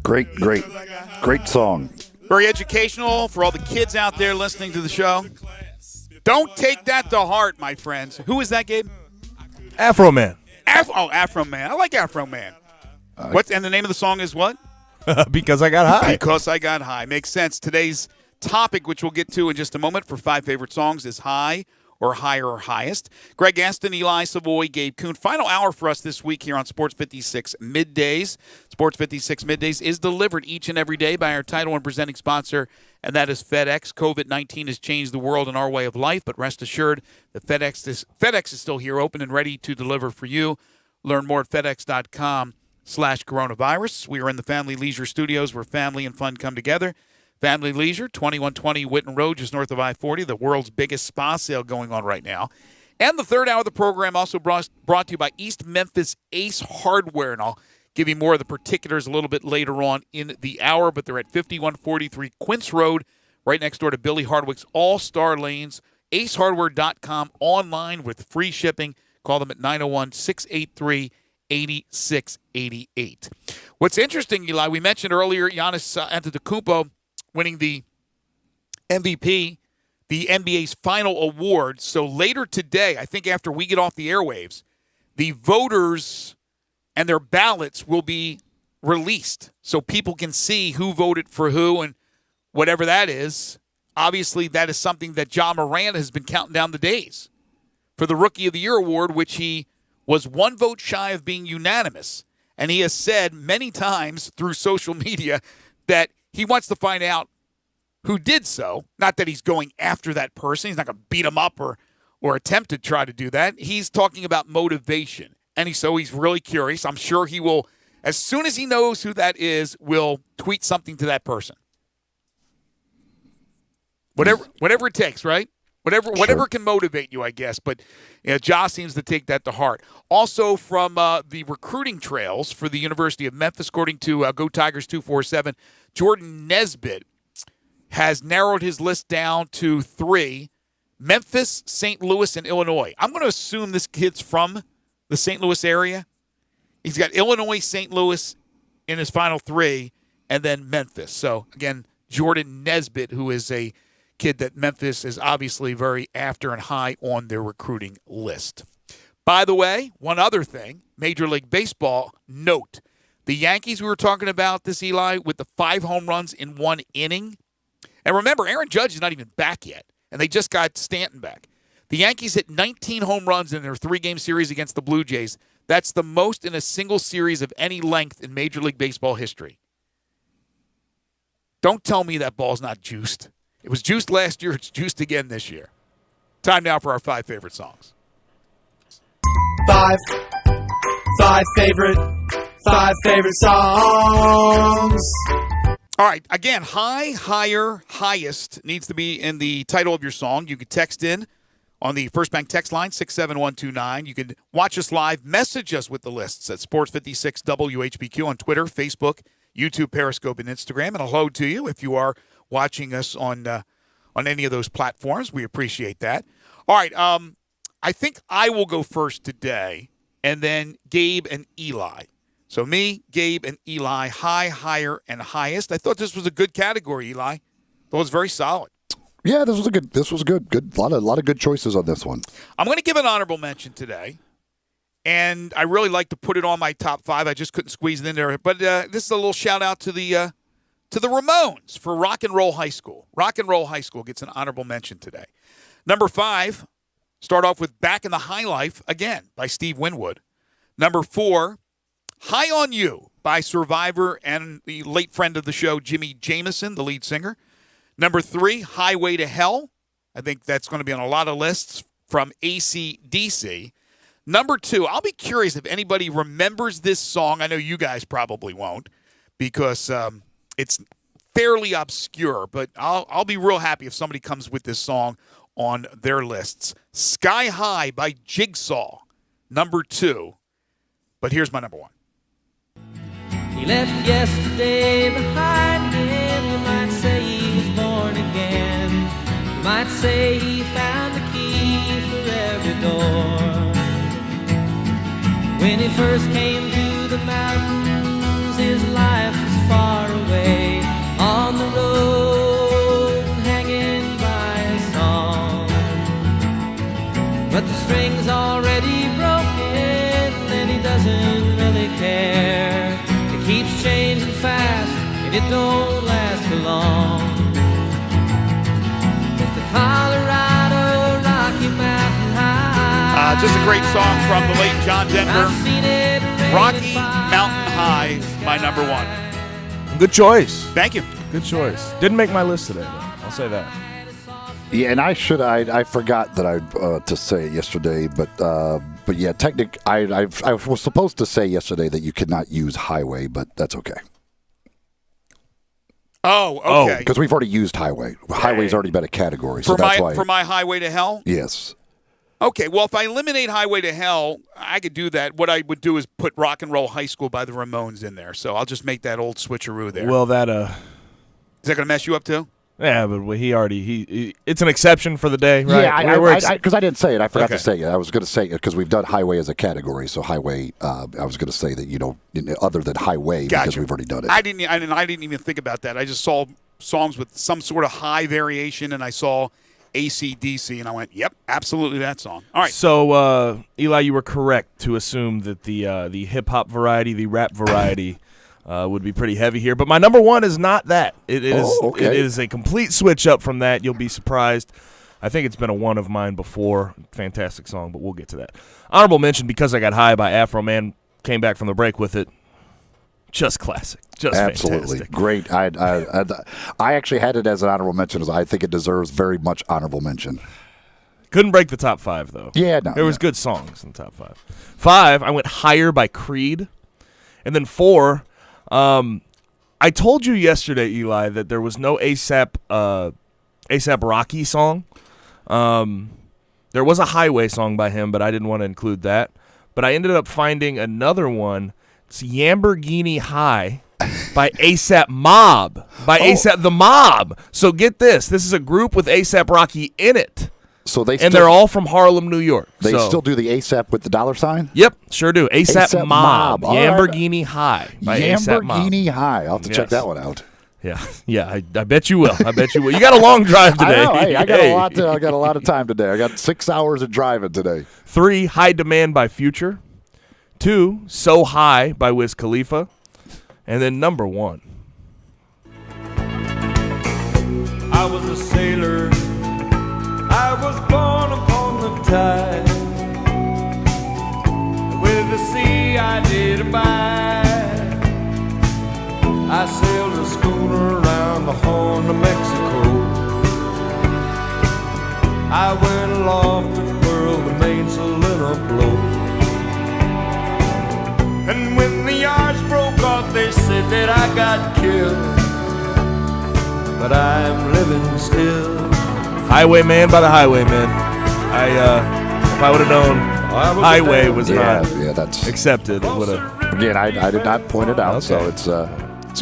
Great song. Very educational for all the kids out there listening to the show. Don't take that to heart, my friends. Who is that, Gabe? Afro Man. Afro Man. I like Afro Man. And the name of the song is what? Because I got high. Because I got high. Makes sense. Today's topic, which we'll get to in just a moment for 5 favorite songs, is high or higher or highest. Greg Gaston, Eli Savoy, Gabe Kuhn. Final hour for us this week here on Sports 56 Middays. Sports 56 Middays is delivered each and every day by our title and presenting sponsor, and that is FedEx. COVID-19 has changed the world and our way of life, but rest assured that FedEx is still here, open and ready to deliver for you. Learn more at FedEx.com/coronavirus. We are in the Family Leisure Studios where family and fun come together. Family Leisure, 2120 Whitten Road, just north of I-40, the world's biggest spa sale going on right now. And the third hour of the program also brought to you by East Memphis Ace Hardware, and I'll give you more of the particulars a little bit later on in the hour, but they're at 5143 Quince Road, right next door to Billy Hardwick's All-Star Lanes. AceHardware.com, online with free shipping. Call them at 901-683-8688. What's interesting, Eli, we mentioned earlier Giannis Antetokounmpo winning the MVP, the NBA's final award. So later today, I think after we get off the airwaves, the voters and their ballots will be released so people can see who voted for who and whatever that is. Obviously, that is something that John Moran has been counting down the days for the Rookie of the Year award, which he was one vote shy of being unanimous. And he has said many times through social media that he wants to find out who did so. Not that he's going after that person. He's not going to beat him up or attempt to try to do that. He's talking about motivation. And he's really curious. I'm sure he will, as soon as he knows who that is, will tweet something to that person. Whatever it takes, right? Whatever can motivate you, I guess. But Josh seems to take that to heart. Also, from the recruiting trails for the University of Memphis, according to Go Tigers 247, Jordan Nesbitt has narrowed his list down to 3: Memphis, St. Louis, and Illinois. I'm going to assume this kid's from the St. Louis area. He's got Illinois, St. Louis in his final 3, and then Memphis. So, again, Jordan Nesbitt, who is a kid that Memphis is obviously very after and high on their recruiting list. By the way, one other thing, Major League Baseball note. The Yankees we were talking about this, Eli, with the 5 home runs in 1 inning. And remember, Aaron Judge is not even back yet, and they just got Stanton back. The Yankees hit 19 home runs in their 3-game series against the Blue Jays. That's the most in a single series of any length in Major League Baseball history. Don't tell me that ball's not juiced. It was juiced last year. It's juiced again this year. Time now for our 5 favorite songs. 5 favorite songs. All right. Again, high, higher, highest needs to be in the title of your song. You can text in on the First Bank text line, 67129. You can watch us live, message us with the lists at Sports56 WHBQ on Twitter, Facebook, YouTube, Periscope, and Instagram. And hello to you if you are watching us on any of those platforms. We appreciate that. All right. I think I will go first today, and then Gabe and Eli. So me, Gabe, and Eli, high, higher, and highest. I thought this was a good category, Eli. I thought it was very solid. Yeah, this was good. Good. A lot of good choices on this one. I'm going to give an honorable mention today, and I really like to put it on my top 5. I just couldn't squeeze it in there. But this is a little shout out to the Ramones for Rock and Roll High School. Rock and Roll High School gets an honorable mention today. Number 5, start off with Back in the High Life, again, by Steve Winwood. Number 4, High on You by Survivor and the late friend of the show, Jimmy Jamison, the lead singer. Number 3, Highway to Hell. I think that's going to be on a lot of lists, from AC/DC. Number 2, I'll be curious if anybody remembers this song. I know you guys probably won't, because it's fairly obscure, but I'll be real happy if somebody comes with this song on their lists. Sky High by Jigsaw, number 2. But here's my number 1. He left yesterday behind him. You might say he was born again. You might say he found the key for every door. When he first came to the mountains, his life was far away, on the road, hanging by a song. But the string's already broken, and he doesn't really care. It keeps changing fast, and it don't last for long. With the Colorado Rocky Mountain High. Just a great song from the late John Denver. Rocky Mountain High, my number 1. Good choice. Thank you. Good choice. Didn't make my list today, though. I'll say that. Yeah, and I forgot that to say it yesterday, but yeah, I was supposed to say yesterday that you could not use highway, but that's okay. Oh, okay. Because we've already used highway. Highway's already been a category, so that's why. For my Highway to Hell? Yes. Okay, well, if I eliminate Highway to Hell, I could do that. What I would do is put Rock and Roll High School by the Ramones in there. So I'll just make that old switcheroo there. Well, that is that going to mess you up too? Yeah, but he it's an exception for the day, right? Yeah, because I didn't say it. I forgot to say it. I was going to say it because we've done highway as a category. So highway, I was going to say that, other than highway, because we've already done it. I didn't even think about that. I just saw songs with some sort of high variation, and I saw AC/DC, and I went, yep, absolutely that song. All right. So, Eli, you were correct to assume that the hip-hop variety, the rap variety, would be pretty heavy here. But my number one is not that. It is a complete switch up from that. You'll be surprised. I think it's been a one of mine before. Fantastic song, but we'll get to that. Honorable mention, Because I Got High by Afro Man. Came back from the break with it. Just classic. Just absolutely fantastic. Great. I actually had it as an honorable mention. As I think it deserves very much honorable mention. Couldn't break the top five, though. Yeah, no. There was good songs in the top five. 5, I went Higher by Creed. And then 4, I told you yesterday, Eli, that there was no A$AP Rocky song. There was a Highway song by him, but I didn't want to include that. But I ended up finding another one. It's Lamborghini High by A$AP Mob. A$AP The Mob. So get this. This is a group with A$AP Rocky in it. So they're all from Harlem, New York. They still do the A$AP with the dollar sign? Yep, sure do. A$AP Mob. Lamborghini Right. High by A$AP Mob. Lamborghini High. I'll have to check that one out. Yeah, I bet you will. You got a long drive today. I know. Hey, I got a lot of time today. I got 6 hours of driving today. 3, High Demand by Future. 2, So High by Wiz Khalifa. And then number 1. I was a sailor. I was born upon the tide. With the sea I did abide. I sailed a schooner around the Horn of Mexico. I went aloft to furl the mainsail in a blow. And when the yards broke off, they said that I got killed. But I'm living still. Highwayman by the Highwaymen. If I would have known Highway was not that's accepted, it would have. Again, I did not point it out, so it's a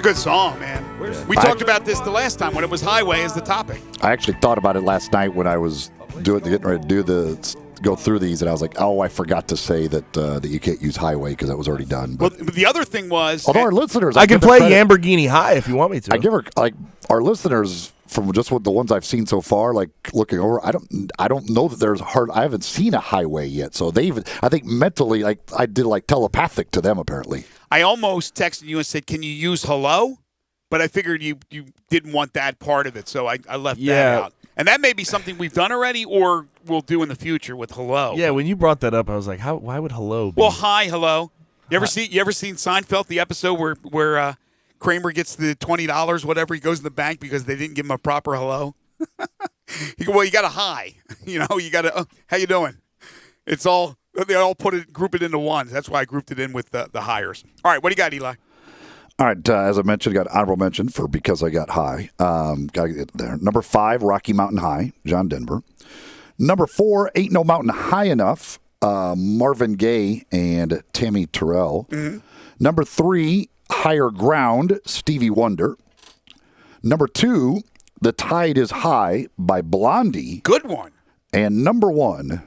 good song, man. We talked about this the last time when it was Highway as the topic. I actually thought about it last night when I was getting ready to go through these, and I was like, oh, I forgot to say that you can't use Highway because that was already done. But well, the other thing was, although our listeners, I can play Lamborghini High if you want me to. I give her our listeners. From just what the ones I've seen so far, like looking over, I don't know that there's I haven't seen a Highway yet. So I think mentally, like I did, like telepathic to them apparently. I almost texted you and said, "Can you use hello?" But I figured you didn't want that part of it, so I left that out. And that may be something we've done already, or we'll do in the future with hello. Yeah, when you brought that up, I was like, why would hello be? Well, hi, hello. You ever seen Seinfeld, the episode where Kramer gets the $20, whatever, he goes in the bank because they didn't give him a proper hello? Well, you got a hi. You got a, how you doing? It's all, they all group it into one. That's why I grouped it in with the hires. All right, what do you got, Eli? All right, as I mentioned, got honorable mention for Because I Got High. Got to get there. Number 5, Rocky Mountain High, John Denver. Number 4, Ain't No Mountain High Enough, Marvin Gaye and Tammy Terrell. Mm-hmm. Number 3, Higher Ground, Stevie Wonder. Number 2, The Tide is High by Blondie. Good one. And number 1,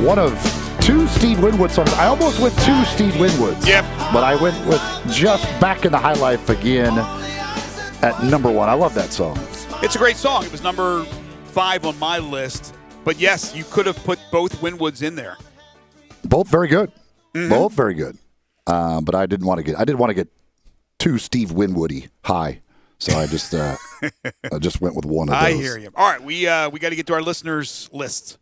one of 2 Steve Winwood songs. I almost went 2 Steve Winwoods. Yep. But I went with Just Back in the High Life again at number 1. I love that song. It's a great song. It was number 5 on my list. But yes, you could have put both Winwoods in there. Both very good. Mm-hmm. Both very good. But I didn't want to get 2 Steve Winwoody high. So I just went with one of those. I hear you. All right, we got to get to our listeners' list.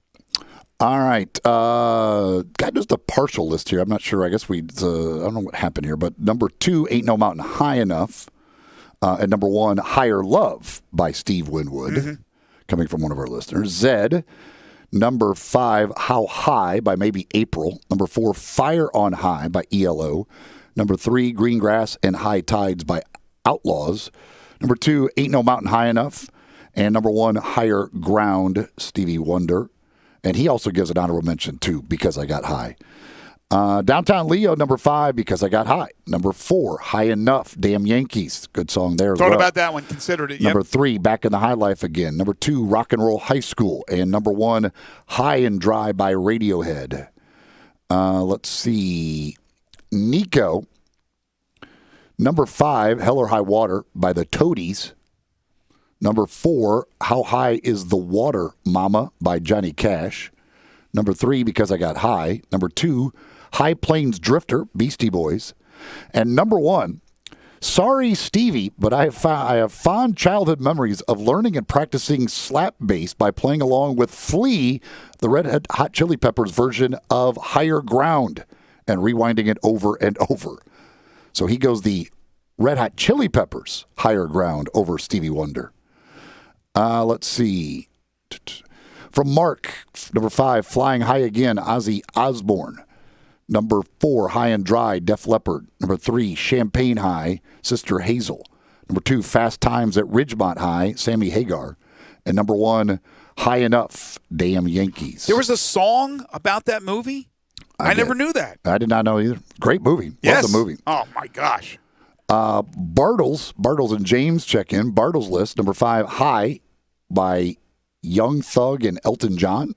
All right. Got just a partial list here. I'm not sure. I guess I don't know what happened here. But number 2, Ain't No Mountain High Enough. And number 1, Higher Love by Steve Winwood, coming from one of our listeners. Zed. Number 5, How High by Maybe April. Number 4, Fire on High by ELO. Number 3, Green Grass and High Tides by Outlaws. Number 2, Ain't No Mountain High Enough. And number 1, Higher Ground, Stevie Wonder. And he also gives an honorable mention, too, Because I Got High. Downtown Leo, number 5, Because I Got High. Number 4, High Enough, Damn Yankees. Good song there as Thought well. about that one, considered it. Yep. Number 3, Back in the High Life Again. Number 2, Rock and Roll High School. And number 1, High and Dry by Radiohead. Let's see. Nico. Number 5, Hell or High Water by the Toadies. Number 4, How High is the Water, Mama by Johnny Cash. Number 3, Because I Got High. Number 2, High Plains Drifter, Beastie Boys. And number 1, sorry, Stevie, but I have fond childhood memories of learning and practicing slap bass by playing along with Flea, the Red Hot Chili Peppers version of Higher Ground, and rewinding it over and over. So he goes the Red Hot Chili Peppers, Higher Ground, over Stevie Wonder. Let's see. From Mark, number 5, Flying High Again, Ozzy Osbourne. Number 4, High and Dry, Def Leppard. Number 3, Champagne High, Sister Hazel. Number 2, Fast Times at Ridgemont High, Sammy Hagar. And number 1, High Enough, Damn Yankees. There was a song about that movie? I never knew that. I did not know either. Great movie. Yes. Love the movie. Oh, my gosh. Bartles and James check in. Bartles list, number 5, High by Young Thug and Elton John.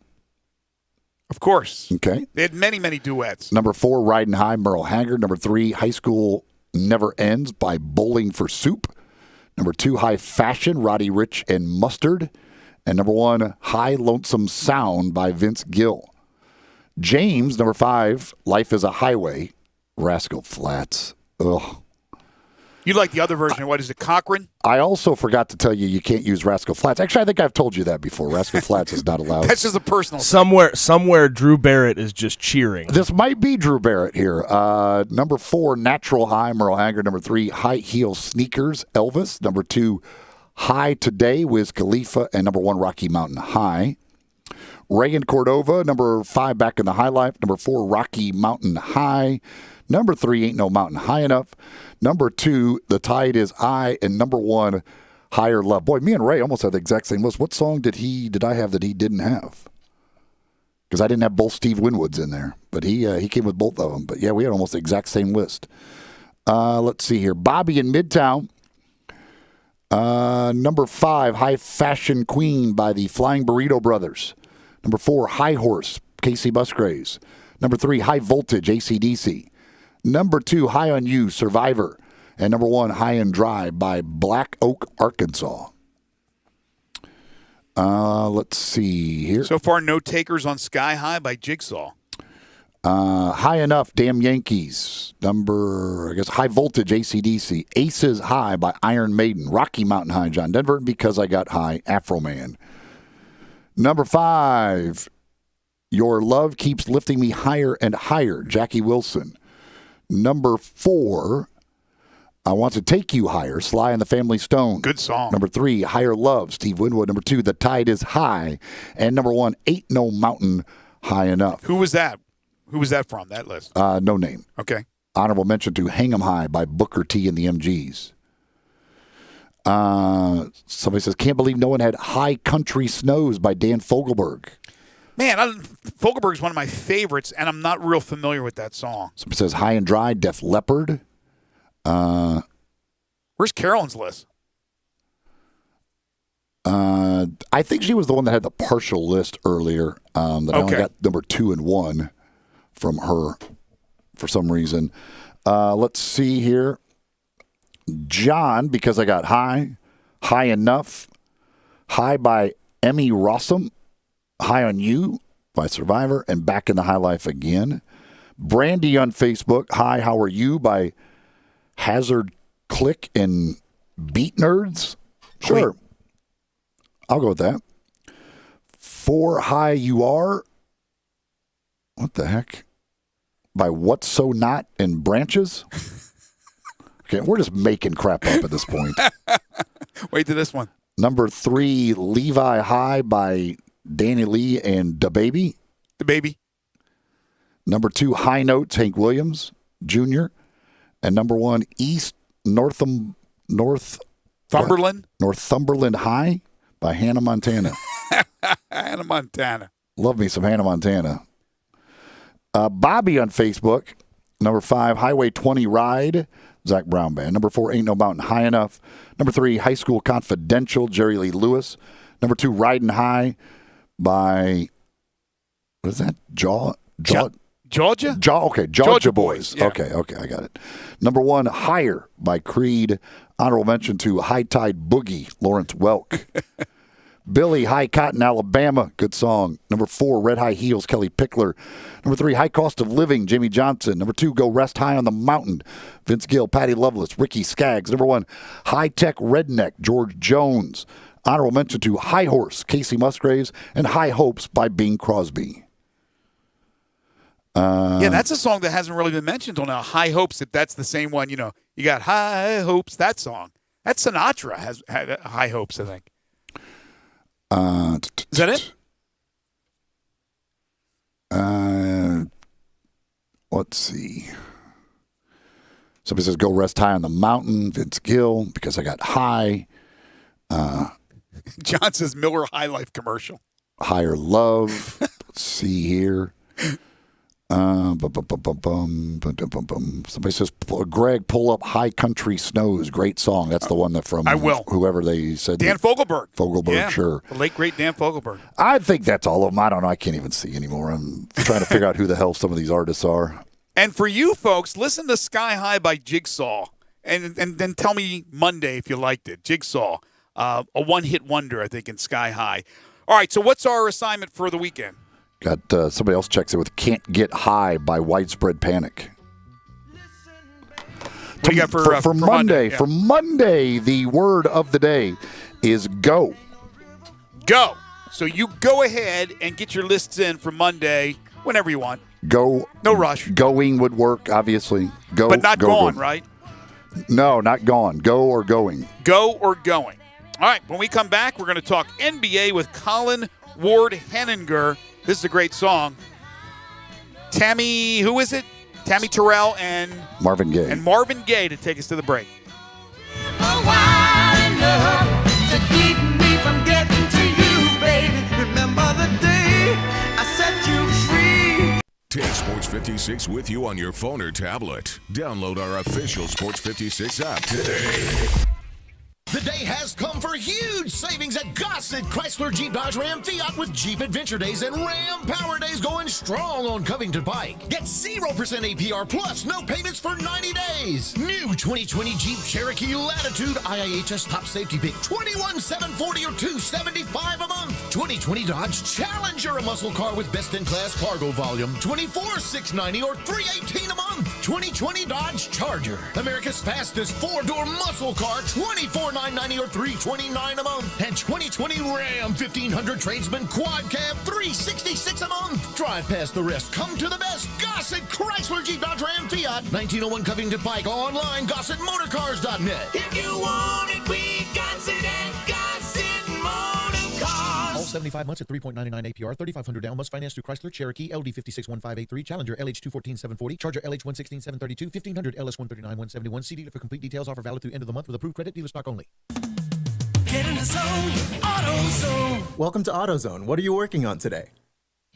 Of course. Okay. They had many, many duets. Number 4, Riding High, Merle Haggard. Number 3, High School Never Ends by Bowling for Soup. Number 2, High Fashion, Roddy Ricch and Mustard. And number 1, High Lonesome Sound by Vince Gill. James, number 5, Life is a Highway, Rascal Flatts. Ugh. You like the other version. What is it, Cochran? I also forgot to tell you can't use Rascal Flatts. Actually, I think I've told you that before. Rascal Flatts is not allowed. That's just a personal thing. Somewhere Drew Barrett is just cheering. This might be Drew Barrett here. Number 4, Natural High, Merle Haggard. Number 3, High Heel Sneakers, Elvis. Number 2, High Today, Wiz Khalifa. And number 1, Rocky Mountain High. Reagan Cordova, number 5, Back in the High Life. Number 4, Rocky Mountain High. Number 3, Ain't No Mountain High Enough. Number 2, The Tide Is High. And number 1, Higher Love. Boy, me and Ray almost had the exact same list. What song did I have that he didn't have? Because I didn't have both Steve Winwoods in there. But he came with both of them. But yeah, we had almost the exact same list. Let's see here. Bobby in Midtown. Number 5, High Fashion Queen by the Flying Burrito Brothers. Number 4, High Horse, Casey Musgraves. Number 3, High Voltage, AC/DC. Number 2, High on You, Survivor. And number 1, High and Dry by Black Oak, Arkansas. Let's see here. So far, no takers on Sky High by Jigsaw. High Enough, Damn Yankees. High Voltage, AC/DC. Aces High by Iron Maiden. Rocky Mountain High, John Denver. And Because I Got High, Afro Man. Number 5, Your Love Keeps Lifting Me Higher and Higher, Jackie Wilson. Number 4, I Want to Take You Higher, Sly and the Family Stone. Good song. Number 3, Higher Love, Steve Winwood. Number 2, The Tide Is High. And number 1, Ain't No Mountain High Enough. Who was that? Who was that from, that list? No name. Okay. Honorable mention to Hang 'em High by Booker T and the MGs. Somebody says, can't believe no one had High Country Snows by Dan Fogelberg. Man, Fogelberg's one of my favorites, and I'm not real familiar with that song. Somebody says High and Dry, Def Leppard. Where's Carolyn's list? I think she was the one that had the partial list earlier. I only got number 2 and 1 from her for some reason. Let's see here. John, Because I Got High. High Enough. High by Emmy Rossum. High on You by Survivor. And Back in the High Life Again. Brandy on Facebook. Hi, How Are You by Hazard Click and Beat Nerds. Sure. I'll go with that. 4, High You Are. What the heck? By What's So Not and Branches. Okay, we're just making crap up at this point. Wait to this one. Number 3, Levi High by Danny Lee and DaBaby. DaBaby. Number 2, High Notes, Hank Williams Jr. And number 1, Northumberland High by Hannah Montana. Hannah Montana. Love me some Hannah Montana. Bobby on Facebook. Number 5, Highway 20 Ride, Zach Brown Band. Number 4, Ain't No Mountain High Enough. Number 3, High School Confidential, Jerry Lee Lewis. Number 2, Riding High by, what is that? Georgia? Georgia Boys. Yeah. Okay, I got it. Number 1, Higher by Creed. Honorable mention to High Tide Boogie, Lawrence Welk. Billy, High Cotton, Alabama. Good song. Number 4, Red High Heels, Kelly Pickler. Number 3, High Cost of Living, Jimmy Johnson. Number 2, Go Rest High on the Mountain, Vince Gill, Patty Loveless, Ricky Skaggs. Number 1, High Tech Redneck, George Jones. Honorable mention to High Horse, Casey Musgraves, and High Hopes by Bing Crosby. Yeah, that's a song that hasn't really been mentioned till now. High Hopes, if that's the same one, you got High Hopes, that song. That Sinatra has had High Hopes, I think. Is that it? Let's see. Somebody says, Go Rest High on the Mountain, Vince Gill, because I got high. John says Miller High Life commercial. Higher Love. Let's see here. Somebody says, Greg, pull up High Country Snows. Great song. That's the one that from I will. Whoever they said. Dan Fogelberg. Fogelberg, sure. The late, great Dan Fogelberg. I think that's all of them. I don't know. I can't even see anymore. I'm trying to figure out who the hell some of these artists are. And for you folks, listen to Sky High by Jigsaw. And then tell me Monday if you liked it. Jigsaw. A one-hit wonder, I think, in Sky High. All right, so what's our assignment for the weekend? Got somebody else checks it with Can't Get High by Widespread Panic. What do you got for Monday? Yeah. For Monday, the word of the day is go. Go. So you go ahead and get your lists in for Monday whenever you want. Go. No rush. Going would work, obviously. Go. But not go, gone, go. right? No, not gone. Go or going. Go or going. All right, when we come back, we're going to talk NBA with Colin Ward Henninger. This is a great song. Tammy, who is it? Tammy Terrell and Marvin Gaye. And Marvin Gaye to take us to the break. Take Sports 56 with you on your phone or tablet. Download our official Sports 56 app today. The day has come for huge savings at Gossett Chrysler Jeep Dodge Ram Fiat with Jeep Adventure Days and Ram Power Days going strong on Covington Pike. Get 0% APR plus no payments for 90 days. New 2020 Jeep Cherokee Latitude IIHS top safety pick $21,740 or $275 a month. 2020 Dodge Challenger, a muscle car with best in class cargo volume $24,690 or $318 a month. 2020 Dodge Charger, America's fastest four-door muscle car $24,990 or $329 a month. And 2020 Ram 1500 Tradesman Quad Cab $366 a month. Drive past the rest. Come to the best. Gossett Chrysler Jeep Dodge Ram Fiat 1901 Covington Pike. Online GossettMotorCars.net. If you want it, we got it at Gossett Motor Cars. All 75 months at 3.99 APR, 3,500 down. Must finance through Chrysler, Cherokee, LD 561583, Challenger LH 214740, Charger LH 116732, 1500 LS 139-171. See dealer for complete details. Offer valid through end of the month with approved credit. Dealer stock only. Get in the zone, AutoZone. Welcome to AutoZone. What are you working on today?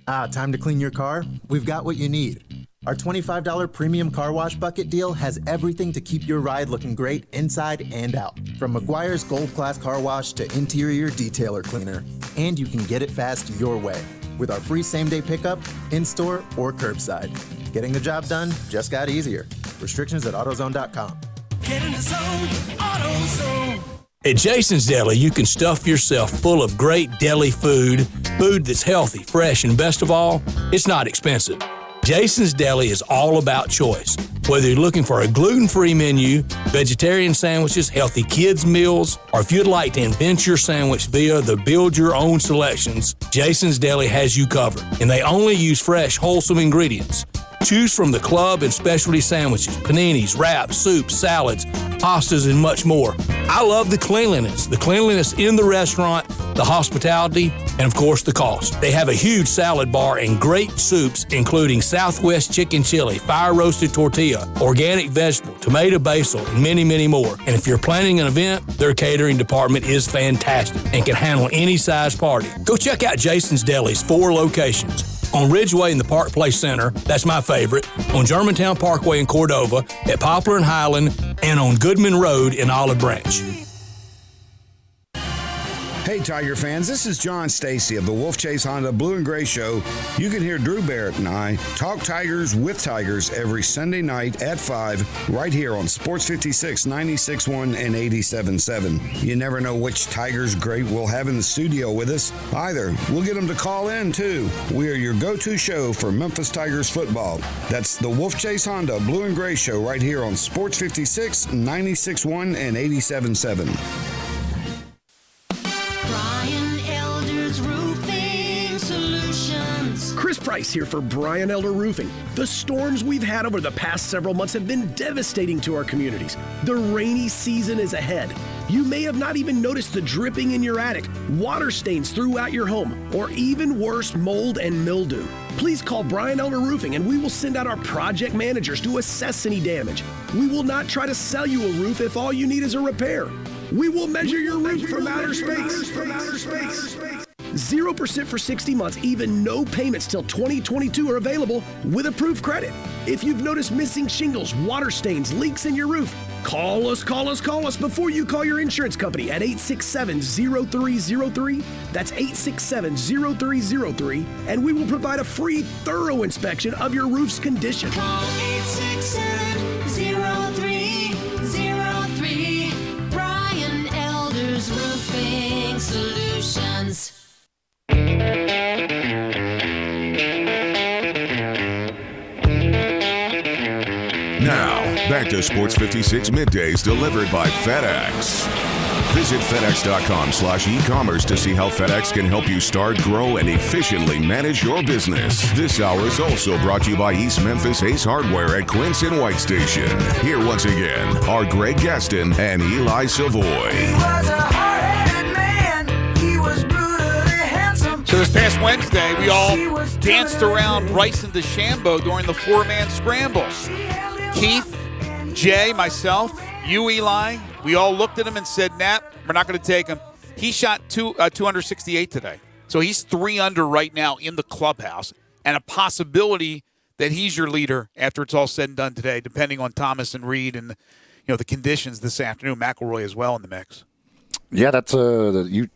Time to clean your car? We've got what you need. Our $25 premium car wash bucket deal has everything to keep your ride looking great inside and out. From McGuire's Gold Class Car Wash to interior detailer cleaner. And you can get it fast your way with our free same-day pickup, in-store, or curbside. Getting the job done just got easier. Restrictions at AutoZone.com. Get in the zone, AutoZone. At Jason's Deli, you can stuff yourself full of great deli food that's healthy, fresh, and best of all, it's not expensive. Jason's Deli is all about choice. Whether you're looking for a gluten-free menu, vegetarian sandwiches, healthy kids' meals, or if you'd like to invent your sandwich via the build-your-own selections, Jason's Deli has you covered. And they only use fresh, wholesome ingredients. Choose from the club and specialty sandwiches, paninis, wraps, soups, salads, pastas, and much more. I love the cleanliness in the restaurant, the hospitality, And of course, the cost. They have a huge salad bar and great soups, including Southwest chicken chili, fire-roasted tortilla, organic vegetable, tomato basil, and many, many more. And if you're planning an event, their catering department is fantastic and can handle any size party. Go check out Jason's Deli's 4 locations. On Ridgeway in the Park Place Center, that's my favorite, on Germantown Parkway in Cordova, at Poplar and Highland, and on Goodman Road in Olive Branch. Hey Tiger fans, this is John Stacy of the Wolf Chase Honda Blue and Gray Show. You can hear Drew Barrett and I talk Tigers with Tigers every Sunday night at 5 right here on Sports 56, 96.1 and 87.7. You never know which Tigers great we'll have in the studio with us either. We'll get them to call in too. We are your go-to show for Memphis Tigers football. That's the Wolf Chase Honda Blue and Gray Show right here on Sports 56, 96.1 and 87.7. Chris Price here for Brian Elder Roofing. The storms we've had over the past several months have been devastating to our communities. The rainy season is ahead. You may have not even noticed the dripping in your attic, water stains throughout your home, or even worse, mold and mildew. Please call Brian Elder Roofing and we will send out our project managers to assess any damage. We will not try to sell you a roof if all you need is a repair. We will measure your roof from outer space. 0% for 60 months, even no payments till 2022 are available with approved credit. If you've noticed missing shingles, water stains, leaks in your roof, call us before you call your insurance company at 867-0303. That's 867-0303, and we will provide a free, thorough inspection of your roof's condition. Call 867-0303. Brian Elder's Roofing Solutions. Now, back to Sports 56 Middays delivered by FedEx. Visit FedEx.com/e-commerce to see how FedEx can help you start, grow, and efficiently manage your business. This hour is also brought to you by East Memphis Ace Hardware at Quince and White Station. Here once again are Greg Gaston and Eli Savoy. So this past Wednesday, we all danced around Bryson DeChambeau during the 4-man scramble. Keith, Jay, myself, you, Eli, we all looked at him and said, nah, we're not going to take him. He shot 268 today. So he's 3 under right now in the clubhouse, and a possibility that he's your leader after it's all said and done today, depending on Thomas and Reed and the conditions this afternoon. McIlroy as well in the mix. Yeah, that's you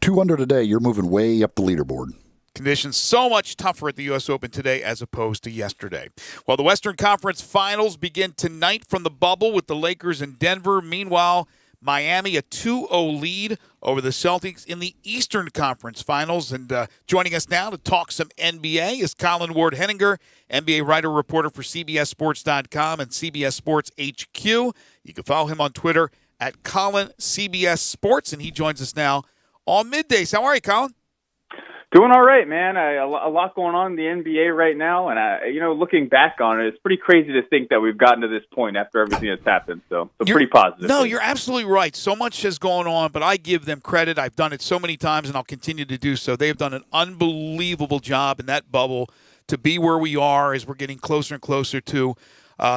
2 under today. You're moving way up the leaderboard. Conditions so much tougher at the U.S. Open today as opposed to yesterday. Well, the Western Conference Finals begin tonight from the bubble with the Lakers in Denver. Meanwhile, Miami a 2-0 lead over the Celtics in the Eastern Conference Finals. And joining us now to talk some NBA is Colin Ward-Henninger, NBA writer-reporter for CBSSports.com and CBS Sports HQ. You can follow him on Twitter at Colin CBS Sports, and he joins us now on Middays. How are you, Colin? Doing all right, man. A lot going on in the NBA right now, and looking back on it, it's pretty crazy to think that we've gotten to this point after everything that's happened. So pretty positive. No, you're absolutely right. So much has gone on, but I give them credit. I've done it so many times, and I'll continue to do so. They have done an unbelievable job in that bubble to be where we are as we're getting closer and closer to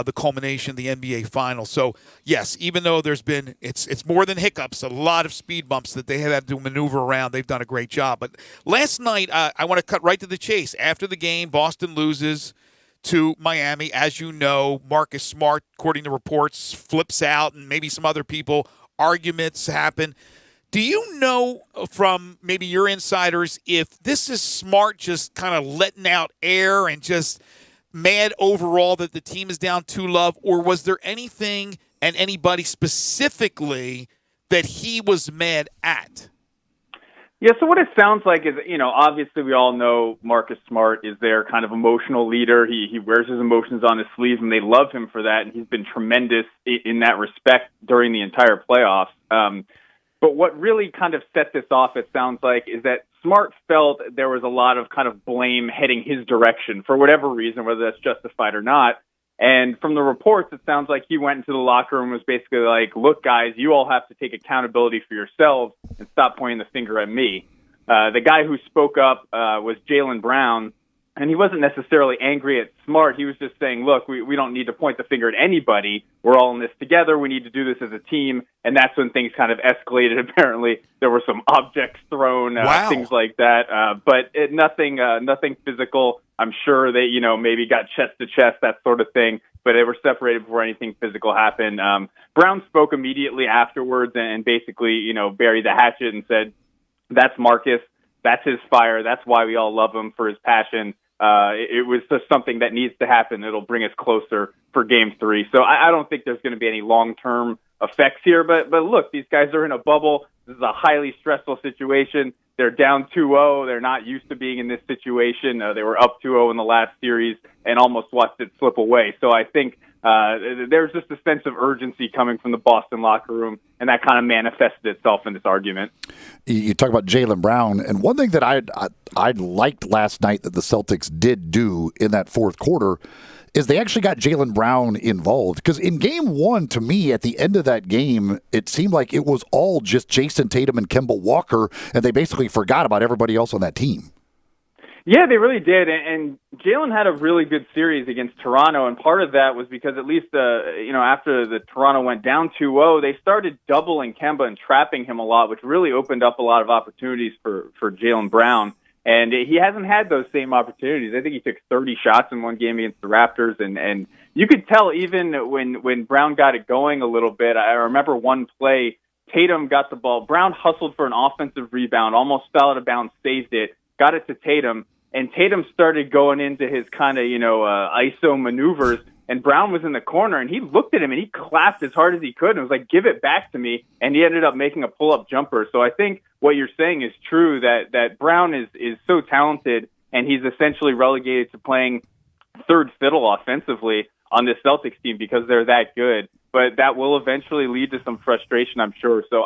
the culmination of the NBA Finals. So, yes, even though there's been, it's more than hiccups, a lot of speed bumps that they have had to maneuver around. They've done a great job. But last night, I want to cut right to the chase. After the game, Boston loses to Miami. As you know, Marcus Smart, according to reports, flips out, and maybe some other people, arguments happen. Do you know from maybe your insiders if this is Smart just kind of letting out air and just mad overall that the team is down 2-love, or was there anything and anybody specifically that he was mad at? Yeah, so what it sounds like is, obviously we all know Marcus Smart is their kind of emotional leader. He wears his emotions on his sleeves, and they love him for that, and he's been tremendous in that respect during the entire playoffs. But what really kind of set this off, it sounds like, is that Smart felt there was a lot of kind of blame heading his direction for whatever reason, whether that's justified or not. And from the reports, it sounds like he went into the locker room and was basically like, look, guys, you all have to take accountability for yourselves and stop pointing the finger at me. the guy who spoke up was Jaylen Brown. And he wasn't necessarily angry at Smart. He was just saying, look, we don't need to point the finger at anybody. We're all in this together. We need to do this as a team. And that's when things kind of escalated. Apparently, there were some objects thrown, things like that. But nothing physical. I'm sure they, maybe got chest to chest, that sort of thing. But they were separated before anything physical happened. Brown spoke immediately afterwards and basically, buried the hatchet and said, that's Marcus. That's his fire. That's why we all love him, for his passion. It was just something that needs to happen. It'll bring us closer for Game 3. So I don't think there's going to be any long-term effects here. But look, these guys are in a bubble. This is a highly stressful situation. They're down 2-0. They're not used to being in this situation. They were up 2-0 in the last series and almost watched it slip away. So I think there's just a sense of urgency coming from the Boston locker room, and that kind of manifested itself in this argument. You talk about Jaylen Brown, and one thing that I liked last night that the Celtics did do in that fourth quarter is they actually got Jaylen Brown involved. Because in Game 1, to me, at the end of that game, it seemed like it was all just Jason Tatum and Kemba Walker, and they basically forgot about everybody else on that team. Yeah, they really did, and Jaylen had a really good series against Toronto, and part of that was because at least, after the Toronto went down 2-0, they started doubling Kemba and trapping him a lot, which really opened up a lot of opportunities for Jaylen Brown, and he hasn't had those same opportunities. I think he took 30 shots in one game against the Raptors, and you could tell even when Brown got it going a little bit. I remember one play, Tatum got the ball, Brown hustled for an offensive rebound, almost fell out of bounds, saved it, got it to Tatum, and Tatum started going into his kind of, ISO maneuvers, and Brown was in the corner, and he looked at him, and he clapped as hard as he could, and was like, give it back to me, and he ended up making a pull-up jumper. So I think what you're saying is true, that Brown is so talented, and he's essentially relegated to playing third fiddle offensively on this Celtics team because they're that good. But that will eventually lead to some frustration, I'm sure. So,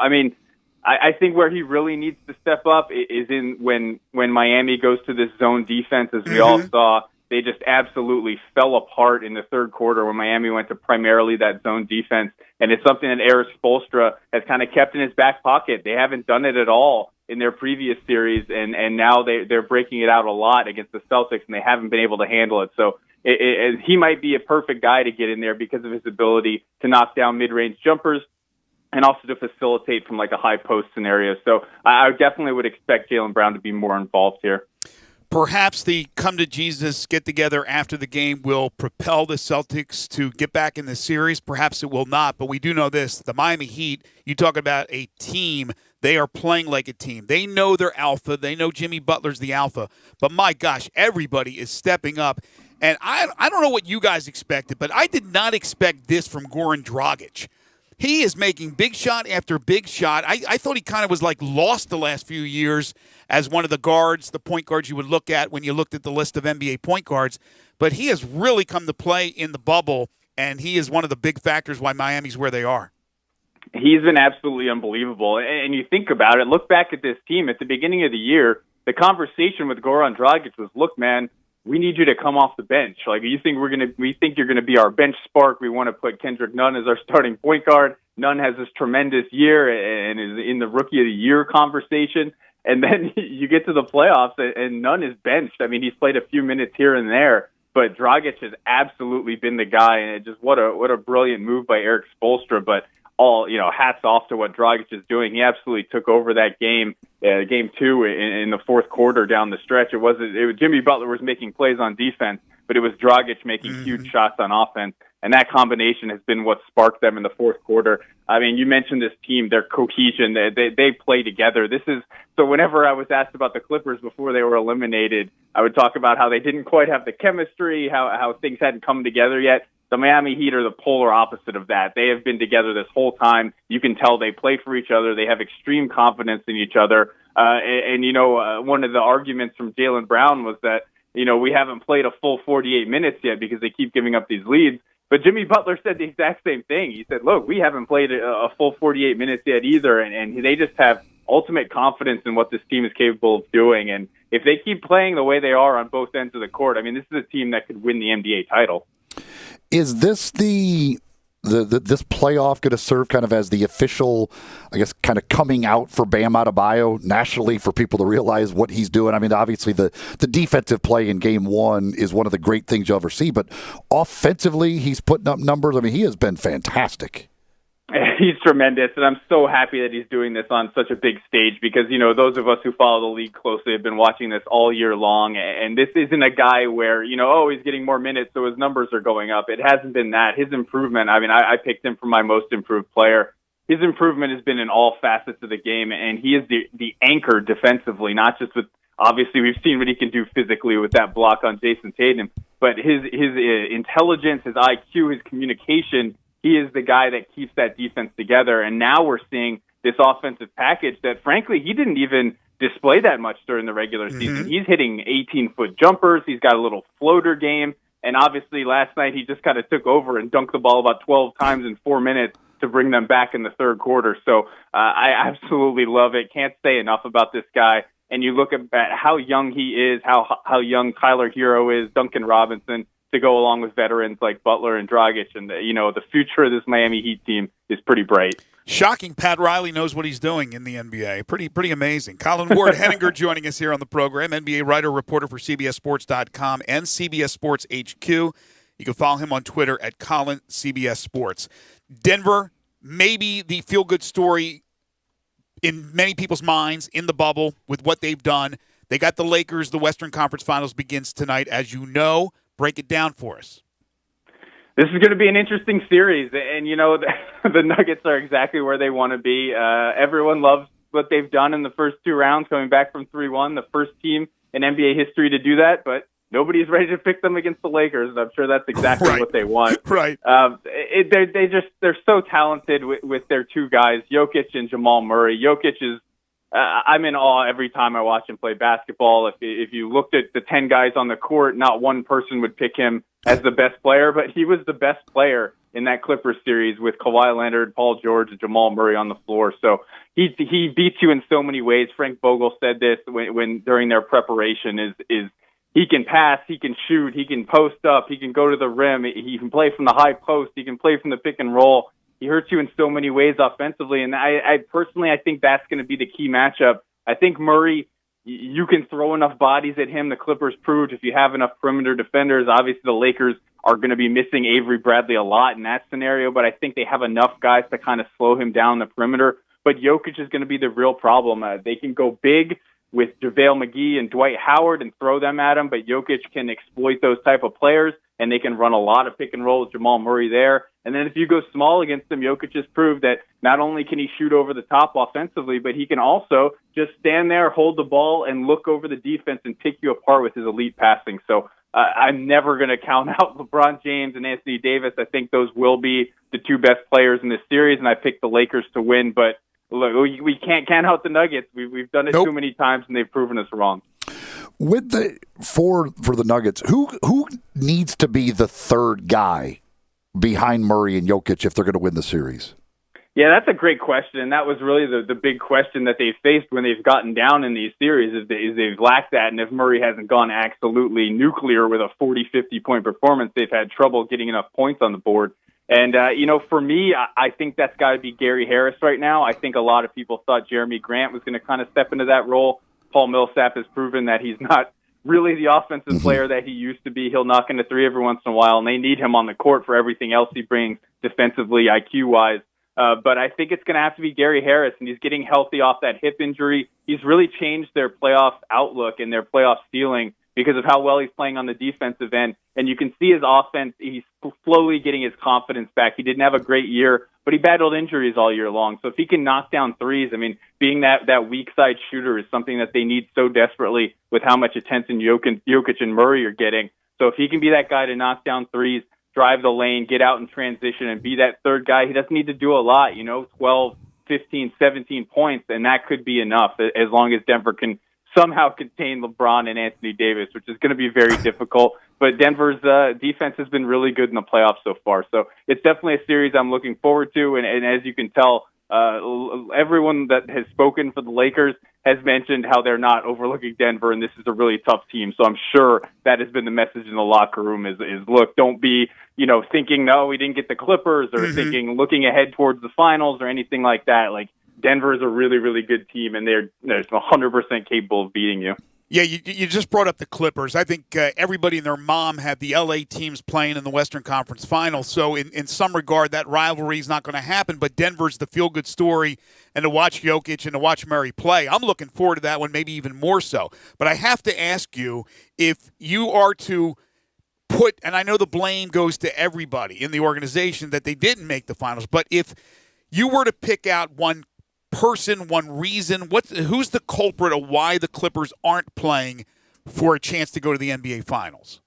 I think where he really needs to step up is in when Miami goes to this zone defense, as we all saw. They just absolutely fell apart in the third quarter when Miami went to primarily that zone defense. And it's something that Erik Spoelstra has kind of kept in his back pocket. They haven't done it at all in their previous series, and now they're breaking it out a lot against the Celtics, and they haven't been able to handle it. So he might be a perfect guy to get in there because of his ability to knock down mid-range jumpers, and also to facilitate from like a high post scenario. So I definitely would expect Jaylen Brown to be more involved here. Perhaps the come-to-Jesus get-together after the game will propel the Celtics to get back in the series. Perhaps it will not, but we do know this. The Miami Heat, you talk about a team, they are playing like a team. They know they're alpha. They know Jimmy Butler's the alpha. But my gosh, everybody is stepping up. And I don't know what you guys expected, but I did not expect this from Goran Dragic. He is making big shot after big shot. I thought he kind of was like lost the last few years as one of the guards, the point guards you would look at when you looked at the list of NBA point guards. But he has really come to play in the bubble, and he is one of the big factors why Miami's where they are. He's been absolutely unbelievable. And you think about it, look back at this team. At the beginning of the year, the conversation with Goran Dragic was, look, man, we need you to come off the bench. Like, we think you're gonna be our bench spark. We want to put Kendrick Nunn as our starting point guard. Nunn has this tremendous year and is in the Rookie of the Year conversation. And then you get to the playoffs and Nunn is benched. I mean, he's played a few minutes here and there, but Dragic has absolutely been the guy. And what a brilliant move by Erik Spoelstra. But hats off to what Dragic is doing. He absolutely took over that game, game 2 in the fourth quarter down the stretch. It was Jimmy Butler was making plays on defense, but it was Dragic making huge shots on offense. And that combination has been what sparked them in the fourth quarter. I mean, you mentioned this team, their cohesion, they play together. So whenever I was asked about the Clippers before they were eliminated, I would talk about how they didn't quite have the chemistry, how things hadn't come together yet. The Miami Heat are the polar opposite of that. They have been together this whole time. You can tell they play for each other. They have extreme confidence in each other. One of the arguments from Jaylen Brown was that, we haven't played a full 48 minutes yet because they keep giving up these leads. But Jimmy Butler said the exact same thing. He said, look, we haven't played a full 48 minutes yet either. And they just have ultimate confidence in what this team is capable of doing. And if they keep playing the way they are on both ends of the court, I mean, this is a team that could win the NBA title. Is this the this playoff going to serve kind of as the official, I guess, kind of coming out for Bam Adebayo nationally for people to realize what he's doing? I mean, obviously the defensive play in Game 1 is one of the great things you'll ever see, but offensively, he's putting up numbers. I mean, he has been fantastic. He's tremendous, and I'm so happy that he's doing this on such a big stage because, those of us who follow the league closely have been watching this all year long, and this isn't a guy where, he's getting more minutes, so his numbers are going up. It hasn't been that. His improvement, I picked him for my most improved player. His improvement has been in all facets of the game, and he is the anchor defensively, not just with, obviously, we've seen what he can do physically with that block on Jason Tatum, but his intelligence, his IQ, his communication. He is the guy that keeps that defense together, and now we're seeing this offensive package that, frankly, he didn't even display that much during the regular season. He's hitting 18-foot jumpers. He's got a little floater game, and obviously last night he just kind of took over and dunked the ball about 12 times in 4 minutes to bring them back in the third quarter. So I absolutely love it. Can't say enough about this guy. And you look at how young he is, how young Tyler Hero is, Duncan Robinson, to go along with veterans like Butler and Dragic. And, the future of this Miami Heat team is pretty bright. Shocking. Pat Riley knows what he's doing in the NBA. Pretty amazing. Colin Ward Henninger joining us here on the program, NBA writer, reporter for CBSSports.com and CBS Sports HQ. You can follow him on Twitter at Colin CBS Sports. Denver, maybe the feel-good story in many people's minds in the bubble with what they've done. They got the Lakers. The Western Conference Finals begins tonight, as you know. Break it down for us. This is going to be an interesting series, and the Nuggets are exactly where they want to be. Everyone loves what they've done in the first 2 rounds, coming back from 3-1, the first team in NBA history to do that, but nobody's ready to pick them against the Lakers, and I'm sure that's exactly what they want. Right. They're so talented with their 2 guys, Jokic and Jamal Murray. Jokic is I'm in awe every time I watch him play basketball. If you looked at the 10 guys on the court, not one person would pick him as the best player, but he was the best player in that Clippers series with Kawhi Leonard, Paul George, and Jamal Murray on the floor. So he beats you in so many ways. Frank Vogel said this when during their preparation is he can pass, he can shoot, he can post up, he can go to the rim, he can play from the high post, he can play from the pick and roll. He hurts you in so many ways offensively, and I personally think that's going to be the key matchup. I think Murray, you can throw enough bodies at him. The Clippers proved if you have enough perimeter defenders. Obviously, the Lakers are going to be missing Avery Bradley a lot in that scenario, but I think they have enough guys to kind of slow him down the perimeter. But Jokic is going to be the real problem. They can go big with JaVale McGee and Dwight Howard and throw them at him, but Jokic can exploit those type of players, and they can run a lot of pick and roll with Jamal Murray there. And then if you go small against him, Jokic has proved that not only can he shoot over the top offensively, but he can also just stand there, hold the ball, and look over the defense and pick you apart with his elite passing. So I'm never going to count out LeBron James and Anthony Davis. I think those will be the 2 best players in this series, and I picked the Lakers to win. But look, we can't count out the Nuggets. We've done it too many times, and they've proven us wrong. With for the Nuggets, who needs to be the third guy behind Murray and Jokic if they're going to win the series? Yeah, that's a great question, and that was really the big question that they faced when they've gotten down in these series is they've lacked that, and if Murray hasn't gone absolutely nuclear with a 40, 50-point performance, they've had trouble getting enough points on the board. And, for me, I think that's got to be Gary Harris right now. I think a lot of people thought Jeremy Grant was going to kind of step into that role. Paul Millsap has proven that he's not really the offensive player that he used to be. He'll knock into 3 every once in a while, and they need him on the court for everything else he brings defensively, IQ-wise. But I think it's going to have to be Gary Harris, and he's getting healthy off that hip injury. He's really changed their playoff outlook and their playoff ceiling because of how well he's playing on the defensive end. And you can see his offense, he's slowly getting his confidence back. He didn't have a great year, but he battled injuries all year long. So if he can knock down threes, being that weak side shooter is something that they need so desperately with how much attention Jokic and Murray are getting. So if he can be that guy to knock down threes, drive the lane, get out in transition, and be that third guy, he doesn't need to do a lot, 12, 15, 17 points, and that could be enough as long as Denver can somehow contain LeBron and Anthony Davis, which is going to be very difficult. But Denver's defense has been really good in the playoffs so far. So it's definitely a series I'm looking forward to. And as you can tell, everyone that has spoken for the Lakers has mentioned how they're not overlooking Denver, and this is a really tough team. So I'm sure that has been the message in the locker room is look, don't be, thinking, no, we didn't get the Clippers, or thinking, looking ahead towards the finals or anything like that. Like, Denver is a really, really good team, and they're 100% capable of beating you. Yeah, you just brought up the Clippers. I think everybody and their mom had the L.A. teams playing in the Western Conference Finals. So in some regard, that rivalry is not going to happen. But Denver's the feel-good story, and to watch Jokic and to watch Murray play, I'm looking forward to that one, maybe even more so. But I have to ask you, if you are to put, and I know the blame goes to everybody in the organization that they didn't make the finals, but if you were to pick out one person, one reason, who's the culprit of why the Clippers aren't playing for a chance to go to the NBA Finals?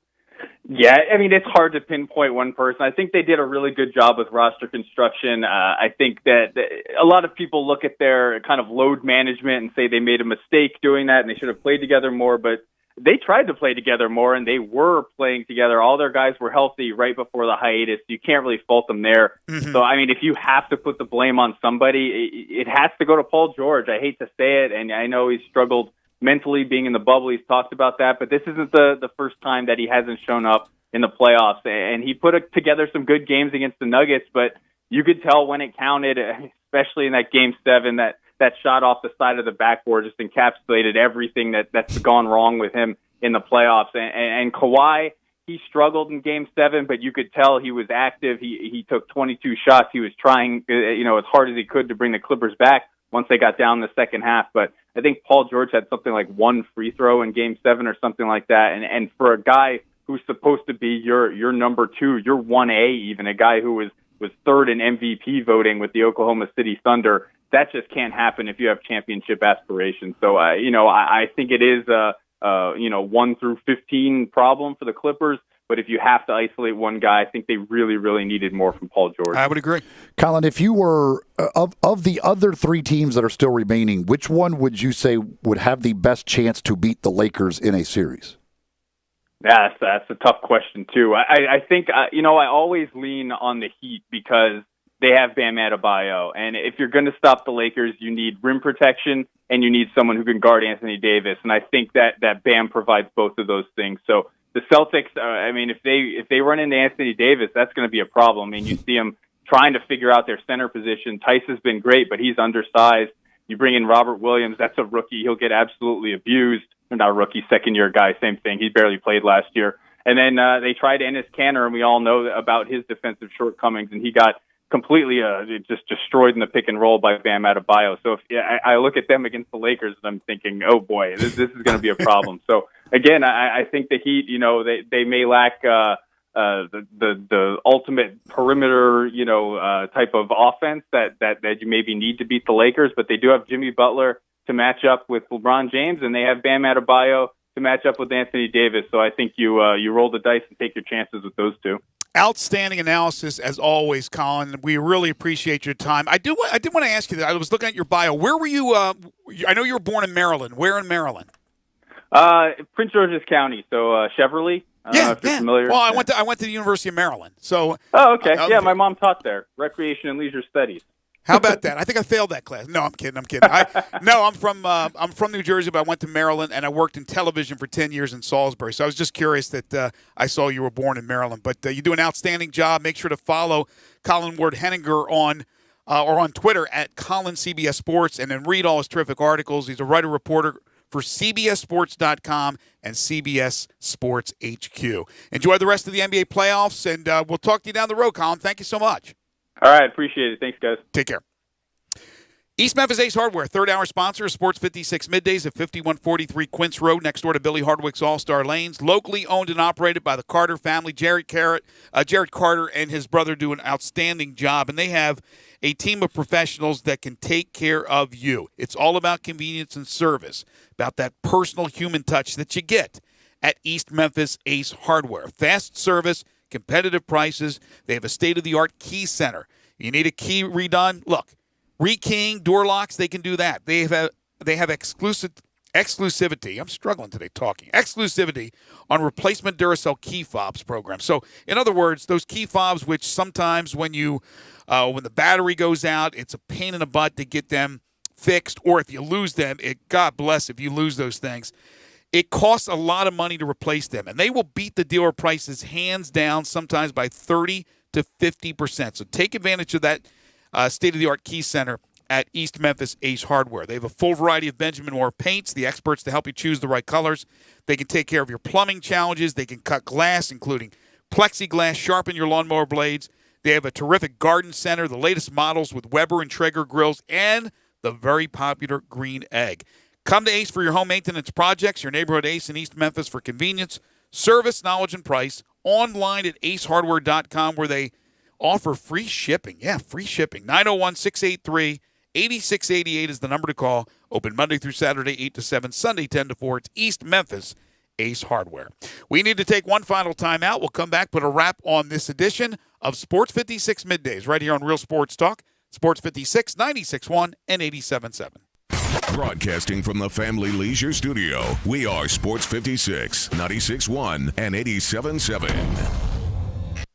Yeah, I mean, it's hard to pinpoint one person. I think they did a really good job with roster construction. I think that a lot of people look at their kind of load management and say they made a mistake doing that and they should have played together more, but they tried to play together more, and they were playing together. All their guys were healthy right before the hiatus. You can't really fault them there. Mm-hmm. So, I mean, if you have to put the blame on somebody, it has to go to Paul George. I hate to say it, and I know he's struggled mentally being in the bubble. He's talked about that, but this isn't the first time that he hasn't shown up in the playoffs. And he put together some good games against the Nuggets, but you could tell when it counted, especially in that Game 7, that shot off the side of the backboard just encapsulated everything that's gone wrong with him in the playoffs. And Kawhi, he struggled in Game 7, but you could tell he was active. He took 22 shots. He was trying, as hard as he could to bring the Clippers back once they got down in the second half. But I think Paul George had something like one free throw in Game 7 or something like that. And for a guy who's supposed to be your number 2, your 1A even, a guy who was third in MVP voting with the Oklahoma City Thunder, that just can't happen if you have championship aspirations. So, I think it is a 1 through 15 problem for the Clippers. But if you have to isolate one guy, I think they really, really needed more from Paul George. I would agree. Colin, if you were, of the other 3 teams that are still remaining, which one would you say would have the best chance to beat the Lakers in a series? That's a tough question, too. I think, I always lean on the Heat because they have Bam Adebayo. And if you're going to stop the Lakers, you need rim protection and you need someone who can guard Anthony Davis. And I think that Bam provides both of those things. So the Celtics, if they run into Anthony Davis, that's going to be a problem. I mean, you see them trying to figure out their center position. Tice has been great, but he's undersized. You bring in Robert Williams, that's a rookie. He'll get absolutely abused. Not a rookie, second-year guy, same thing. He barely played last year. And then they tried Enes Kanter, and we all know about his defensive shortcomings, and he got completely just destroyed in the pick and roll by Bam Adebayo. So I look at them against the Lakers, and I'm thinking, oh boy, this is going to be a problem. So again, I think the Heat, they may lack the ultimate perimeter, type of offense that you maybe need to beat the Lakers, but they do have Jimmy Butler to match up with LeBron James, and they have Bam Adebayo to match up with Anthony Davis. So I think you roll the dice and take your chances with those two. Outstanding analysis as always, Colin. We really appreciate your time. I did want to ask you that. I was looking at your bio. Where were you? I know you were born in Maryland. Where in Maryland? Prince George's County. So Cheverly. If you're familiar. Well, I went to the University of Maryland. So. Oh, okay. My mom taught there. Recreation and Leisure Studies. How about that? I think I failed that class. No, I'm kidding. I'm from New Jersey, but I went to Maryland and I worked in television for 10 years in Salisbury. So I was just curious that I saw you were born in Maryland. But you do an outstanding job. Make sure to follow Colin Ward Henninger on Twitter at Colin CBS Sports, and then read all his terrific articles. He's a writer reporter for CBSSports.com and CBS Sports HQ. Enjoy the rest of the NBA playoffs, and we'll talk to you down the road, Colin. Thank you so much. All right, appreciate it. Thanks, guys. Take care. East Memphis Ace Hardware, third-hour sponsor of Sports 56 Middays at 5143 Quince Road, next door to Billy Hardwick's All-Star Lanes. Locally owned and operated by the Carter family. Jared Carter and his brother do an outstanding job, and they have a team of professionals that can take care of you. It's all about convenience and service, about that personal human touch that you get at East Memphis Ace Hardware. Fast service, competitive prices. They have a state-of-the-art key center. You need a key redone? Look, rekeying, door locks, they can do that. They have exclusive exclusivity. I'm struggling today talking. Exclusivity on replacement Duracell key fobs program. So, in other words, those key fobs, which sometimes when the battery goes out, it's a pain in the butt to get them fixed, or if you lose them, God bless if you lose those things. It costs a lot of money to replace them, and they will beat the dealer prices hands down, sometimes by 30 to 50%. So take advantage of that state-of-the-art key center at East Memphis Ace Hardware. They have a full variety of Benjamin Moore paints, the experts to help you choose the right colors. They can take care of your plumbing challenges. They can cut glass, including plexiglass, sharpen your lawnmower blades. They have a terrific garden center, the latest models with Weber and Traeger grills, and the very popular Green Egg. Come to Ace for your home maintenance projects, your neighborhood Ace in East Memphis for convenience, service, knowledge, and price. Online at acehardware.com, where they offer free shipping. Yeah, free shipping. 901-683-8688 is the number to call. Open Monday through Saturday, 8 to 7, Sunday, 10 to 4. It's East Memphis Ace Hardware. We need to take one final timeout. We'll come back, put a wrap on this edition of Sports 56 Middays right here on Real Sports Talk. Sports 56, 96.1 and 87.7. Broadcasting from the Family Leisure Studio, we are Sports 56, 96.1 and 87.7.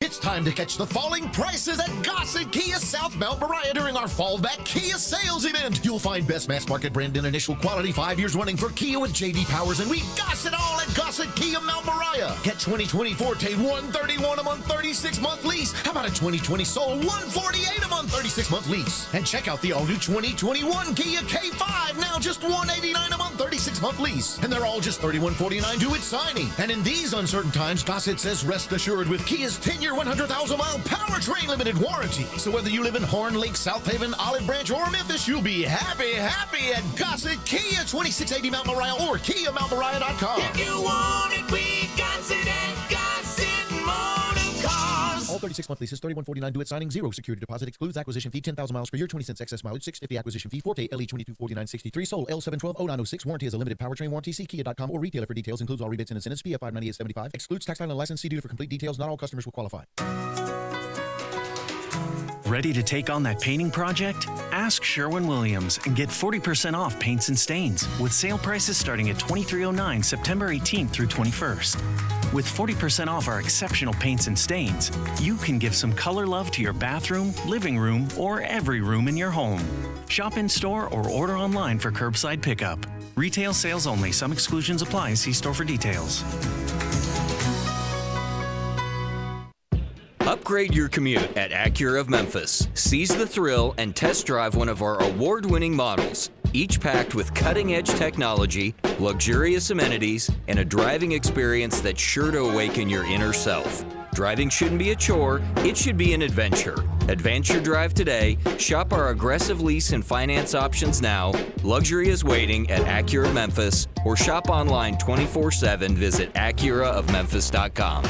It's time to catch the falling prices at Gossett Kia South Mount Moriah during our Fallback Kia sales event. You'll find best mass market brand and initial quality 5 years running for Kia with J.D. Powers, and we Gossett all at Gossett Kia Mount Moriah. Get 2020 Forte $131 a month, 36-month lease. How about a 2020 Soul $148 a month, 36-month lease? And check out the all-new 2021 Kia K5, now just $189 a month, 36-month lease. And they're all just $3149 due at signing. And in these uncertain times, Gossett says rest assured with Kia's 10-year 100,000-mile powertrain limited warranty. So whether you live in Horn Lake, South Haven, Olive Branch, or Memphis, you'll be happy at Gossett Kia, 2680 Mount Moriah, or KiaMountMoriah.com. If you want it, we got it at Gossett Motor Cars. All 36-month leases, $3149 due at signing, 0 security deposit, excludes acquisition fee, 10,000 miles per year, 20 cents excess mileage, $650 acquisition fee, Forte LE 2249.63, Soul L7120906, warranty is a limited powertrain warranty, see Kia.com or retailer for details, includes all rebates and incentives, PF 598.75, excludes tax title and license, see dealer for complete details, not all customers will qualify. Ready to take on that painting project? Ask Sherwin-Williams and get 40% off paints and stains with sale prices starting at $23.09 September 18th through 21st. With 40% off our exceptional paints and stains, you can give some color love to your bathroom, living room, or every room in your home. Shop in store or order online for curbside pickup. Retail sales only. Some exclusions apply. See store for details. Upgrade your commute at Acura of Memphis. Seize the thrill and test drive one of our award-winning models, each packed with cutting-edge technology, luxurious amenities, and a driving experience that's sure to awaken your inner self. Driving shouldn't be a chore, it should be an adventure. Advance your drive today, shop our aggressive lease and finance options now, luxury is waiting at Acura Memphis, or shop online 24/7, visit AcuraofMemphis.com.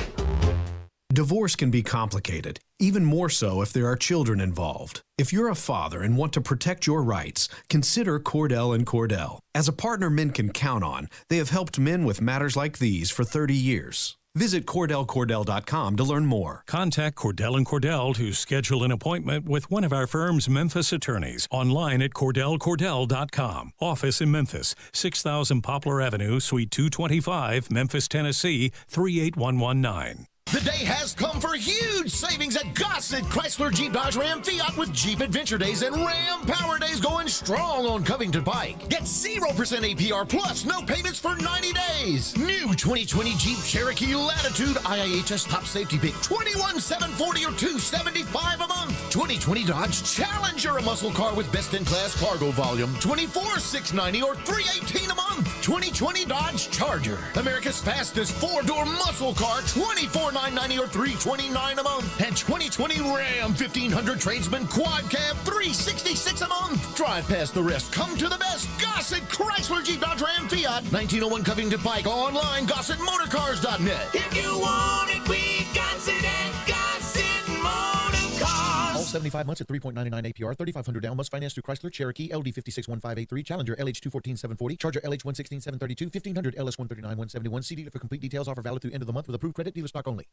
Divorce can be complicated, even more so if there are children involved. If you're a father and want to protect your rights, consider Cordell & Cordell. As a partner men can count on, they have helped men with matters like these for 30 years. Visit CordellCordell.com to learn more. Contact Cordell & Cordell to schedule an appointment with one of our firm's Memphis attorneys. Online at CordellCordell.com. Office in Memphis, 6000 Poplar Avenue, Suite 225, Memphis, Tennessee, 38119. The day has come for huge savings at Gossett Chrysler Jeep Dodge Ram Fiat with Jeep Adventure Days and Ram Power Days going strong on Covington Pike. Get 0% APR plus no payments for 90 days. New 2020 Jeep Cherokee Latitude IIHS top safety pick, $21,740 or $275 a month. 2020 Dodge Challenger, a muscle car with best-in-class cargo volume, $24,690 or $318 a month. 2020 Dodge Charger, America's fastest four-door muscle car, $24,990 or $329 a month. And 2020 Ram 1500 Tradesman Quad Cab, $366 a month. Drive past the rest. Come to the best. Gossett Chrysler Jeep Dodge Ram Fiat, 1901 Covington Pike. Online, GossettMotorCars.net. If you want it, we got it at Gossett Motor Cars. All 75 months at 3.99 APR, 3,500 down. Must finance through Chrysler, Cherokee, LD 561583, Challenger, LH 214,740, Charger, LH 116,732, 1500, LS 139,171. See dealer for complete details. Offer valid through end of the month with approved credit. Dealer stock only.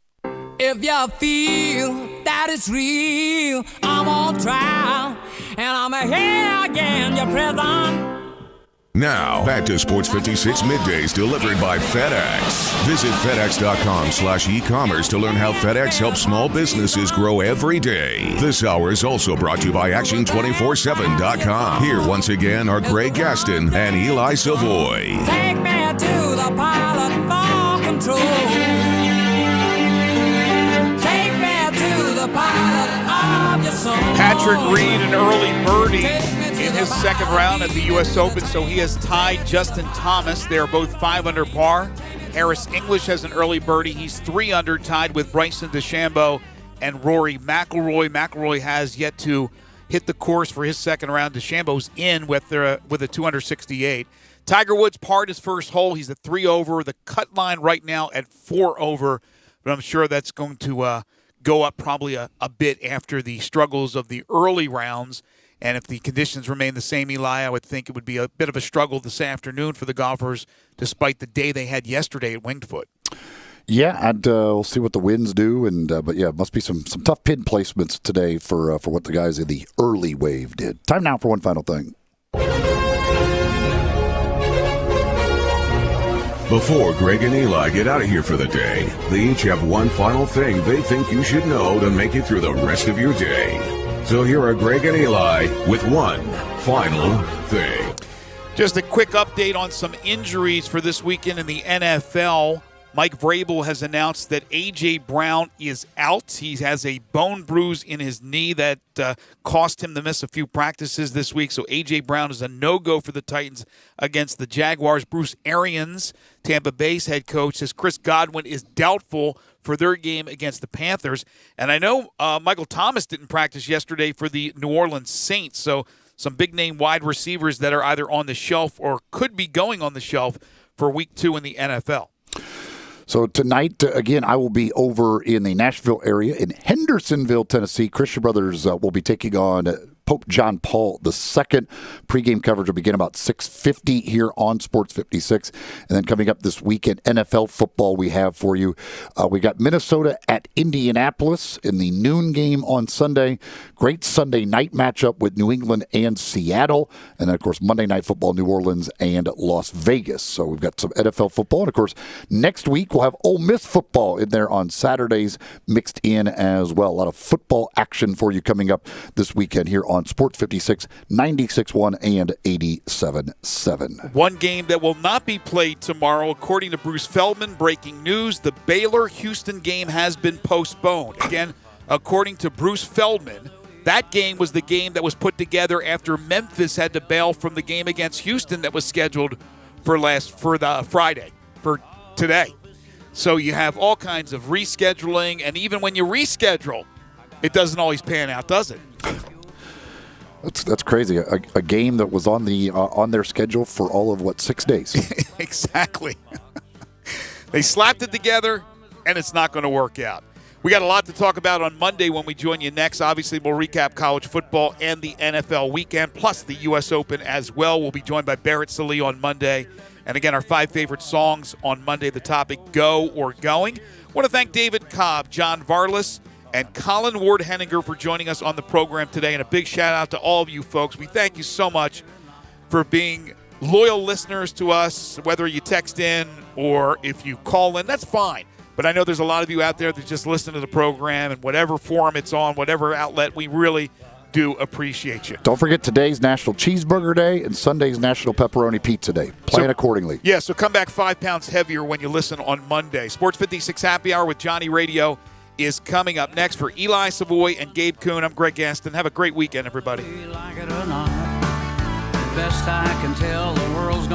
If you feel that it's real, I'm on trial, and I'm here again, your prison. Now, back to Sports 56 Middays delivered by FedEx. Visit FedEx.com/e-commerce to learn how FedEx helps small businesses grow every day. This hour is also brought to you by Action247.com. Here once again are Greg Gaston and Eli Savoy. Take me to the pilot for control. Take me to the pilot of your soul. Patrick Reed, an early birdie in his second round at the U.S. Open, so he has tied Justin Thomas. They are both 5 under par. Harris English has an early birdie. He's 3 under, tied with Bryson DeChambeau and Rory McIlroy. McIlroy has yet to hit the course for his second round. DeChambeau's in with a 268. Tiger Woods parred his first hole. He's at 3 over. The cut line right now at 4 over, but I'm sure that's going to go up probably a bit after the struggles of the early rounds. And if the conditions remain the same, Eli, I would think it would be a bit of a struggle this afternoon for the golfers, despite the day they had yesterday at Winged Foot. Yeah, and we'll see what the winds do, but yeah, it must be some tough pin placements today for what the guys in the early wave did. Time now for one final thing. Before Greg and Eli get out of here for the day, they each have one final thing they think you should know to make it through the rest of your day. So here are Greg and Eli with one final thing. Just a quick update on some injuries for this weekend in the NFL. Mike Vrabel has announced that A.J. Brown is out. He has a bone bruise in his knee that cost him to miss a few practices this week. So A.J. Brown is a no-go for the Titans against the Jaguars. Bruce Arians, Tampa Bay's head coach, says Chris Godwin is doubtful for their game against the Panthers. And I know Michael Thomas didn't practice yesterday for the New Orleans Saints. So some big-name wide receivers that are either on the shelf or could be going on the shelf for Week 2 in the NFL. So tonight, again, I will be over in the Nashville area in Hendersonville, Tennessee. Christian Brothers will be taking on Pope John Paul II. Pregame coverage will begin about 6:50 here on Sports 56. And then coming up this weekend, NFL football we have for you. We got Minnesota at Indianapolis in the noon game on Sunday. Great Sunday night matchup with New England and Seattle. And then, of course, Monday Night Football, New Orleans and Las Vegas. So we've got some NFL football. And, of course, next week we'll have Ole Miss football in there on Saturdays mixed in as well. A lot of football action for you coming up this weekend here on Sports 56, 96.1 and 87.7. One game that will not be played tomorrow, according to Bruce Feldman, breaking news, the Baylor-Houston game has been postponed. Again, according to Bruce Feldman, that game was the game that was put together after Memphis had to bail from the game against Houston that was scheduled for the Friday, for today. So you have all kinds of rescheduling, and even when you reschedule, it doesn't always pan out, does it? That's crazy. A game that was on their schedule for all of 6 days. Exactly. They slapped it together, and it's not going to work out. We got a lot to talk about on Monday when we join you next. Obviously, we'll recap college football and the NFL weekend, plus the U.S. Open as well. We'll be joined by Barrett Sallee on Monday. And again, our 5 favorite songs on Monday, the topic, Go or Going. I want to thank David Cobb, John Varlas, and Colin Ward-Henninger for joining us on the program today. And a big shout-out to all of you folks. We thank you so much for being loyal listeners to us, whether you text in or if you call in. That's fine. But I know there's a lot of you out there that just listen to the program, and whatever forum it's on, whatever outlet, we really do appreciate you. Don't forget today's National Cheeseburger Day and Sunday's National Pepperoni Pizza Day. Plan accordingly. Yeah, so come back 5 pounds heavier when you listen on Monday. Sports 56 Happy Hour with Johnny Radio is coming up next. For Eli Savoy and Gabe Kuhn, I'm Greg Gaston. Have a great weekend, everybody. Like it or not, best I can tell, the world's